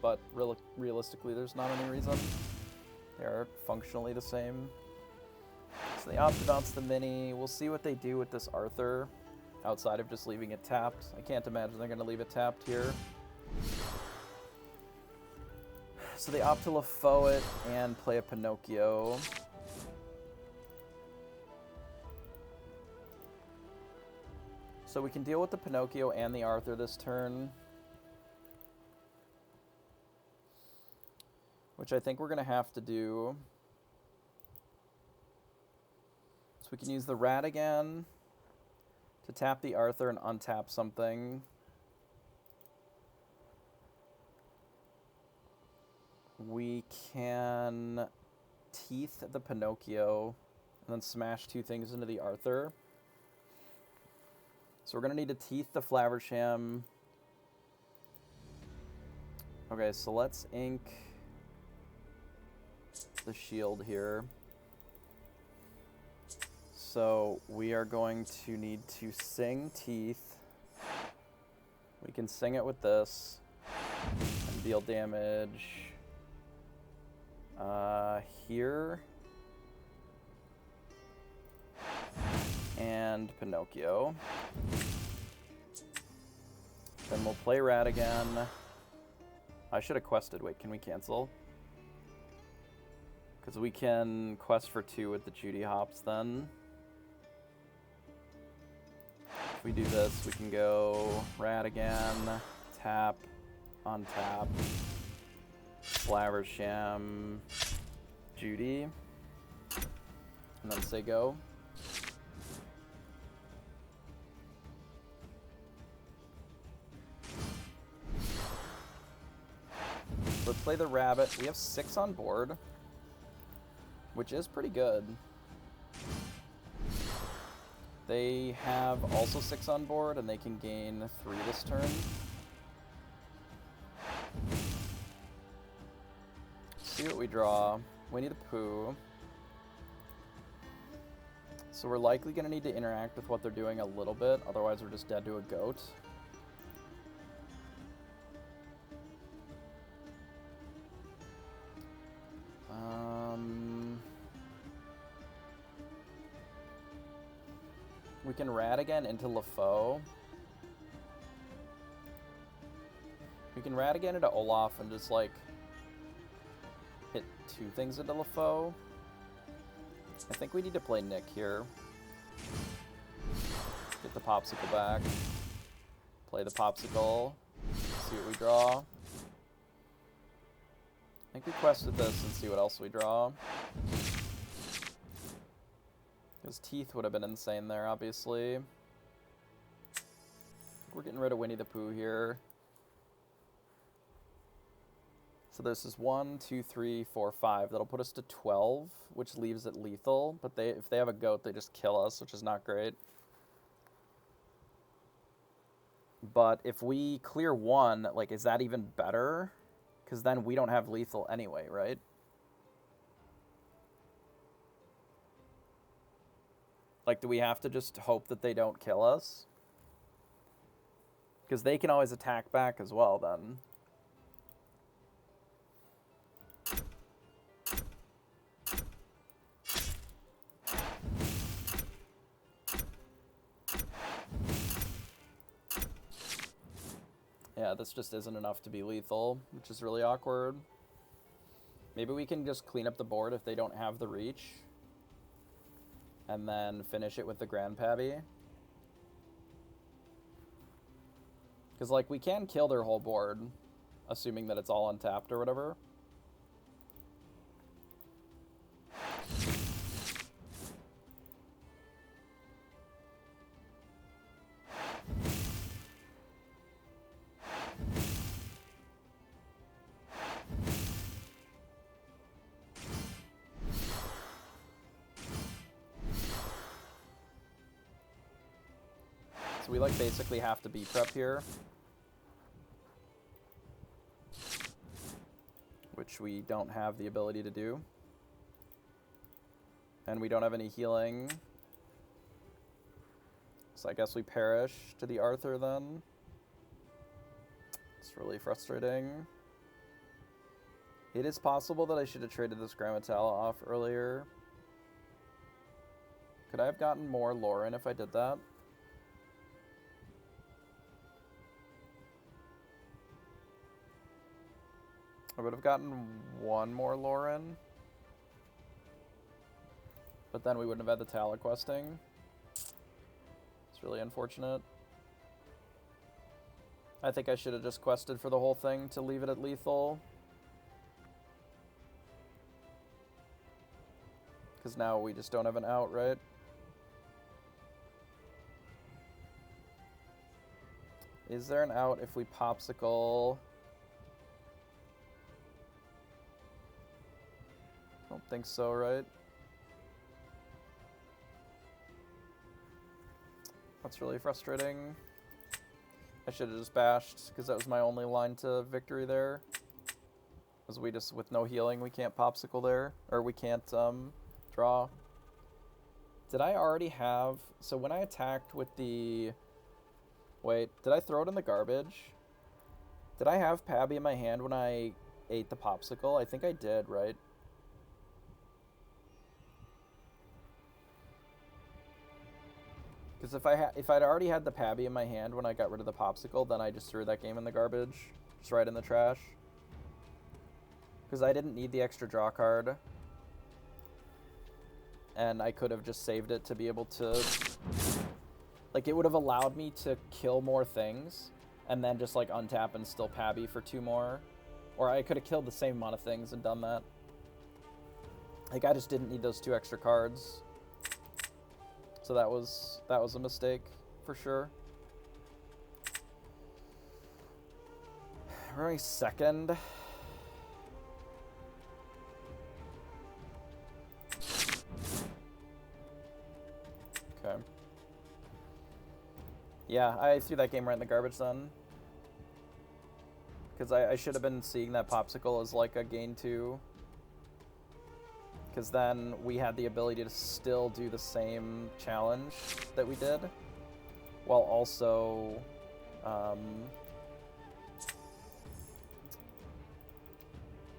But realistically, there's not any reason. They are functionally the same. So they opt to bounce the mini. We'll see what they do with this Arthur, outside of just leaving it tapped. I can't imagine they're going to leave it tapped here. So they opt to LaFoe it and play a Pinocchio. So we can deal with the Pinocchio and the Arthur this turn. Which I think we're going to have to do. So we can use the Ratigan to tap the Arthur and untap something. We can Teeth the Pinocchio and then smash 2 things into the Arthur. So we're going to need to Teeth the Flaversham. Okay, so let's ink the shield here. So we are going to need to sing Teeth. We can sing it with this and deal damage here. And Pinocchio. Then we'll play Ratigan. I should have quested. Wait, can we cancel? Because we can quest for 2 with the Judy hops then. If we do this, we can go Ratigan, tap, untap, Flaversham, Judy, and then say go. Let's play the rabbit. We have 6 on board, which is pretty good. They have also 6 on board, and they can gain 3 this turn. See what we draw. We need a poo. So we're likely going to need to interact with what they're doing a little bit, otherwise we're just dead to a goat. We can rat again into LeFaux. We can rat again into Olaf and just, like, hit 2 things into LeFaux. I think we need to play Nick here. Get the Pawpsicle back. Play the Pawpsicle. See what we draw. I think we quested this and see what else we draw. His teeth would have been insane there, obviously. We're getting rid of Winnie the Pooh here. So this is 1, 2, 3, 4, 5. That'll put us to 12, which leaves it lethal. But if they have a goat, they just kill us, which is not great. But if we clear 1, like, is that even better? Because then we don't have lethal anyway, right? Like, do we have to just hope that they don't kill us? Because they can always attack back as well, then. Yeah, this just isn't enough to be lethal, which is really awkward. Maybe we can just clean up the board if they don't have the reach. And then finish it with the Grandpabby. Because, like, we can kill their whole board, assuming that it's all untapped or whatever. So we, like, basically have to be prep here. Which we don't have the ability to do. And we don't have any healing. So I guess we perish to the Arthur then. It's really frustrating. It is possible that I should have traded this Grammatella off earlier. Could I have gotten more Lauren if I did that? I would have gotten 1 more Lauren. But then we wouldn't have had the Tala questing. It's really unfortunate. I think I should have just quested for the whole thing to leave it at lethal. Because now we just don't have an out, right? Is there an out if we Pawpsicle? I don't think so, right? That's really frustrating. I should have just bashed, because that was my only line to victory there. Because we just, with no healing, we can't Pawpsicle there. Or we can't, draw. Did I already have... So when I attacked with the... Wait, did I throw it in the garbage? Did I have Pabby in my hand when I ate the Pawpsicle? I think I did, right? Because if I'd already had the Pabby in my hand when I got rid of the Pawpsicle, then I just threw that game in the garbage. Just right in the trash. Because I didn't need the extra draw card. And I could have just saved it to be able to... Like, it would have allowed me to kill more things. And then just, like, untap and still Pabby for 2 more. Or I could have killed the same amount of things and done that. Like, I just didn't need those 2 extra cards. So that was a mistake, for sure. We're only second. Okay. Yeah, I threw that game right in the garbage then. Because I should have been seeing that Pawpsicle as like a gain 2. Because then we had the ability to still do the same challenge that we did, while also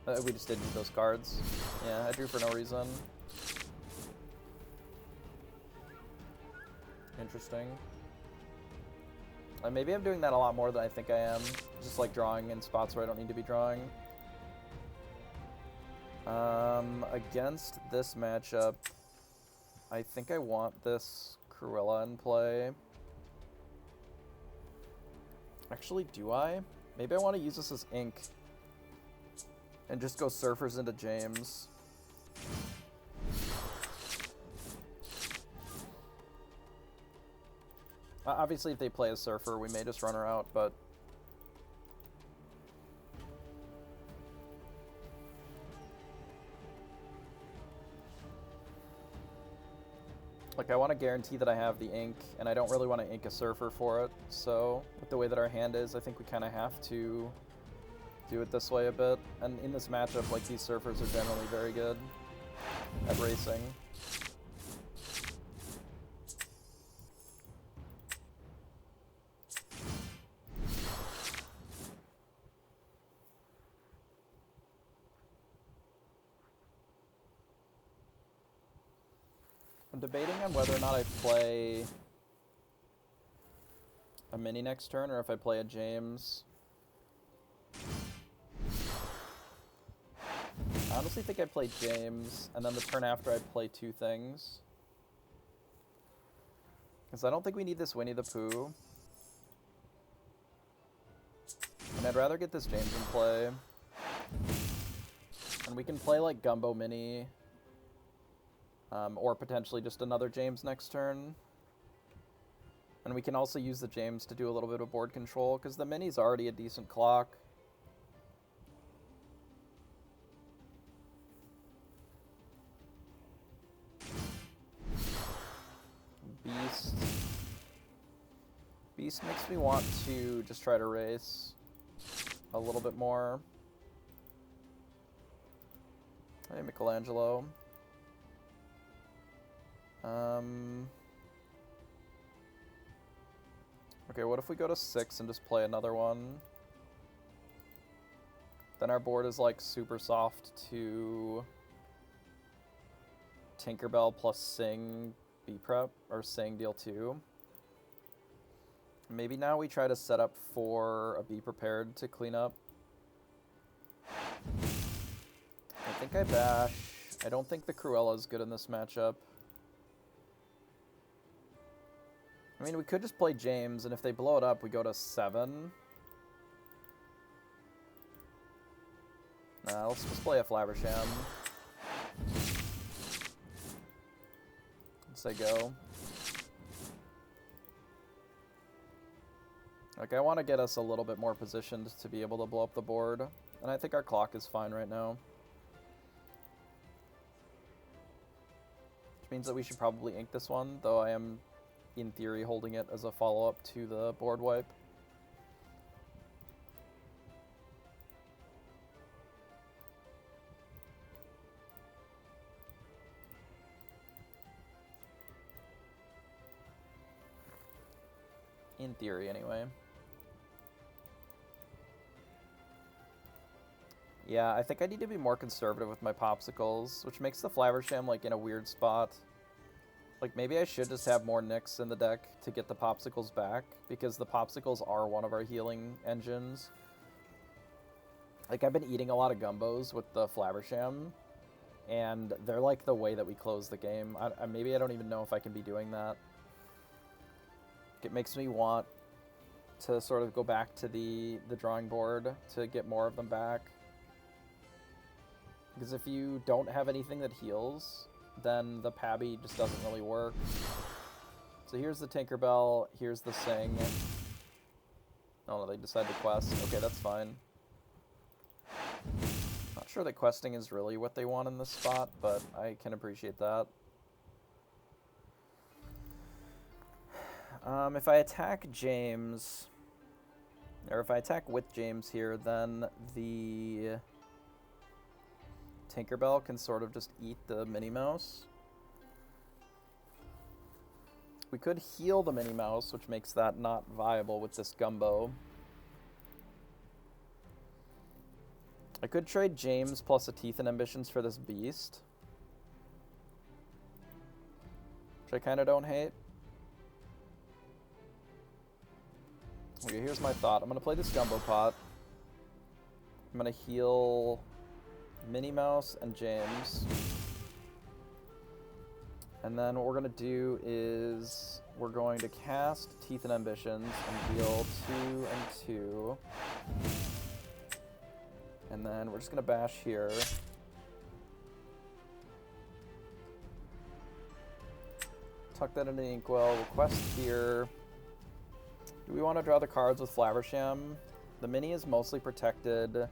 we just didn't need those cards. Yeah, I drew for no reason. interesting. And maybe I'm doing that a lot more than I think I am. Just like drawing in spots where I don't need to be drawing. Against this matchup, I think I want this Cruella in play. Actually, do I? Maybe I want to use this as ink. And just go Surfers into James. Obviously, if they play a Surfer, we may just run her out, but... like, I want to guarantee that I have the ink, and I don't really want to ink a Surfer for it, so with the way that our hand is, I think we kind of have to do it this way a bit. And in this matchup, like, these Surfers are generally very good at racing. I'm debating on whether or not I play a mini next turn or if I play a James. I honestly think I play James, and then the turn after I play two things. Because I don't think we need this Winnie the Pooh. And I'd rather get this James in play. And we can play like Gumbo Mini. Or potentially just another James next turn. And we can also use the James to do a little bit of board control, because the Mini's already a decent clock. Beast. Beast makes me want to just try to race a little bit more. Hey, Michelangelo. Okay, what if we go to 6 and just play another one? Then our board is like super soft to Tinkerbell plus Sing B-Prep, or Sing deal 2. Maybe now we try to set up for a Be Prepared to clean up. I think I bash. I don't think the Cruella is good in this matchup. I mean, we could just play James, and if they blow it up, we go to 7. Nah, let's just play a Flabbersham. Let's say go. Like, I want to get us a little bit more positioned to be able to blow up the board, and I think our clock is fine right now. Which means that we should probably ink this one, though I am, in theory, holding it as a follow-up to the board wipe. In theory, anyway. Yeah, I think I need to be more conservative with my Pawpsicles, which makes the Flabbersham, like, in a weird spot. Like, maybe I should just have more Nicks in the deck to get the Pawpsicles back, because the Pawpsicles are one of our healing engines. Like, I've been eating a lot of Gumbos with the Flabbersham, and they're, like, the way that we close the game. Maybe I don't even know if I can be doing that. It makes me want to sort of go back to the drawing board to get more of them back. Because if you don't have anything that heals, then the Pabby just doesn't really work. So here's the Tinkerbell, here's the Sing. Oh no, they decide to quest. Okay, that's fine. Not sure that questing is really what they want in this spot, but I can appreciate that. If I attack James, or if I attack with James here, then the Tinkerbell can sort of just eat the Minnie Mouse. We could heal the Minnie Mouse, which makes that not viable with this Gumbo. I could trade James plus a Teeth and Ambitions for this Beast, which I kind of don't hate. you. Here's my thought. I'm going to play this Gumbo Pot. I'm going to heal Minnie Mouse and James. And then what we're going to do is we're going to cast Teeth and Ambitions and deal 2 and 2. And then we're just going to bash here. Tuck that into the Inkwell. We'll quest here. Do we want to draw the cards with Flaversham? The mini is mostly protected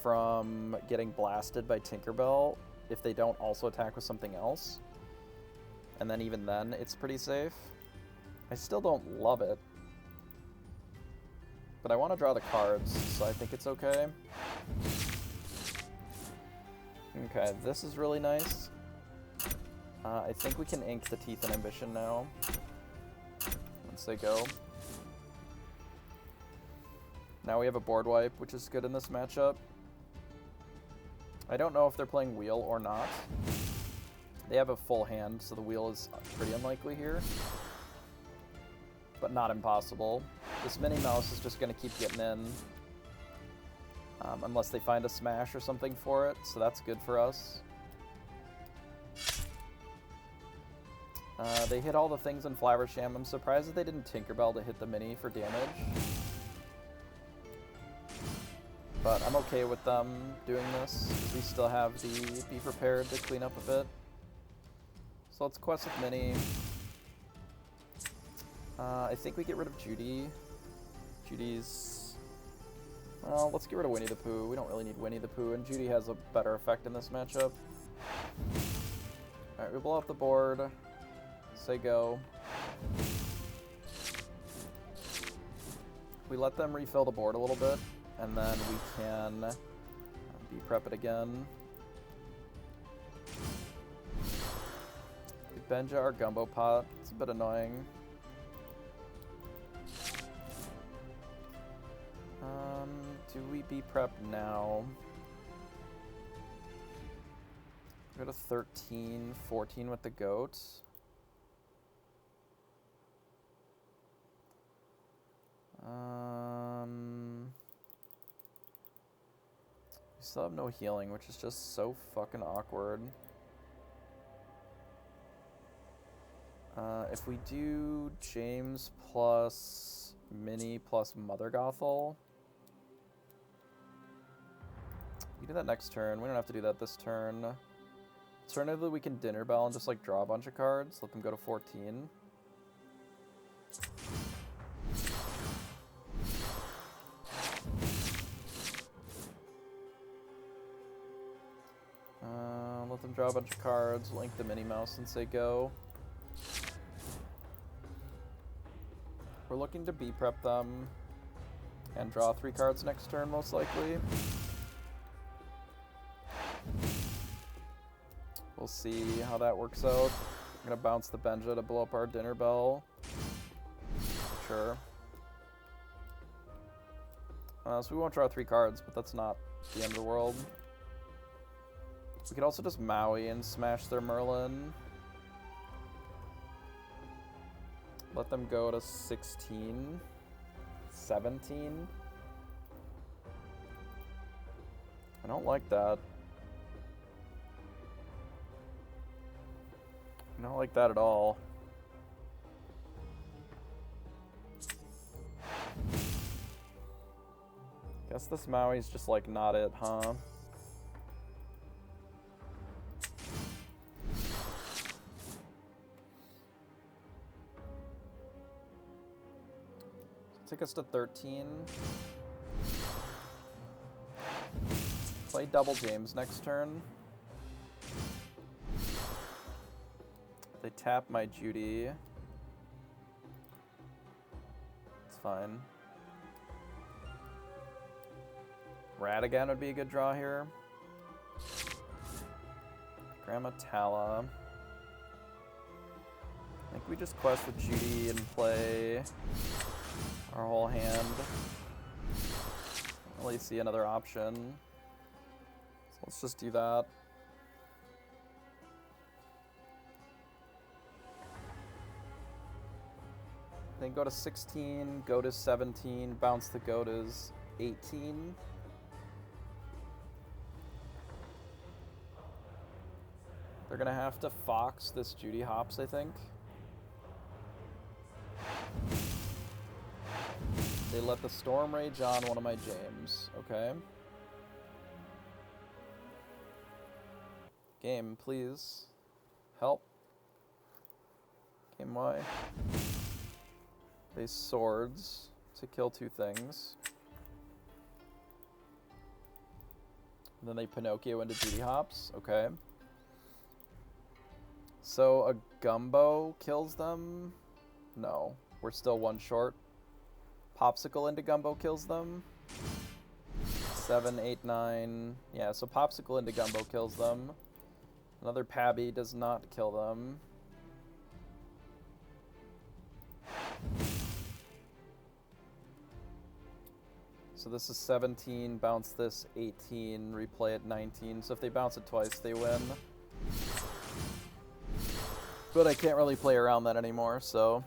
from getting blasted by Tinkerbell if they don't also attack with something else. And then even then, it's pretty safe. I still don't love it. But I want to draw the cards, so I think it's okay. Okay, this is really nice. I think we can ink the Teeth and Ambition now. Once they go. Now we have a board wipe, which is good in this matchup. I don't know if they're playing wheel or not. They have a full hand, so the wheel is pretty unlikely here. But not impossible. This Minnie Mouse is just going to keep getting in. Unless they find a smash or something for it, so that's good for us. They hit all the things in Flaversham. I'm surprised that they didn't Tinkerbell to hit the mini for damage. But I'm okay with them doing this. We still have the Be Prepared to clean up a bit. So let's quest with Mini. I think we get rid of Judy. Judy's... Well, let's get rid of Winnie the Pooh. We don't really need Winnie the Pooh, and Judy has a better effect in this matchup. Alright, we blow up the board. Say go. We let them refill the board a little bit, and then we can be-prep it again. We Benja our Gumbo Pot. It's a bit annoying. Do we be-prep now? Go to 13, 14 with the goat. We still have no healing, which is just so fucking awkward. If we do James plus Minnie plus Mother Gothel, we can do that next turn. We don't have to do that this turn. Alternatively, we can Dinner Bell and just like draw a bunch of cards, let them go to 14. Let them draw a bunch of cards, link the Minnie Mouse and say go. We're looking to be-prep them and draw 3 cards next turn, most likely. We'll see how that works out. I'm gonna bounce the Benja to blow up our Dinner Bell. Sure. So we won't draw 3 cards, but that's not the end of the world. We could also just Maui and smash their Merlin. Let them go to 16, 17. I don't like that. I don't like that at all. Guess this Maui's just like not it, huh? Take us to 13. Play double James next turn. They tap my Judy. It's fine. Ratigan would be a good draw here. Grandma Tala. I think we just quest with Judy and play our whole hand. Don't really see another option. So let's just do that. Then go to 16, go to 17, bounce the Gotas 18. They're gonna have to Fox this Judy Hops, I think. They let the Storm Rage on one of my James, okay. Game, please. Help. Game Y. They swords to kill 2 things. And then they Pinocchio into Judy Hops, okay. So a Gumbo kills them? No, we're still 1 short. Pawpsicle into Gumbo kills them. 7, 8, 9. Yeah, so Pawpsicle into Gumbo kills them. Another Pabby does not kill them. So this is 17, bounce this 18, replay it 19. So if they bounce it twice, they win. But I can't really play around that anymore, so...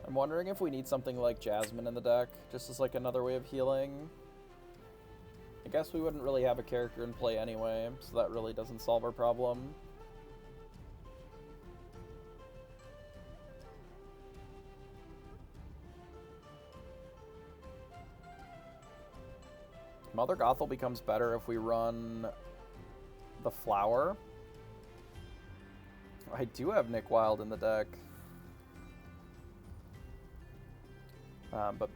I'm wondering if we need something like Jasmine in the deck, just as like another way of healing. I guess we wouldn't really have a character in play anyway, so that really doesn't solve our problem. Mother Gothel becomes better if we run the Flower. I do have Nick Wild in the deck. But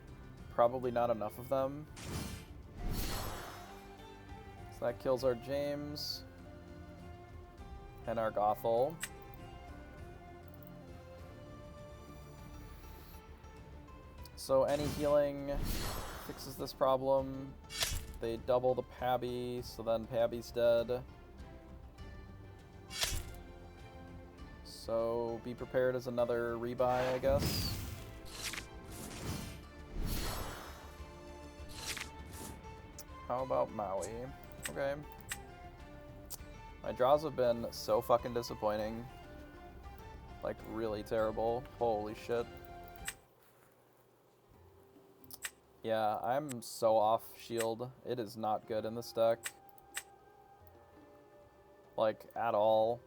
probably not enough of them. So that kills our James. And our Gothel. So any healing fixes this problem. They double the Pabby, so then Pabby's dead. So be prepared as another rebuy, I guess. How about Maui? Okay. My draws have been so fucking disappointing. Like, really terrible. Holy shit. Yeah, I'm so off shield. It is not good in this deck. Like, at all.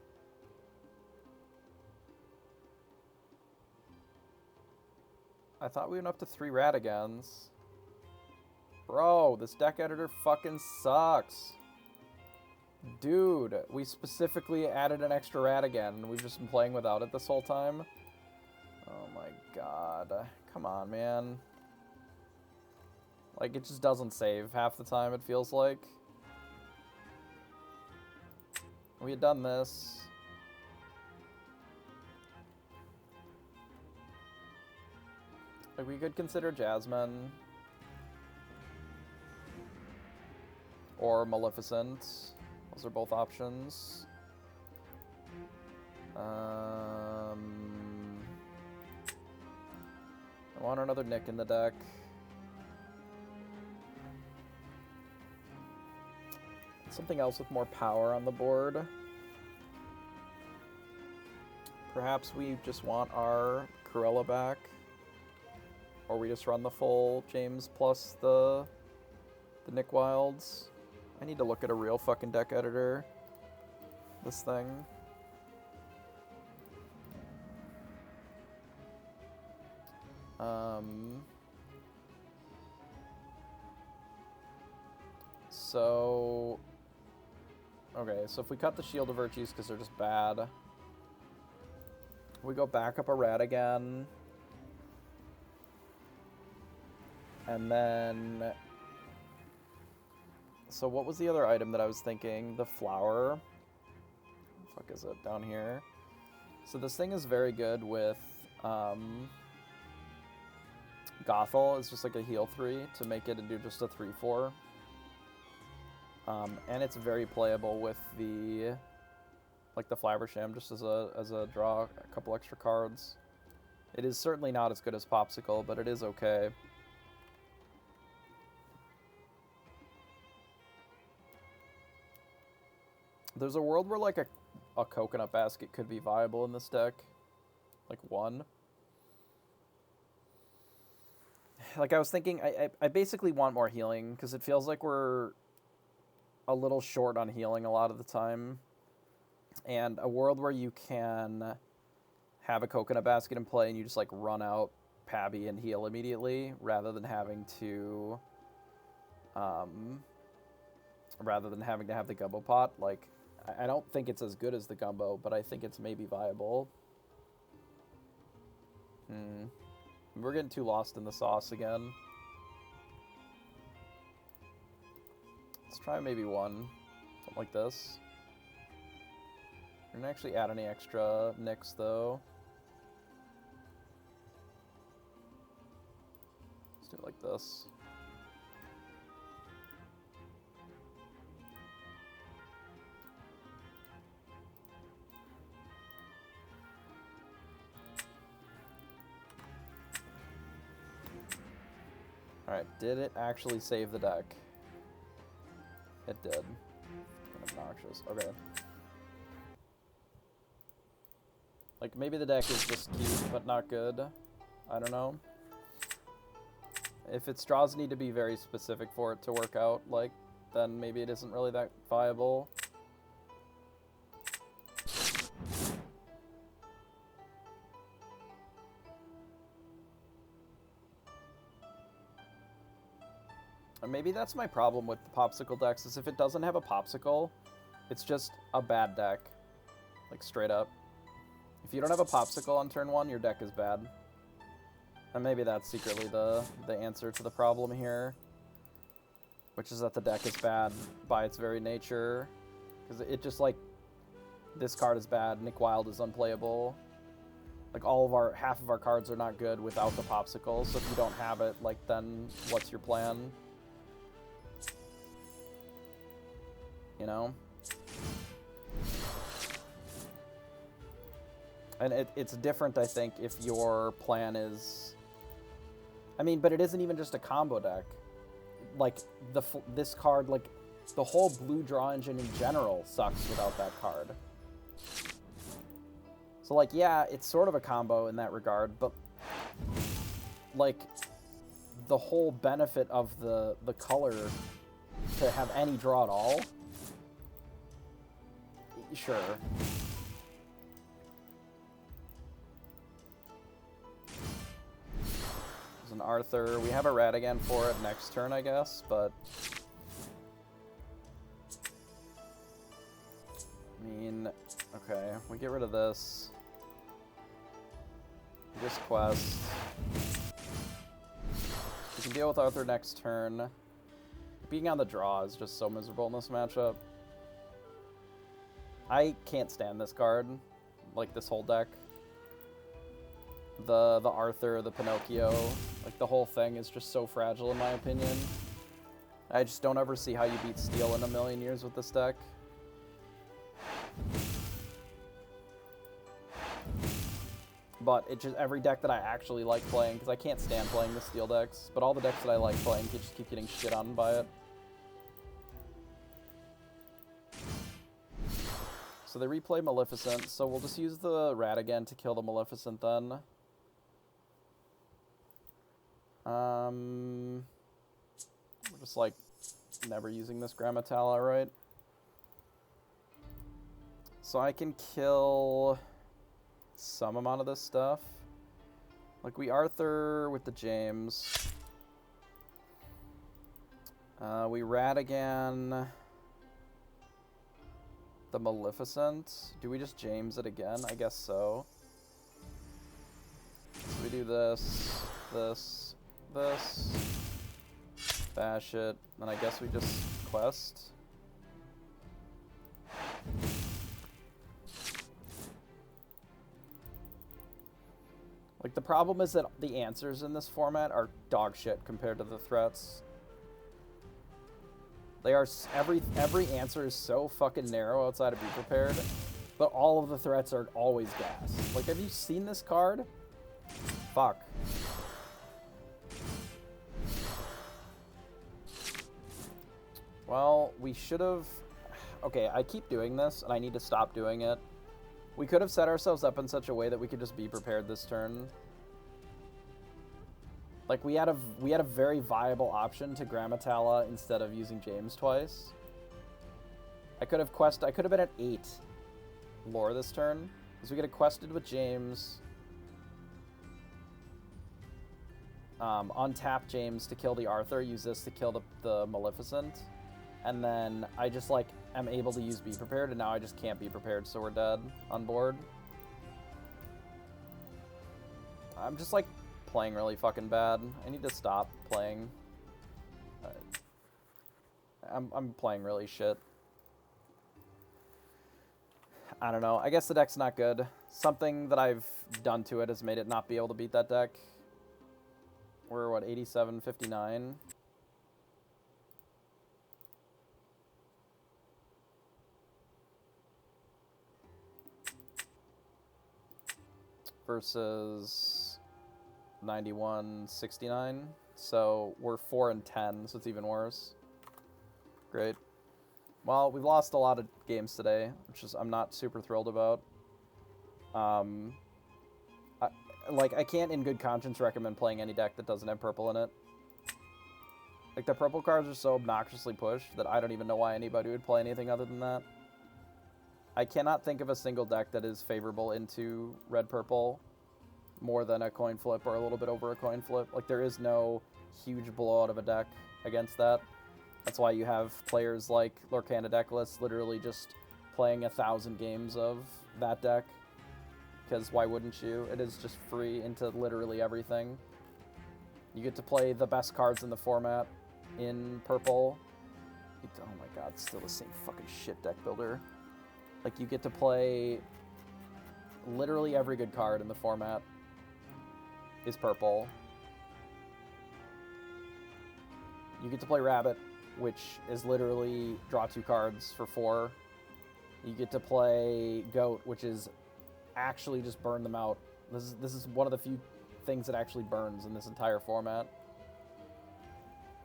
I thought we went up to 3 Radigans. Bro, this deck editor fucking sucks. Dude, we specifically added an extra Radigan and we've just been playing without it this whole time. Oh my god. Come on, man. Like, it just doesn't save half the time, it feels like. We had done this. Like, we could consider Jasmine. Or Maleficent. Those are both options. I want another Nick in the deck. Something else with more power on the board. Perhaps we just want our Cruella back. Or we just run the full James plus the Nick Wilds. I need to look at a real fucking deck editor. This thing. So... Okay, so if we cut the Shield of Virtues because they're just bad. We go back up a Radigan. And then... So what was the other item that I was thinking? The flower. What the fuck is it? Down here. So this thing is very good with Gothel. It's just like a heal 3 to make it into just a 3/4. And it's very playable with the like the Flabbersham just as a draw a couple extra cards. It is certainly not as good as Pawpsicle, but it is okay. There's a world where like a a coconut basket could be viable in this deck. Like, one. Like, I was thinking, I basically want more healing, because it feels like we're a little short on healing a lot of the time. And a world where you can have a coconut basket in play and you just, like, run out Pabby and heal immediately, rather than having to have the Gumbo pot. Like, I don't think it's as good as the Gumbo, but I think it's maybe viable. We're getting too lost in the sauce again. Let's try maybe one. Something like this. We're gonna actually add any extra nicks, though. Let's do it like this. Alright, did it actually save the deck? It did. Kind of obnoxious. Okay. Like, maybe the deck is just cute, but not good. I don't know. If its draws need to be very specific for it to work out, like, then maybe it isn't really that viable. And maybe that's my problem with the Pawpsicle decks, is if it doesn't have a Pawpsicle, it's just a bad deck. Like, straight up. If you don't have a Pawpsicle on turn 1, your deck is bad. And maybe that's secretly the answer to the problem here. Which is that the deck is bad by its very nature. Because it just, like, this card is bad, Nick Wild is unplayable. Like, half of our cards are not good without the Pawpsicle, so if you don't have it, like, then what's your plan? You know? And it's different, I think, if your plan is... I mean, but it isn't even just a combo deck. Like, this card, like, the whole blue draw engine in general sucks without that card. So, like, yeah, it's sort of a combo in that regard, but, like, the whole benefit of the color to have any draw at all... Sure. There's an Arthur. We have a Ratigan for it next turn, I guess, but... I mean, okay, we get rid of this. This quest. We can deal with Arthur next turn. Being on the draw is just so miserable in this matchup. I can't stand this card, like this whole deck. The Arthur, the Pinocchio, like the whole thing is just so fragile in my opinion. I just don't ever see how you beat Steel in a million years with this deck. But it just, every deck that I actually like playing, because I can't stand playing the Steel decks, but all the decks that I like playing just keep getting shit on by it. So they replay Maleficent, so we'll just use the Ratigan to kill the Maleficent then. We're just, like, never using this Grammatala, right? So I can kill some amount of this stuff. Like, we Arthur with the James. We Ratigan... the Maleficent. Do we just James it again? I guess so. So we do this, this, this. Bash it. And I guess we just quest. Like, the problem is that the answers in this format are dog shit compared to the threats. They are, every answer is so fucking narrow outside of Be Prepared, but all of the threats are always gas. Like, have you seen this card? Fuck. Well, we should have... Okay, I keep doing this, and I need to stop doing it. We could have set ourselves up in such a way that we could just be prepared this turn. Like, we had a very viable option to Grammatala instead of using James twice. I could have been at 8 lore this turn, because we could have quested with James. Untap James to kill the Arthur, use this to kill the Maleficent. And then I just, like, am able to use Be Prepared, and now I just can't be prepared, so we're dead on board. I'm just, like, playing really fucking bad. I need to stop playing. I'm playing really shit. I don't know. I guess the deck's not good. Something that I've done to it has made it not be able to beat that deck. We're, what, 87, 59? Versus 91, 69. So we're 4 and 10, so it's even worse. Great. Well, we've lost a lot of games today, which is I'm not super thrilled about. I can't in good conscience recommend playing any deck that doesn't have purple in it. Like, the purple cards are so obnoxiously pushed that I don't even know why anybody would play anything other than that. I cannot think of a single deck that is favorable into red-purple more than a coin flip or a little bit over a coin flip. Like, there is no huge blowout of a deck against that. That's why you have players like Lorcana Decklist literally just playing 1,000 games of that deck. Because why wouldn't you? It is just free into literally everything. You get to play the best cards in the format in purple. Oh my god, it's still the same fucking shit deck builder. Like, you get to play literally every good card in the format is purple. You get to play Rabbit, which is literally draw 2 cards for 4. You get to play Goat, which is actually just burn them out. This is one of the few things that actually burns in this entire format.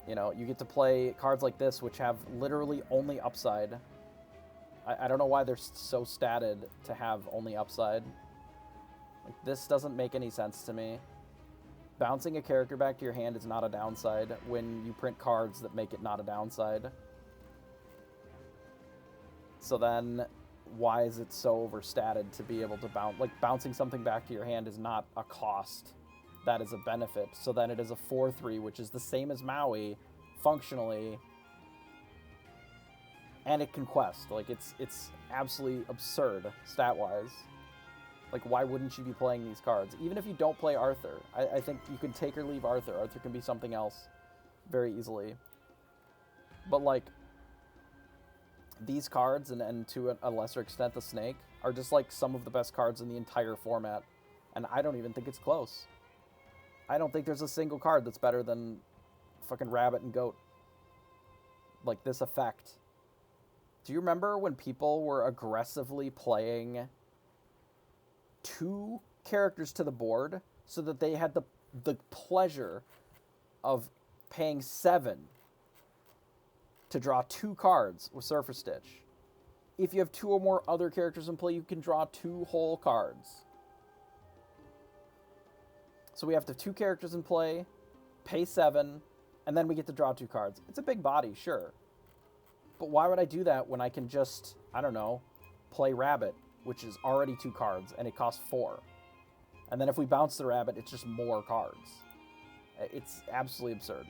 You know, you get to play cards like this, which have literally only upside. I don't know why they're so statted to have only upside. Like, this doesn't make any sense to me. Bouncing a character back to your hand is not a downside when you print cards that make it not a downside. So then, why is it so overstated to be able to bounce? Like, bouncing something back to your hand is not a cost. That is a benefit. So then it is a 4/3, which is the same as Maui, functionally. And it can quest. Like, it's absolutely absurd, stat-wise. Like, why wouldn't you be playing these cards? Even if you don't play Arthur. I think you can take or leave Arthur. Arthur can be something else very easily. But, like, these cards, and to a lesser extent the Snake, are just, like, some of the best cards in the entire format. And I don't even think it's close. I don't think there's a single card that's better than fucking Rabbit and Goat. Like, this effect. Do you remember when people were aggressively playing 2 characters to the board so that they had the pleasure of paying 7 to draw 2 cards with Surfer Stitch? If you have 2 or more other characters in play, you can draw 2 whole cards. So we have the 2 characters in play, pay 7, and then we get to draw 2 cards. It's a big body, sure. But why would I do that when I can just, I don't know, play Rabbit, which is already 2 cards, and it costs 4. And then if we bounce the Rabbit, it's just more cards. It's absolutely absurd.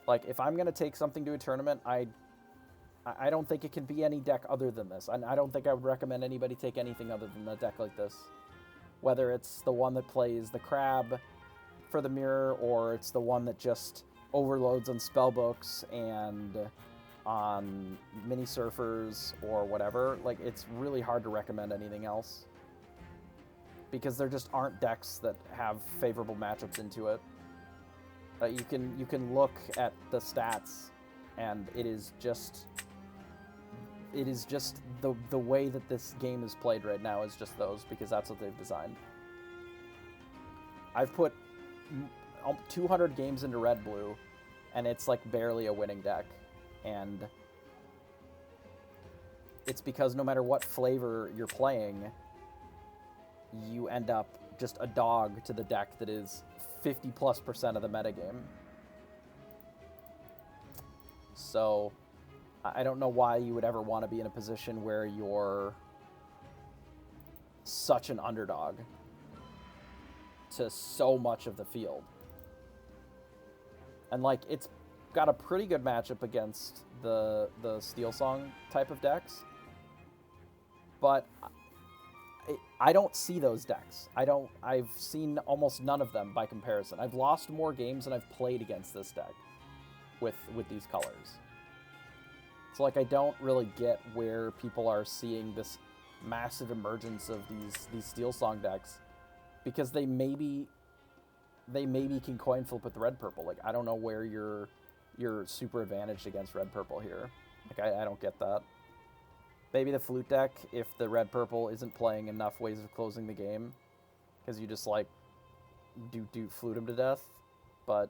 Like, if I'm going to take something to a tournament, I don't think it can be any deck other than this. And I don't think I would recommend anybody take anything other than a deck like this. Whether it's the one that plays the crab for the mirror, or it's the one that just overloads on spellbooks and on mini surfers or whatever. Like, it's really hard to recommend anything else because there just aren't decks that have favorable matchups into it. You can look at the stats, and it is just the way that this game is played right now is just those, because that's what they've designed. I've put 200 games into Red Blue, and it's like barely a winning deck. And it's because no matter what flavor you're playing, you end up just a dog to the deck that is 50+% of the metagame. So I don't know why you would ever want to be in a position where you're such an underdog to so much of the field. And, like, it's got a pretty good matchup against the Steel Song type of decks. But I don't see those decks. I've seen almost none of them by comparison. I've lost more games than I've played against this deck with these colors. So, like, I don't really get where people are seeing this massive emergence of these Steel Song decks, because they maybe can coin flip with red purple. Like, I don't know where you're super advantaged against red purple here. Like, I don't get that. Maybe the flute deck, if the red purple isn't playing enough ways of closing the game, because you just, like, do flute him to death. But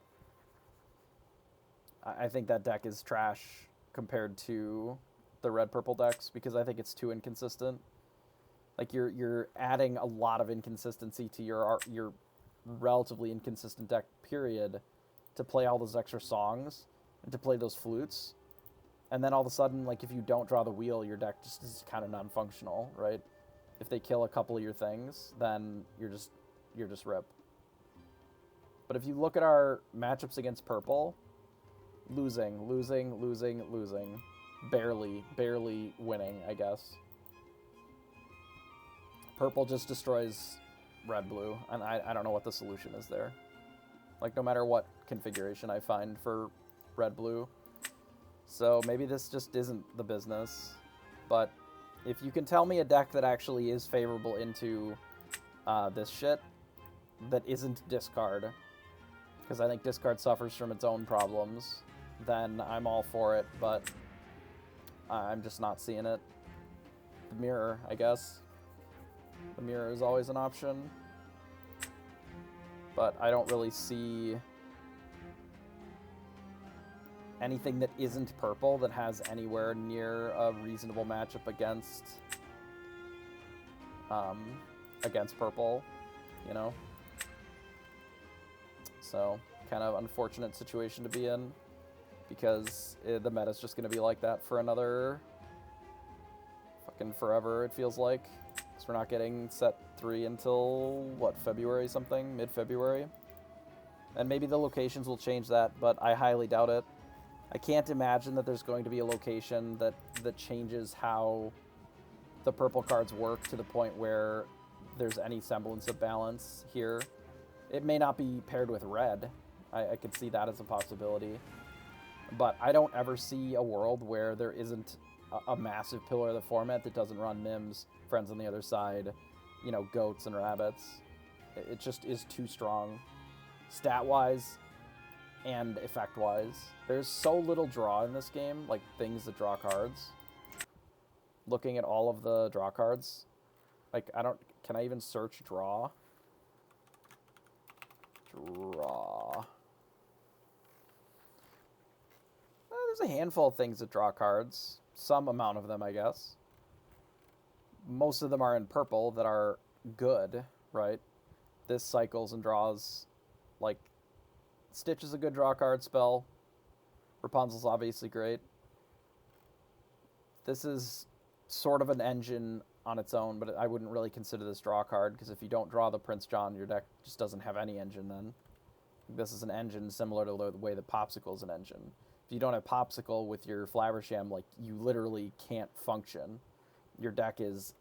I think that deck is trash compared to the red purple decks, because I think it's too inconsistent. Like, you're adding a lot of inconsistency to your relatively inconsistent deck, period, to play all those extra songs and to play those flutes. And then all of a sudden, like, if you don't draw the wheel, your deck just is kind of non-functional, right? If they kill a couple of your things, then you're just rip. But if you look at our matchups against purple, losing. Barely winning, I guess. Purple just destroys red-blue, and I don't know what the solution is there. Like, no matter what configuration I find for red-blue. So maybe this just isn't the business. But if you can tell me a deck that actually is favorable into this shit that isn't discard, because I think discard suffers from its own problems, then I'm all for it, but I'm just not seeing it. The mirror, I guess. The mirror is always an option. But I don't really see anything that isn't purple that has anywhere near a reasonable matchup against purple, you know? So, kind of unfortunate situation to be in, because the meta's just going to be like that for another fucking forever, it feels like. Because we're not getting set 3 until, what, February something? Mid-February? And maybe the locations will change that, but I highly doubt it. I can't imagine that there's going to be a location that changes how the purple cards work to the point where there's any semblance of balance here. It may not be paired with red. I could see that as a possibility. But I don't ever see a world where there isn't a massive pillar of the format that doesn't run Mims, Friends on the Other Side, you know, goats and rabbits. It just is too strong, stat-wise and effect-wise. There's so little draw in this game, like things that draw cards. Looking at all of the draw cards, like, can I even search draw? Draw. There's a handful of things that draw cards. Some amount of them, I guess. Most of them are in purple that are good, right? This cycles and draws. Like, Stitch is a good draw card spell. Rapunzel's obviously great. This is sort of an engine on its own, but I wouldn't really consider this draw card, because if you don't draw the Prince John, your deck just doesn't have any engine then. This is an engine similar to the way that Pawpsicle is an engine. If you don't have Pawpsicle with your Flaversham, like, you literally can't function. Your deck is,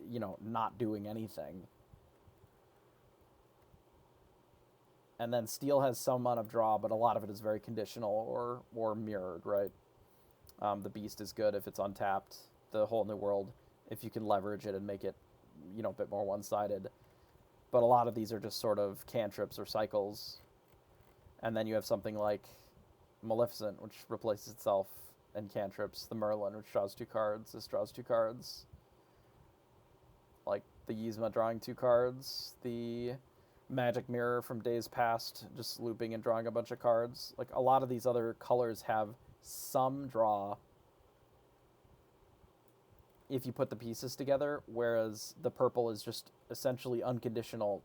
you know, not doing anything. And then Steel has some amount of draw, but a lot of it is very conditional or mirrored, right? The Beast is good if it's untapped. The Whole New World, if you can leverage it and make it, you know, a bit more one-sided. But a lot of these are just sort of cantrips or cycles. And then you have something like Maleficent, which replaces itself, and cantrips. The Merlin, which draws 2 cards. This draws 2 cards. Like the Yzma drawing 2 cards. The Magic Mirror from Days Past just looping and drawing a bunch of cards. Like, a lot of these other colors have some draw, if you put the pieces together, whereas the purple is just essentially unconditional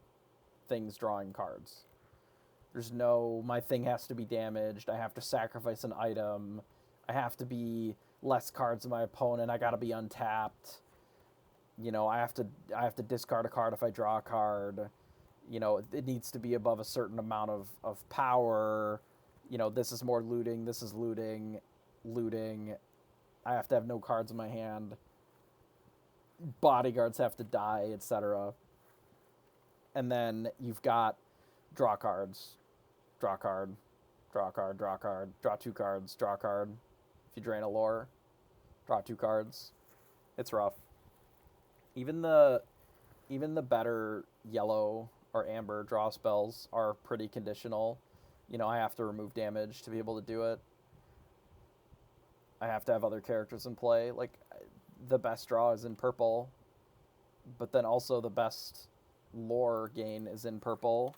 things drawing cards. There's no, my thing has to be damaged, I have to sacrifice an item, I have to be less cards than my opponent, I gotta be untapped. You know, I have to discard a card if I draw a card. You know, it needs to be above a certain amount of power. You know, this is more looting, this is looting. I have to have no cards in my hand. Bodyguards have to die, etc. And then you've got draw cards. Draw card. Draw card, draw card. Draw 2 cards, draw card. If you drain a lore, draw 2 cards. It's rough. Even the better yellow or amber draw spells are pretty conditional. You know, I have to remove damage to be able to do it. I have to have other characters in play. Like, the best draw is in purple, but then also the best lore gain is in purple.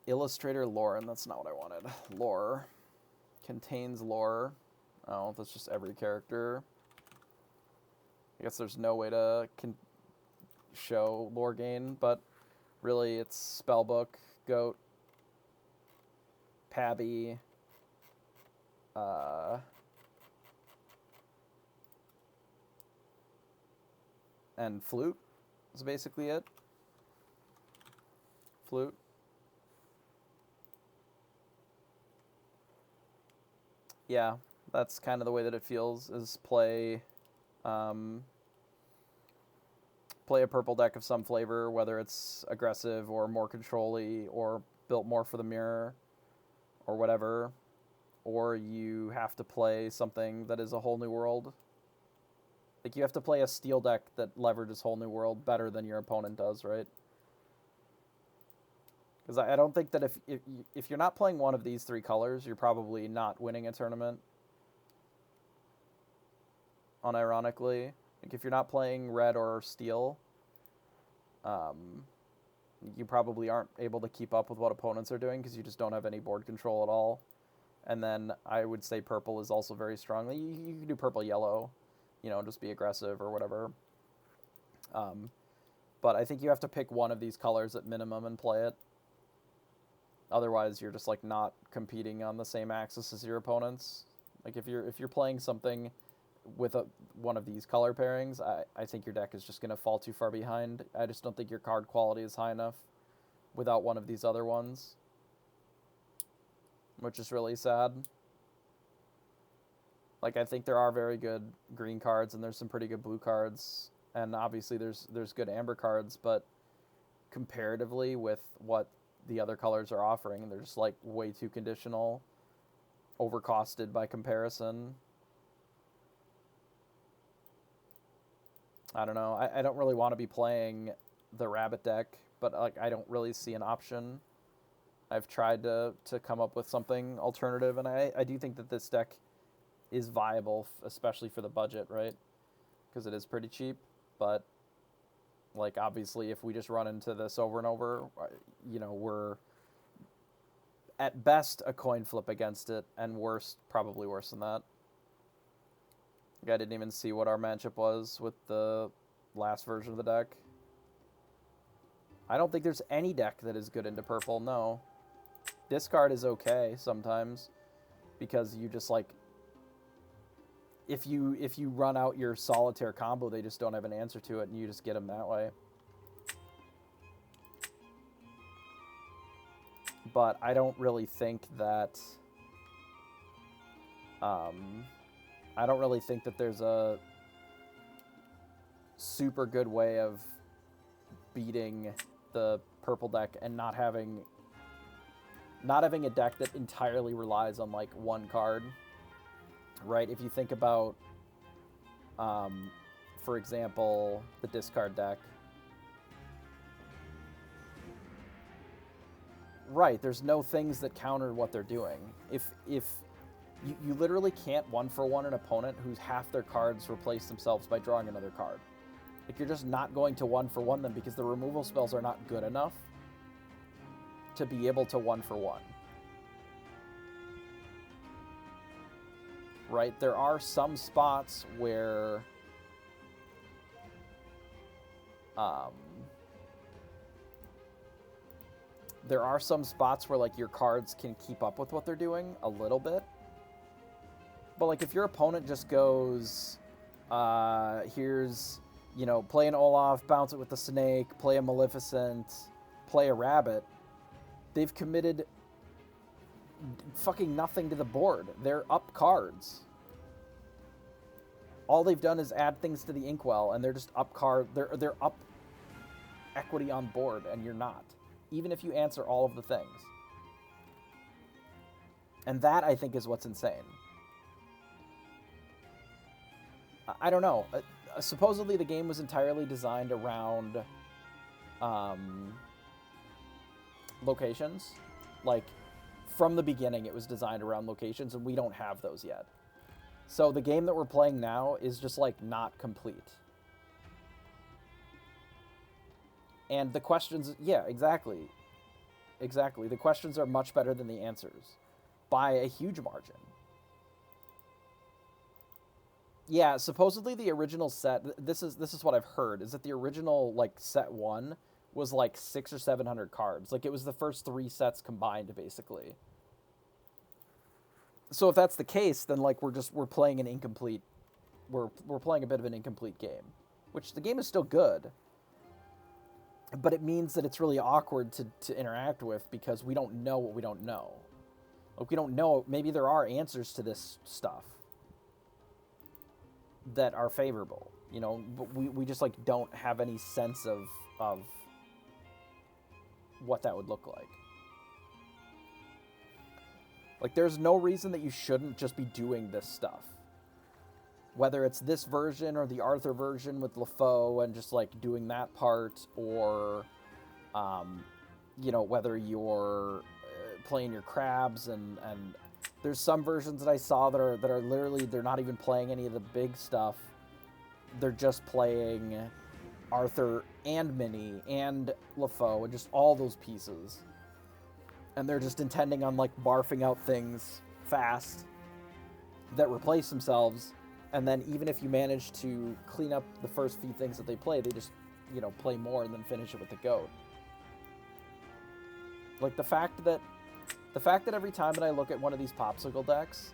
Illustrator lore, and that's not what I wanted. Lore. Contains lore. Oh, that's just every character. I guess there's no way to show lore gain, but really it's Spellbook, Goat, Pabby, and Flute is basically it. Flute. Yeah, that's kind of the way that it feels, is play a purple deck of some flavor, whether it's aggressive or more control-y or built more for the mirror or whatever, or you have to play something that is a whole new world. Like, you have to play a steel deck that leverages whole new world better than your opponent does, right? Because I don't think that if you're not playing one of these 3 colors, you're probably not winning a tournament. Unironically. Like, if you're not playing red or steel, you probably aren't able to keep up with what opponents are doing because you just don't have any board control at all. And then I would say purple is also very strong. You can do purple-yellow, you know, just be aggressive or whatever. But I think you have to pick one of these colors at minimum and play it. Otherwise, you're just, like, not competing on the same axis as your opponents. Like, if you're playing something with one of these color pairings, I think your deck is just going to fall too far behind. I just don't think your card quality is high enough without one of these other ones, which is really sad. Like, I think there are very good green cards, and there's some pretty good blue cards, and obviously there's good amber cards, but comparatively with what the other colors are offering, they're just, like, way too conditional, overcosted by comparison. I don't know. I don't really want to be playing the rabbit deck, but, like, I don't really see an option. I've tried to come up with something alternative, and I do think that this deck is viable, especially for the budget, right? Because it is pretty cheap, but, like, obviously if we just run into this over and over, you know, we're at best a coin flip against it, and worst, probably worse than that. I didn't even see what our matchup was with the last version of the deck. I don't think there's any deck that is good into purple, no. Discard is okay sometimes, because you just, like, if you run out your solitaire combo, they just don't have an answer to it, and you just get them that way. But I don't really think that there's a super good way of beating the purple deck and not having a deck that entirely relies on, like, one card, right? If you think about, for example, the discard deck, right, there's no things that counter what they're doing. If you literally can't 1-for-1 an opponent whose half their cards replace themselves by drawing another card. Like, you're just not going to 1-for-1 them because the removal spells are not good enough to be able to 1-for-1. right? There are some spots where like your cards can keep up with what they're doing a little bit. But like if your opponent just goes, here's, you know, play an Olaf, bounce it with the snake, play a Maleficent, play a rabbit, they've committed fucking nothing to the board. They're up cards. All they've done is add things to the inkwell, and they're just up card. They're up equity on board, and you're not. Even if you answer all of the things. And that, I think, is what's insane. I don't know. Supposedly the game was entirely designed around locations. Like, from the beginning it was designed around locations, and we don't have those yet. So the game that we're playing now is just, like, not complete. And the questions... Yeah, exactly. Exactly. The questions are much better than the answers. By a huge margin. Yeah, supposedly the original set... This is what I've heard, is that the original, like, set 1 was, like, 600 or 700 cards. Like, it was the first 3 sets combined, basically. So if that's the case, then, like, we're playing an incomplete... We're playing a bit of an incomplete game. Which, the game is still good. But it means that it's really awkward to interact with, because we don't know what we don't know. Like, we don't know... Maybe there are answers to this stuff that are favorable, you know, but we just, like, don't have any sense of what that would look like. Like, there's no reason that you shouldn't just be doing this stuff. Whether it's this version or the Arthur version with LeFou and just, like, doing that part, or, you know, whether you're playing your crabs and there's some versions that I saw that are literally, they're not even playing any of the big stuff. They're just playing Arthur and Minnie and LeFou and just all those pieces. And they're just intending on, like, barfing out things fast that replace themselves. And then even if you manage to clean up the first few things that they play, they just, you know, play more and then finish it with the goat. Like, the fact that every time that I look at one of these Pawpsicle decks,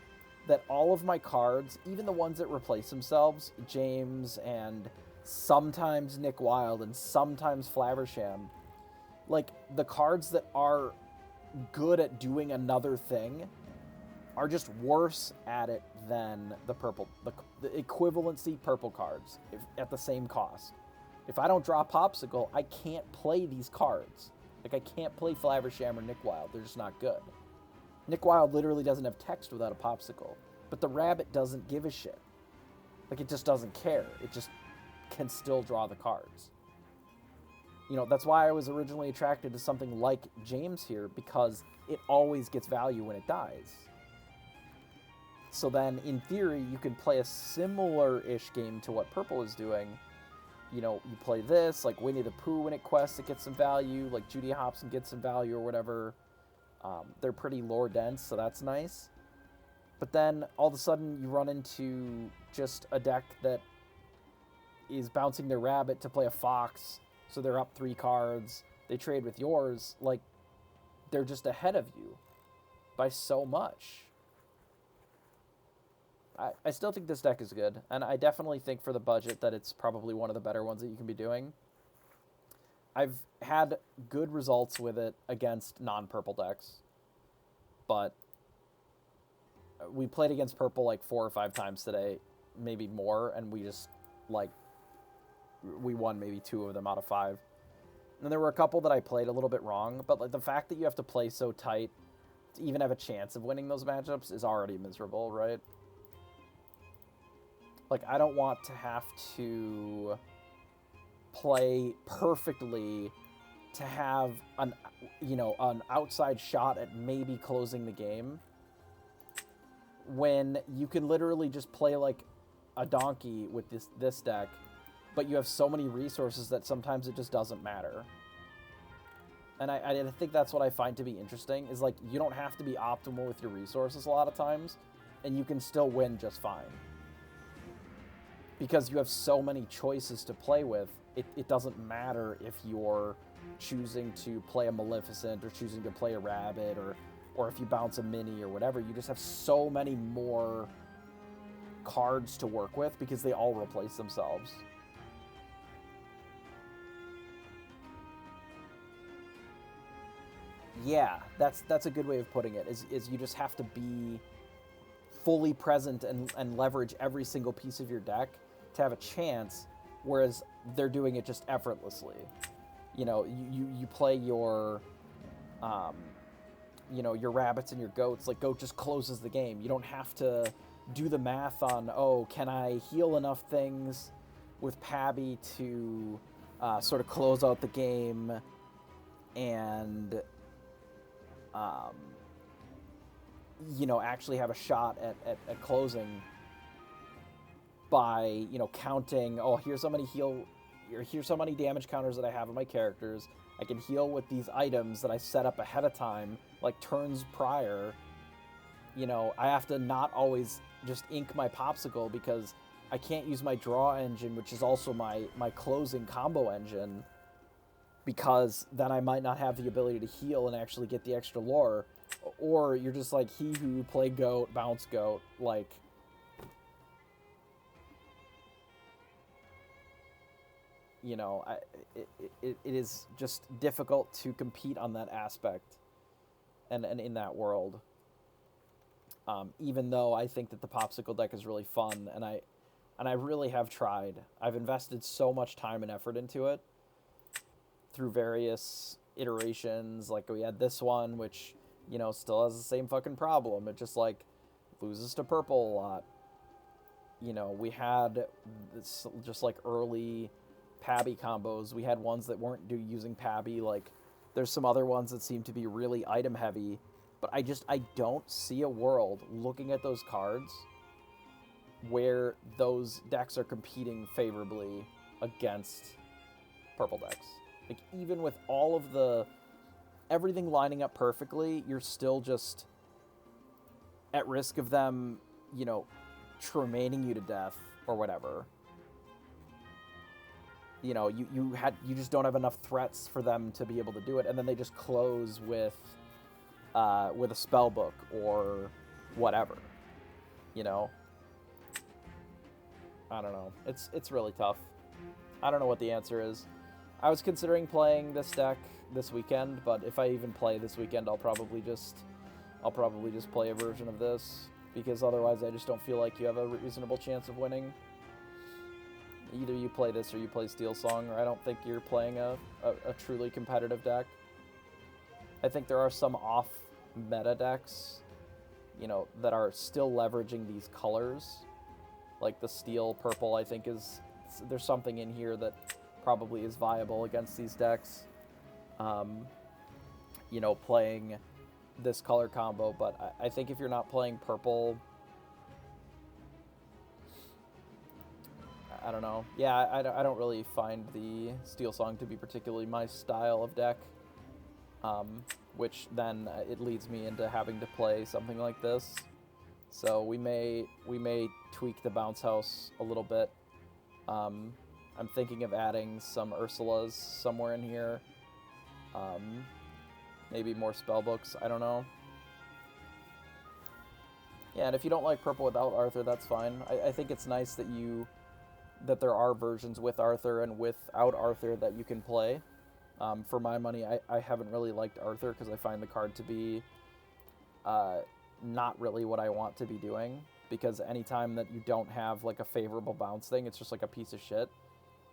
that all of my cards, even the ones that replace themselves, James and sometimes Nick Wilde and sometimes Flaversham, like, the cards that are good at doing another thing are just worse at it than the equivalency purple cards at the same cost. If I don't draw Pawpsicle, I can't play these cards. Like, I can't play Flaversham or Nick Wilde. They're just not good. Nick Wilde literally doesn't have text without a Pawpsicle. But the rabbit doesn't give a shit. Like, it just doesn't care. It just can still draw the cards. You know, that's why I was originally attracted to something like James here, because it always gets value when it dies. So then, in theory, you can play a similar-ish game to what Purple is doing. You know, you play this, like Winnie the Pooh when it quests, it gets some value, like Judy Hobson gets some value or whatever. They're pretty lore-dense, so that's nice. But then, all of a sudden, you run into just a deck that is bouncing their rabbit to play a fox, so they're up 3 cards, they trade with yours, like, they're just ahead of you by so much. I still think this deck is good, and I definitely think for the budget that it's probably one of the better ones that you can be doing. I've had good results with it against non-purple decks, but we played against purple like 4 or 5 times today, maybe more, and we just, like, we won maybe 2 of them out of 5. And there were a couple that I played a little bit wrong, but, like, the fact that you have to play so tight to even have a chance of winning those matchups is already miserable, right? Like, I don't want to have to play perfectly to have an, you know, an outside shot at maybe closing the game, when you can literally just play like a donkey with this deck, but you have so many resources that sometimes it just doesn't matter. And I think that's what I find to be interesting, is, like, you don't have to be optimal with your resources a lot of times. and you can still win just fine. Because you have so many choices to play with, it doesn't matter if you're choosing to play a Maleficent or choosing to play a Rabbit or if you bounce a Mini or whatever. You just have so many more cards to work with because they all replace themselves. Yeah, that's a good way of putting it, is you just have to be fully present and leverage every single piece of your deck to have a chance, whereas they're doing it just effortlessly. You know, you play your, you know, your rabbits and your goats. Like, goat just closes the game. You don't have to do the math on, oh, can I heal enough things with Pabby to sort of close out the game and, you know, actually have a shot at closing by, you know, counting, oh, here's how many damage counters that I have on my characters. I can heal with these items that I set up ahead of time, like turns prior. You know, I have to not always just ink my Pawpsicle because I can't use my draw engine, which is also my closing combo engine, because then I might not have the ability to heal and actually get the extra lore. Or you're just like, he who play goat, bounce goat, like... You know, it is just difficult to compete on that aspect and in that world. Even though I think that the Pawpsicle deck is really fun, and I really have tried. I've invested so much time and effort into it through various iterations. Like, we had this one, which, you know, still has the same fucking problem. It just, like, loses to purple a lot. You know, we had this, just, like, early Pabby combos. We had ones that weren't using Pabby. Like, there's some other ones that seem to be really item heavy, but I don't see a world looking at those cards where those decks are competing favorably against purple decks. Like, even with all of everything lining up perfectly, you're still just at risk of them, you know, tremaining you to death or whatever. You know, you just don't have enough threats for them to be able to do it, and then they just close with a spell book or whatever. You know, I don't know. It's really tough. I don't know what the answer is. I was considering playing this deck this weekend, but if I even play this weekend, I'll probably just play a version of this, because otherwise I just don't feel like you have a reasonable chance of winning. Either you play this or you play Steel Song, or I don't think you're playing a truly competitive deck. I think there are some off-meta decks, you know, that are still leveraging these colors. Like the Steel Purple, I think there's something in here that probably is viable against these decks. You know, playing this color combo, but I think if you're not playing purple... I don't know. Yeah, I don't really find the Steel Song to be particularly my style of deck, which then it leads me into having to play something like this. So we may tweak the bounce house a little bit. I'm thinking of adding some Ursulas somewhere in here. Maybe more spellbooks. I don't know. Yeah, and if you don't like purple without Arthur, that's fine. I think it's nice that there are versions with Arthur and without Arthur that you can play. For my money, I haven't really liked Arthur because I find the card to be not really what I want to be doing, because anytime that you don't have like a favorable bounce thing, it's just like a piece of shit.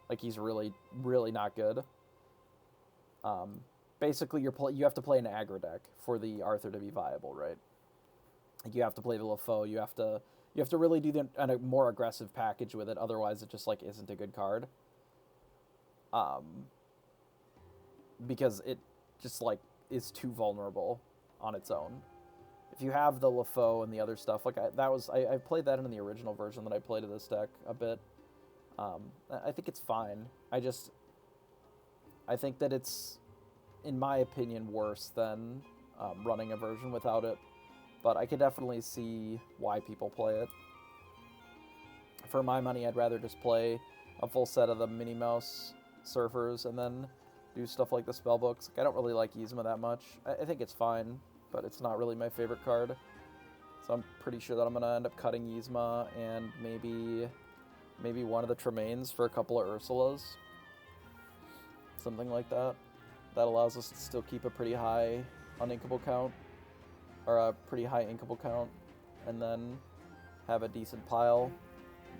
Like, he's really, really not good. Basically, you have to play an aggro deck for the Arthur to be viable, right? Like, you have to play the LaFoe, you have to really do a more aggressive package with it, otherwise it just, like, isn't a good card. Because it just, like, is too vulnerable on its own. If you have the LaFoe and the other stuff, like, I played that in the original version that I played of this deck a bit. I think it's fine. I think that it's, in my opinion, worse than running a version without it. but I could definitely see why people play it. For my money, I'd rather just play a full set of the Minnie Mouse surfers and then do stuff like the spellbooks. Like, I don't really like Yzma that much. I think it's fine, but it's not really my favorite card. So I'm pretty sure that I'm gonna end up cutting Yzma and maybe one of the Tremaines for a couple of Ursulas. Something like that. That allows us to still keep a pretty high uninkable count, or a pretty high inkable count, and then have a decent pile,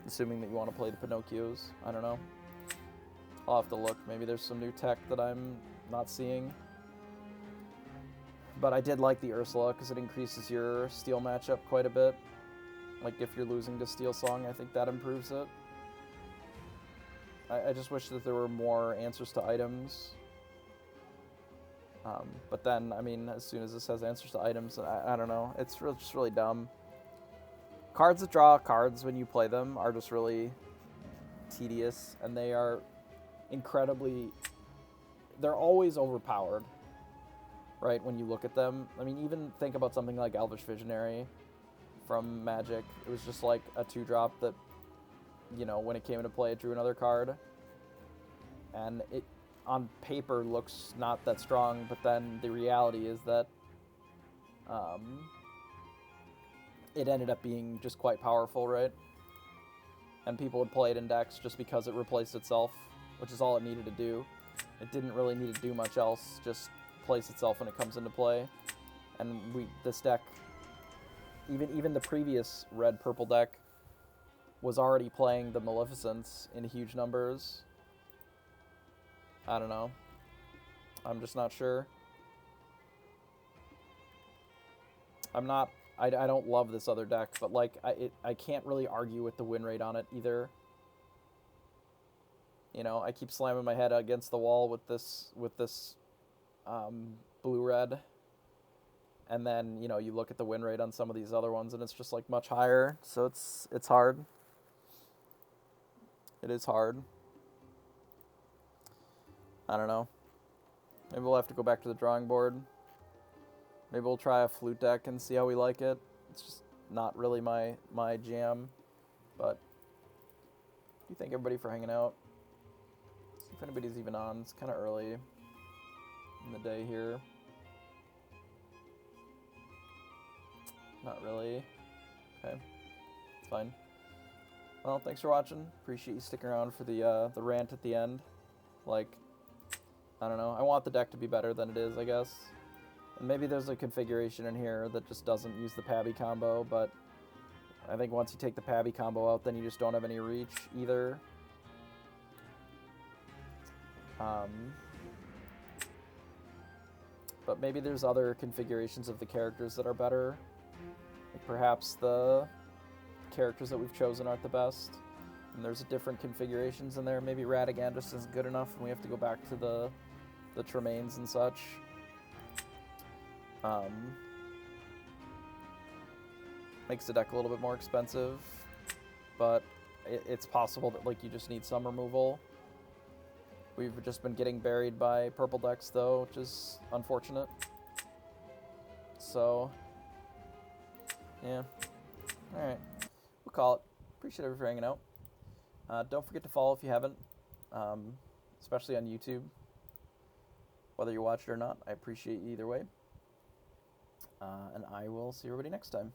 assuming that you want to play the Pinocchios. I don't know. I'll have to look. Maybe there's some new tech that I'm not seeing. But I did like the Ursula because it increases your steel matchup quite a bit. Like, if you're losing to Steel Song, I think that improves it. I just wish that there were more answers to items. But then, I mean, as soon as this has answers to items, I don't know. It's just really dumb. Cards that draw cards when you play them are just really tedious, and they are incredibly... They're always overpowered, right, when you look at them. I mean, even think about something like Elvish Visionary from Magic. It was just like a 2-drop that, you know, when it came into play, it drew another card. And it, on paper, looks not that strong, but then the reality is that it ended up being just quite powerful, right? And people would play it in decks just because it replaced itself, which is all it needed to do. It didn't really need to do much else, just place itself when it comes into play. And this deck, even the previous red-purple deck, was already playing the Maleficents in huge numbers. I don't know. I'm just not sure. I don't love this other deck, but like I can't really argue with the win rate on it either. You know, I keep slamming my head against the wall with this blue-red. And then, you know, you look at the win rate on some of these other ones and it's just like much higher. So it's hard. It is hard. I don't know. Maybe we'll have to go back to the drawing board. Maybe we'll try a flute deck and see how we like it. It's just not really my jam. But do you thank everybody for hanging out. See if anybody's even on. It's kind of early in the day here. Not really. Okay. It's fine. Well, thanks for watching. Appreciate you sticking around for the rant at the end. Like, I don't know. I want the deck to be better than it is, I guess. And maybe there's a configuration in here that just doesn't use the Pabby combo, but I think once you take the Pabby combo out, then you just don't have any reach either. But maybe there's other configurations of the characters that are better. Like perhaps the characters that we've chosen aren't the best. And there's different configurations in there. Maybe Radagan just isn't good enough, and we have to go back to the Tremaines and such. Makes the deck a little bit more expensive, but it's possible that like you just need some removal. We've just been getting buried by purple decks though, which is unfortunate. So, yeah. Alright. We'll call it. Appreciate everybody for hanging out. Don't forget to follow if you haven't, especially on YouTube. Whether you watch it or not, I appreciate you either way. And I will see everybody next time.